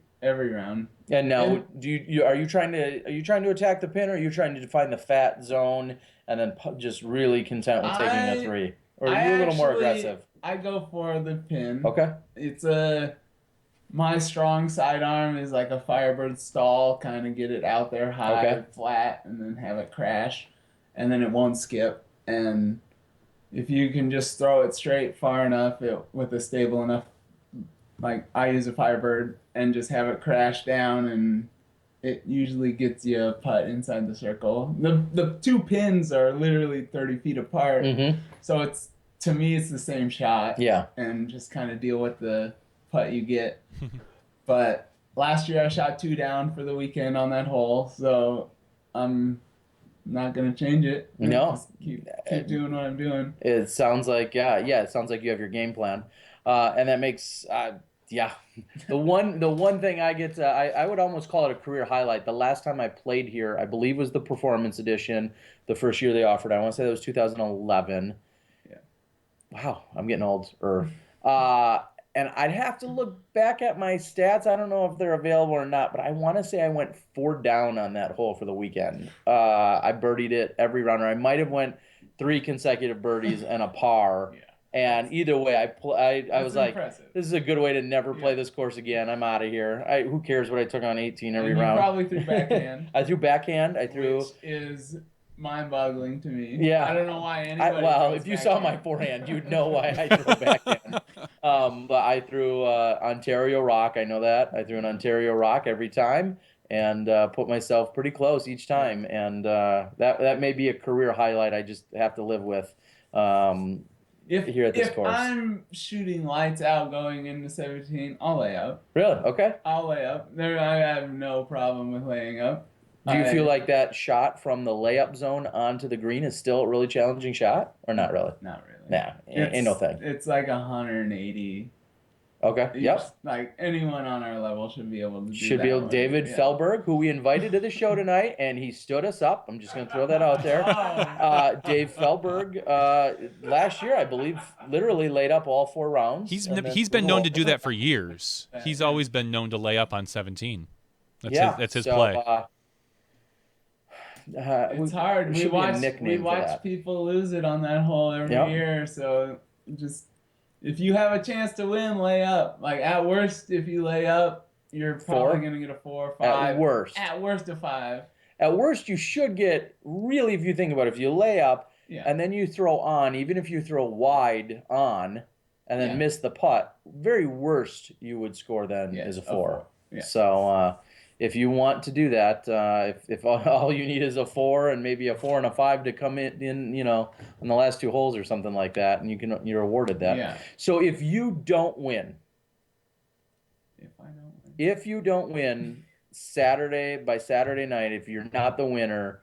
[SPEAKER 4] round.
[SPEAKER 2] And now, are you trying to attack the pin, or are you trying to find the fat zone and then just really content with taking a 3, or are you a little more aggressive?
[SPEAKER 4] I go for the pin.
[SPEAKER 2] Okay.
[SPEAKER 4] It's my strong sidearm is like a Firebird stall, kind of get it out there high, flat, and then have it crash, and then it won't skip. And if you can just throw it straight far enough with a stable enough, like I use a Firebird and just have it crash down, and it usually gets you a putt inside the circle. The 2 pins are literally 30 feet apart, so to me it's the same shot.
[SPEAKER 2] Yeah.
[SPEAKER 4] And just kind of deal with the putt you get. But last year I shot 2 down for the weekend on that hole, so I'm not gonna change it.
[SPEAKER 2] No.
[SPEAKER 4] Just keep doing what I'm doing.
[SPEAKER 2] It sounds like it sounds like you have your game plan, and that makes the one thing I get I would almost call it a career highlight. The last time I played here, I believe, was the Performance Edition, the first year they offered. I want to say that was 2011.
[SPEAKER 4] Yeah.
[SPEAKER 2] Wow, I'm getting old. And I'd have to look back at my stats. I don't know if they're available or not, but I want to say I went 4 down on that hole for the weekend. I birdied it every round, or I might have went 3 consecutive birdies and a par. Yeah. And either way, I was like, this is a good way to never play this course again. I'm out of here. Who cares what I took on 18 every round?
[SPEAKER 4] You probably threw backhand.
[SPEAKER 2] I threw backhand.
[SPEAKER 4] Which is mind-boggling to me.
[SPEAKER 2] Yeah.
[SPEAKER 4] I don't know why anybody.
[SPEAKER 2] If you saw my forehand, you'd know why I threw backhand. But I threw Ontario Rock. I know that. I threw an Ontario Rock every time and put myself pretty close each time. And that may be a career highlight I just have to live with here at this course.
[SPEAKER 4] If I'm shooting lights out going into 17, I'll lay up.
[SPEAKER 2] Really? Okay.
[SPEAKER 4] I'll lay up. I have no problem with laying up.
[SPEAKER 2] Do you feel like that shot from the layup zone onto the green is still a really challenging shot, or not really?
[SPEAKER 4] Not really.
[SPEAKER 2] Nah, ain't no thing.
[SPEAKER 4] It's like 180
[SPEAKER 2] Okay. Yep.
[SPEAKER 4] Like anyone on our level should be able to do
[SPEAKER 2] Should
[SPEAKER 4] that.
[SPEAKER 2] be able. David Felberg, who we invited to the show tonight, and he stood us up. I'm just going to throw that out there. Dave Felberg, last year, I believe, literally laid up all 4 rounds.
[SPEAKER 1] He's
[SPEAKER 2] and then
[SPEAKER 1] been
[SPEAKER 2] threw
[SPEAKER 1] known to
[SPEAKER 2] over.
[SPEAKER 1] do that for years. He's always been known to lay up on 17. That's his
[SPEAKER 2] so,
[SPEAKER 1] play.
[SPEAKER 4] It's hard. We watch people lose it on that hole every year. So just if you have a chance to win, lay up. Like at worst, if you lay up, you're probably going to get a 4 or 5. At worst, a 5.
[SPEAKER 2] At worst, you should get, really, if you think about it, if you lay up and then you throw on, even if you throw wide on and then miss the putt, very worst you would score then is a 4.
[SPEAKER 4] Yeah.
[SPEAKER 2] So if you want to do that, if all you need is a 4 and maybe a 4 and a 5 to come in, you know, on the last 2 holes or something like that, and you're awarded that.
[SPEAKER 4] Yeah.
[SPEAKER 2] So if you don't win, if you don't win by Saturday night, if you're not the winner,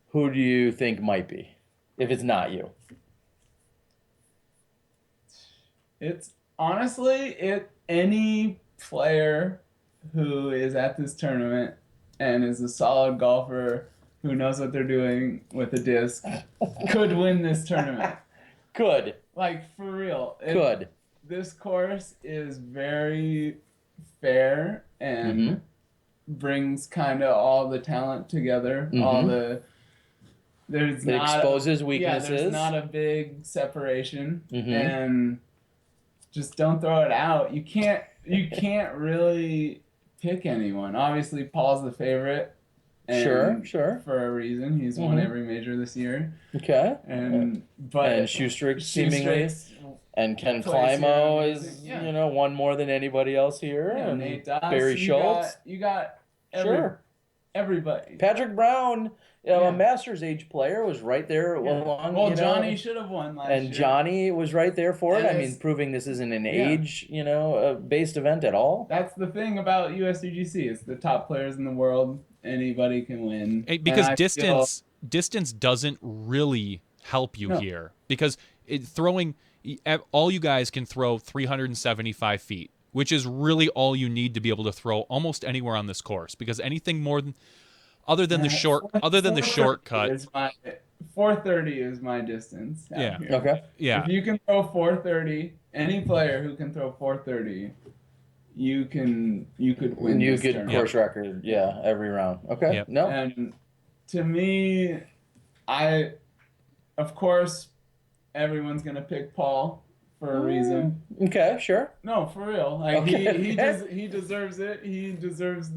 [SPEAKER 2] who do you think might be? If it's not you,
[SPEAKER 4] it's honestly any player who is at this tournament and is a solid golfer who knows what they're doing with a disc could win this tournament.
[SPEAKER 2] Could.
[SPEAKER 4] Like, for real.
[SPEAKER 2] Could.
[SPEAKER 4] This course is very fair and brings kind of all the talent together. All the... It
[SPEAKER 2] exposes weaknesses.
[SPEAKER 4] Yeah, there's not a big separation. And just don't throw it out. You can't really pick anyone. Obviously, Paul's the favorite. And
[SPEAKER 2] Sure.
[SPEAKER 4] For a reason, he's won every major this year.
[SPEAKER 2] Okay.
[SPEAKER 4] And
[SPEAKER 2] Schustrick seemingly, and Ken Climo is won more than anybody else here.
[SPEAKER 4] Yeah,
[SPEAKER 2] and
[SPEAKER 4] Nate Doss,
[SPEAKER 2] Barry Schultz.
[SPEAKER 4] You got everybody.
[SPEAKER 2] Patrick Brown, a Masters age player, was right there along.
[SPEAKER 4] Well, Johnny should have won last year.
[SPEAKER 2] And Johnny was right there for it. I mean, proving this isn't an age, based event at all.
[SPEAKER 4] That's the thing about USDGC. It's the top players in the world. Anybody can win.
[SPEAKER 1] Because distance doesn't really help you here. Because all you guys can throw 375 feet, which is really all you need to be able to throw almost anywhere on this course. Because anything more than other than the shortcut.
[SPEAKER 4] 430 is my distance.
[SPEAKER 1] Yeah.
[SPEAKER 4] Here.
[SPEAKER 2] Okay.
[SPEAKER 1] Yeah.
[SPEAKER 4] If you can throw 430, any player who can throw 430, you could win.
[SPEAKER 2] You could course record, every round. Okay.
[SPEAKER 1] Yep.
[SPEAKER 2] No.
[SPEAKER 4] And to me, of course, everyone's gonna pick Paul for a reason.
[SPEAKER 2] Okay, sure.
[SPEAKER 4] No, for real. Like he deserves it. He deserves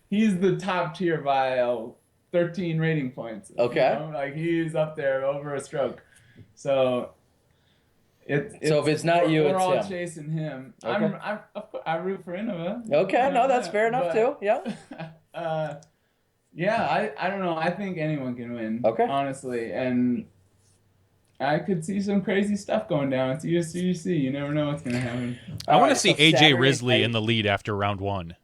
[SPEAKER 4] he's the top tier by 13 rating points.
[SPEAKER 2] Okay.
[SPEAKER 4] Like he's up there over a stroke. So if it's not you, we're all chasing him.
[SPEAKER 2] Okay.
[SPEAKER 4] I root for Innova.
[SPEAKER 2] Okay, no, that's fair enough too. Yeah.
[SPEAKER 4] I don't know. I think anyone can win.
[SPEAKER 2] Okay.
[SPEAKER 4] Honestly, and I could see some crazy stuff going down. It's USDGC. You never know what's gonna happen.
[SPEAKER 1] I want to see AJ Risley in the lead after round 1.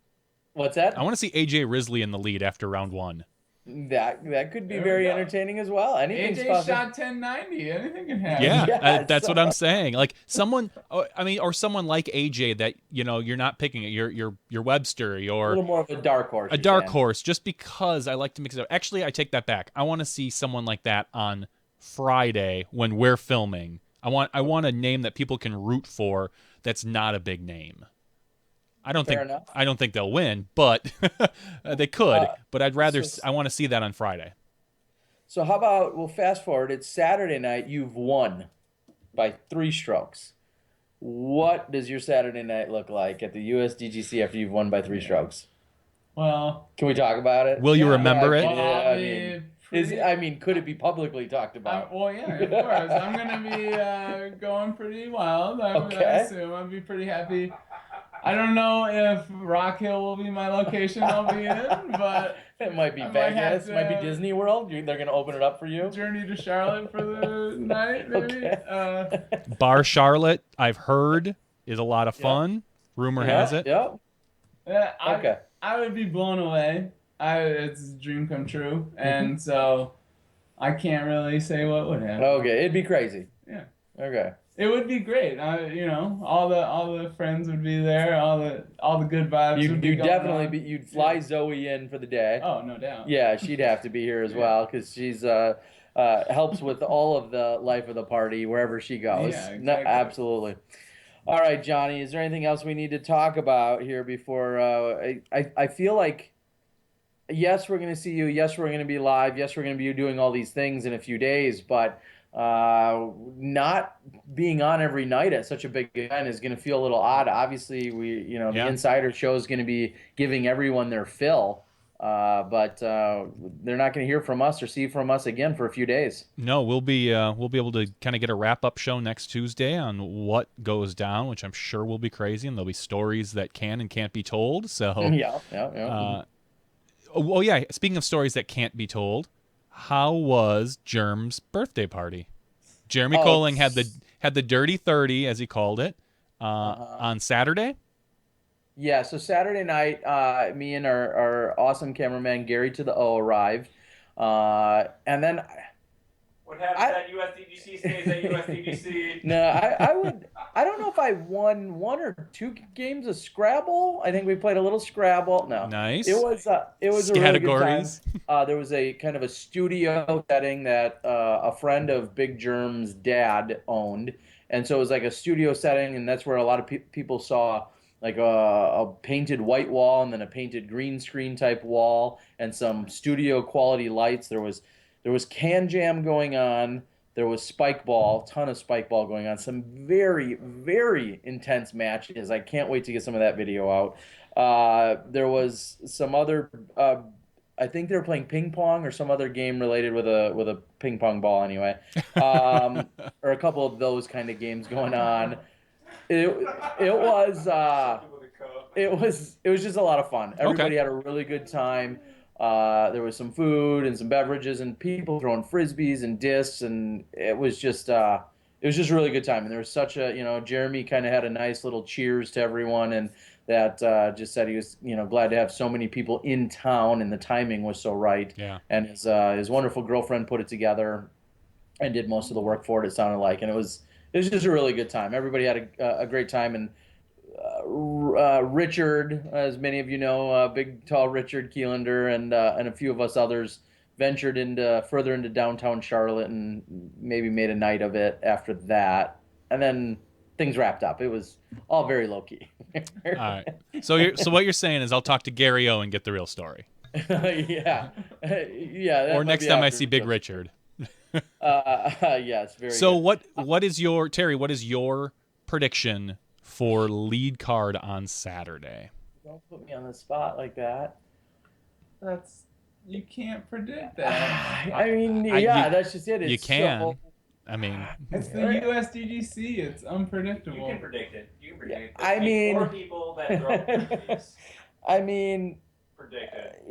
[SPEAKER 2] What's that?
[SPEAKER 1] I want to see AJ Risley in the lead after round 1.
[SPEAKER 2] That could be very entertaining as well. Anything's
[SPEAKER 4] AJ shot 1090. Anything can happen.
[SPEAKER 1] Yeah, that's what I'm saying. Like someone like AJ that you're not picking it. You're Webster.
[SPEAKER 2] A little more of a dark horse.
[SPEAKER 1] A dark horse, just because I like to mix it up. Actually, I take that back. I want to see someone like that on Friday when we're filming. I want a name that people can root for. That's not a big name. I don't think they'll win, but they could. But I'd rather. I want to see that on Friday.
[SPEAKER 2] So how about we'll fast forward? It's Saturday night. You've won by 3 strokes. What does your Saturday night look like at the USDGC after you've won by 3 strokes?
[SPEAKER 4] Well,
[SPEAKER 2] can we talk about it?
[SPEAKER 1] Will you remember it?
[SPEAKER 2] Could it be publicly talked about?
[SPEAKER 4] Of course. I'm gonna be going pretty wild. I assume I'll be pretty happy. I don't know if Rock Hill will be my location I'll be in, but
[SPEAKER 2] it might be Vegas, might be Disney World. They're going to open it up for you.
[SPEAKER 4] Journey to Charlotte for the night, maybe.
[SPEAKER 2] Okay.
[SPEAKER 1] Bar Charlotte, I've heard, is a lot of fun. Rumor has it.
[SPEAKER 2] Yep.
[SPEAKER 4] Yeah, I would be blown away. It's a dream come true, and so I can't really say what would happen.
[SPEAKER 2] Okay, it'd be crazy.
[SPEAKER 4] Yeah.
[SPEAKER 2] Okay.
[SPEAKER 4] It would be great. All the friends would be there. All the good vibes would be
[SPEAKER 2] You'd
[SPEAKER 4] going
[SPEAKER 2] definitely
[SPEAKER 4] on.
[SPEAKER 2] be. You'd fly Zoe in for the day.
[SPEAKER 4] Oh, no doubt.
[SPEAKER 2] Yeah, she'd have to be here as
[SPEAKER 4] Yeah.
[SPEAKER 2] well because she's helps with all of the life of the party wherever she goes.
[SPEAKER 4] Yeah,
[SPEAKER 2] No,
[SPEAKER 4] exactly.
[SPEAKER 2] absolutely. All right, Johnny, is there anything else we need to talk about here before I feel like yes, we're going to see you. Yes, we're going to be live. Yes, we're going to be doing all these things in a few days, but not being on every night at such a big event is going to feel a little odd. Obviously, the
[SPEAKER 1] Yeah.
[SPEAKER 2] Insider Show is going to be giving everyone their fill, but they're not going to hear from us or see from us again for a few days.
[SPEAKER 1] No, we'll be able to kind of get a wrap-up show next Tuesday on what goes down, which I'm sure will be crazy, and there'll be stories that can and can't be told. So
[SPEAKER 2] Yeah.
[SPEAKER 1] oh yeah, speaking of stories that can't be told, how was Germ's birthday party? Jeremy Colling had the dirty 30, as he called it, on Saturday.
[SPEAKER 2] Yeah, so Saturday night, me and our awesome cameraman Gary to the O arrived, and then
[SPEAKER 5] What happens at USDGC stays at USDGC.
[SPEAKER 2] no, I don't know if I won one or two games of Scrabble. I think we played a little Scrabble. No,
[SPEAKER 1] Nice.
[SPEAKER 2] It was a really good time.
[SPEAKER 1] Categories.
[SPEAKER 2] There was a kind of a studio setting that a friend of Big Germ's dad owned, and so it was like a studio setting, and that's where a lot of people saw like a painted white wall and then a painted green screen type wall and some studio quality lights. There was can jam going on. There was spike ball, ton of spike ball going on. Some very, very intense matches. I can't wait to get some of that video out. There was some other. I think they were playing ping pong or some other game related with a ping pong ball anyway, or a couple of those kind of games going on. It was just a lot of fun. Everybody had a really good time. There was some food and some beverages and people throwing frisbees and discs, and it was just a really good time. And there was such a Jeremy kind of had a nice little cheers to everyone, and that just said he was glad to have so many people in town, and the timing was so right.
[SPEAKER 1] Yeah.
[SPEAKER 2] And his wonderful girlfriend put it together and did most of the work for it. It sounded like, and it was just a really good time. Everybody had a great time, and Richard, as many of you know, big tall Richard Keelander, and a few of us others ventured further into downtown Charlotte and maybe made a night of it after that, and then things wrapped up. It was all very low key.
[SPEAKER 1] All right. So what you're saying is I'll talk to Gary O and get the real story.
[SPEAKER 2] Yeah.
[SPEAKER 1] Or next time I see Big Richard.
[SPEAKER 2] Yes. Very.
[SPEAKER 1] So
[SPEAKER 2] good.
[SPEAKER 1] what is your prediction for lead card on Saturday?
[SPEAKER 2] Don't put me on the spot like that.
[SPEAKER 4] You can't predict that.
[SPEAKER 2] I mean, that's just it. It's
[SPEAKER 1] you can.
[SPEAKER 2] so-
[SPEAKER 1] I mean,
[SPEAKER 4] It's the USDGC. It's unpredictable.
[SPEAKER 5] You can predict it. You can predict it.
[SPEAKER 2] I
[SPEAKER 5] Like
[SPEAKER 2] mean-
[SPEAKER 5] 4 people that throw frisbees
[SPEAKER 2] I mean,
[SPEAKER 5] predict it.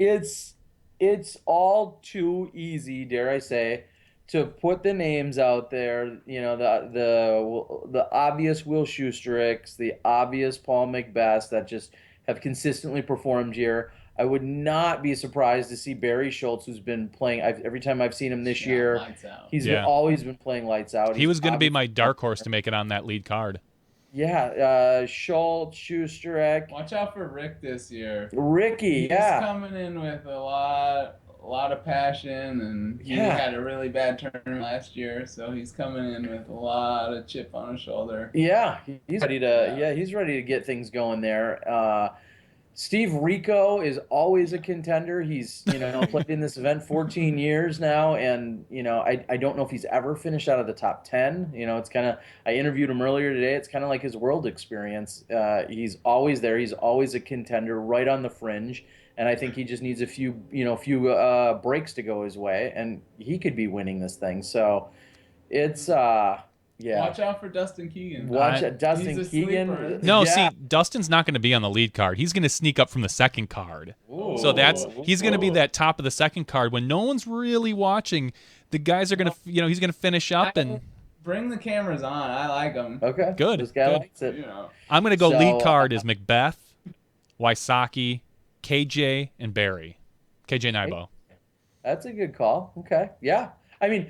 [SPEAKER 2] it's all too easy, dare I say, to put the names out there. The obvious Will Schustericks, the obvious Paul McBeth that just have consistently performed here. I would not be surprised to see Barry Schultz, who's been playing every time I've seen him this year.
[SPEAKER 4] Lights out.
[SPEAKER 2] He's
[SPEAKER 1] Yeah.
[SPEAKER 2] always been playing lights out.
[SPEAKER 1] he was going to be my dark horse to make it on that lead card.
[SPEAKER 2] Yeah, Schultz, Schusterek,
[SPEAKER 4] Watch out for Rick this year.
[SPEAKER 2] Ricky.
[SPEAKER 4] He's
[SPEAKER 2] Yeah,
[SPEAKER 4] coming in with a lot of passion, and he
[SPEAKER 2] Yeah.
[SPEAKER 4] had a really bad tournament last year, so he's coming in with a lot of chip on his shoulder.
[SPEAKER 2] yeah, he's ready to.
[SPEAKER 4] Yeah.
[SPEAKER 2] He's ready to get things going there. Steve Rico is always a contender. He's played in this event 14 years now, and I don't know if he's ever finished out of the top 10. It's kind of, I interviewed him earlier today. It's kind of like his world experience. He's always there. He's always a contender, right on the fringe. And I think he just needs a few breaks to go his way, and he could be winning this thing. So it's yeah.
[SPEAKER 4] Watch out for Dustin Keegan.
[SPEAKER 2] Watch it, Dustin
[SPEAKER 4] He's a
[SPEAKER 2] Keegan.
[SPEAKER 4] sleeper.
[SPEAKER 1] No,
[SPEAKER 2] Yeah.
[SPEAKER 1] see, Dustin's not going to be on the lead card. He's going to sneak up from the second card.
[SPEAKER 2] Ooh.
[SPEAKER 1] So he's going to be that top of the second card when no one's really watching. The guys are going to, he's going to finish up, and
[SPEAKER 4] Bring the cameras on. I like them.
[SPEAKER 2] Okay.
[SPEAKER 1] Good,
[SPEAKER 2] This guy
[SPEAKER 1] good.
[SPEAKER 2] likes it.
[SPEAKER 1] I'm going to go
[SPEAKER 2] So,
[SPEAKER 1] lead card is McBeth, Wysocki, KJ, and Barry. KJ Naibo.
[SPEAKER 2] That's a good call. Okay. Yeah. I mean,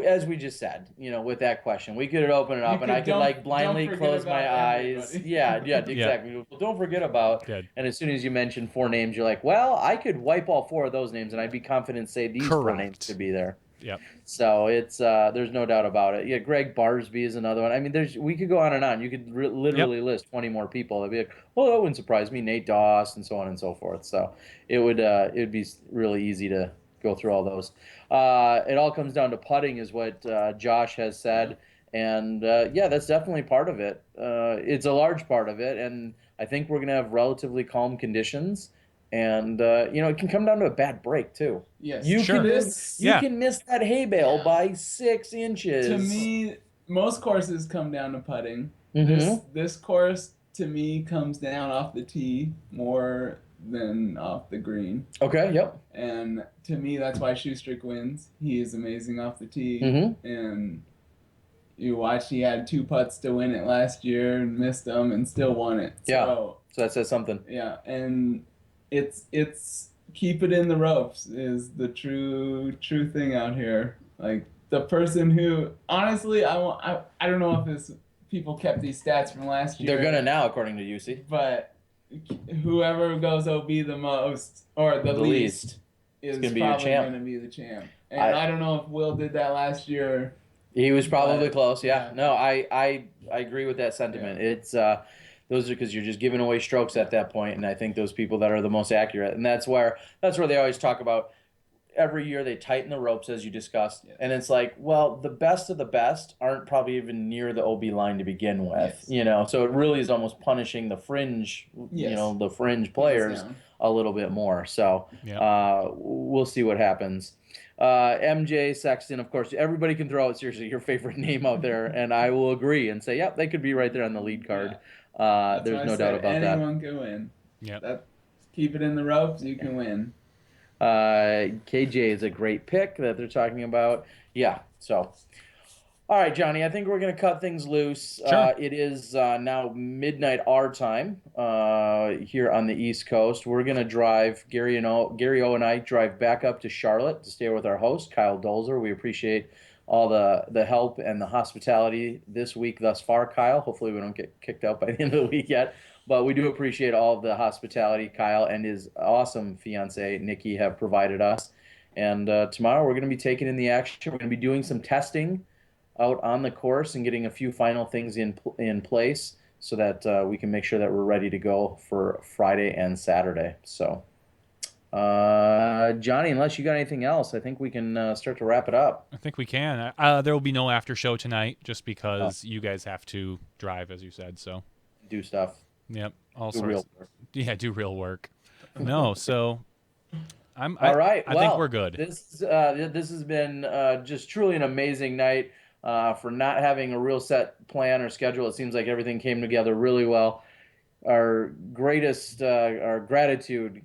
[SPEAKER 2] as we just said, with that question, we could open it up, and I could like blindly close my eyes.
[SPEAKER 4] Everybody.
[SPEAKER 2] Yeah, exactly. Well, don't forget about.
[SPEAKER 1] Good.
[SPEAKER 2] And as soon as you mention 4 names, you're like, well, I could wipe all 4 of those names, and I'd be confident to say these 4 names could be there.
[SPEAKER 1] Yep.
[SPEAKER 2] So it's there's no doubt about it. Yeah, Greg Barsby is another one. I mean, we could go on and on. You could literally list 20 more people. It'd be like, well, that wouldn't surprise me. Nate Doss and so on and so forth. So it'd be really easy to go through all those. It all comes down to putting, is what Josh has said, and yeah, that's definitely part of it. It's a large part of it, and I think we're gonna have relatively calm conditions. And it can come down to a bad break too.
[SPEAKER 4] Yes,
[SPEAKER 2] you
[SPEAKER 1] sure.
[SPEAKER 2] can miss that hay bale by 6 inches.
[SPEAKER 4] To me, most courses come down to putting.
[SPEAKER 2] Mm-hmm.
[SPEAKER 4] This course to me comes down off the tee more than off the green.
[SPEAKER 2] Okay. Yep.
[SPEAKER 4] And to me, that's why Shoestrick wins. He is amazing off the tee, and you watch. He had 2 putts to win it last year and missed them and still won it.
[SPEAKER 2] Yeah.
[SPEAKER 4] So
[SPEAKER 2] that says something.
[SPEAKER 4] Yeah, and it's keep it in the ropes is the true thing out here. Like the person who honestly I don't know if people kept these stats from last year.
[SPEAKER 2] They're gonna now, according to UC.
[SPEAKER 4] But whoever goes OB the most or the least is
[SPEAKER 2] gonna be
[SPEAKER 4] probably
[SPEAKER 2] your champ.
[SPEAKER 4] gonna be the champ. And I don't know if Will did that last year.
[SPEAKER 2] He was probably close. Yeah. No, I agree with that sentiment. Yeah. It's those are because you're just giving away strokes at that point, and I think those people that are the most accurate, and that's where they always talk about. Every year they tighten the ropes, as you discussed, and it's like, well, the best of the best aren't probably even near the OB line to begin with, So it really is almost punishing the fringe, the fringe players a little bit more. So we'll see what happens. MJ Sexton, of course, everybody can throw out seriously your favorite name out there, and I will agree and say, yep, they could be right there on the lead card. There's no doubt about that.
[SPEAKER 4] Anyone can win.
[SPEAKER 1] Yeah.
[SPEAKER 4] Keep it in the ropes, you can win.
[SPEAKER 2] KJ is a great pick that they're talking about. Yeah. So, all right, Johnny, I think we're going to cut things loose.
[SPEAKER 1] Sure.
[SPEAKER 2] It is now midnight our time here on the East Coast. We're going to drive, Gary O and I drive back up to Charlotte to stay with our host, Kyle Dolzer. We appreciate all the help and the hospitality this week thus far, Kyle. Hopefully we don't get kicked out by the end of the week yet. But we do appreciate all of the hospitality Kyle and his awesome fiancée, Nikki, have provided us. And tomorrow we're going to be taking in the action. We're going to be doing some testing out on the course and getting a few final things in place so that we can make sure that we're ready to go for Friday and Saturday. So, Johnny, unless you got anything else, I think we can start to wrap it up.
[SPEAKER 1] I think we can. There will be no after show tonight just because you guys have to drive, as you said. So
[SPEAKER 2] do stuff.
[SPEAKER 1] Yep.
[SPEAKER 2] Do real work.
[SPEAKER 1] Yeah, do real work. No, so
[SPEAKER 2] all right.
[SPEAKER 1] I think we're good.
[SPEAKER 2] This has been just truly an amazing night for not having a real set plan or schedule. It seems like everything came together really well. Our gratitude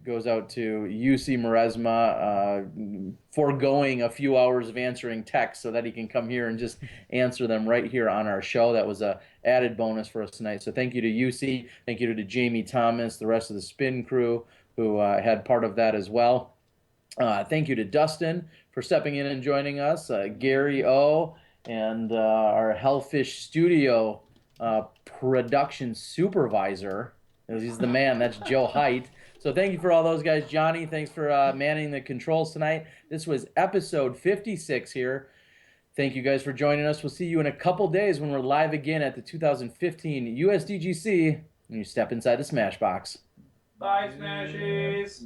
[SPEAKER 2] goes out to Jussi Meresmaa, foregoing a few hours of answering texts so that he can come here and just answer them right here on our show. That was a added bonus for us tonight. So thank you to Jussi. Thank you to Jamie Thomas, the rest of the spin crew who had part of that as well. Thank you to Dustin for stepping in and joining us, Gary O, and our Hellfish Studio production supervisor. He's the man. That's Joe Height. So thank you for all those guys. Johnny, thanks for manning the controls tonight. This was episode 56 here. Thank you guys for joining us. We'll see you in a couple days when we're live again at the 2015 USDGC, and you step inside the Smash Box.
[SPEAKER 5] Bye, Smashies.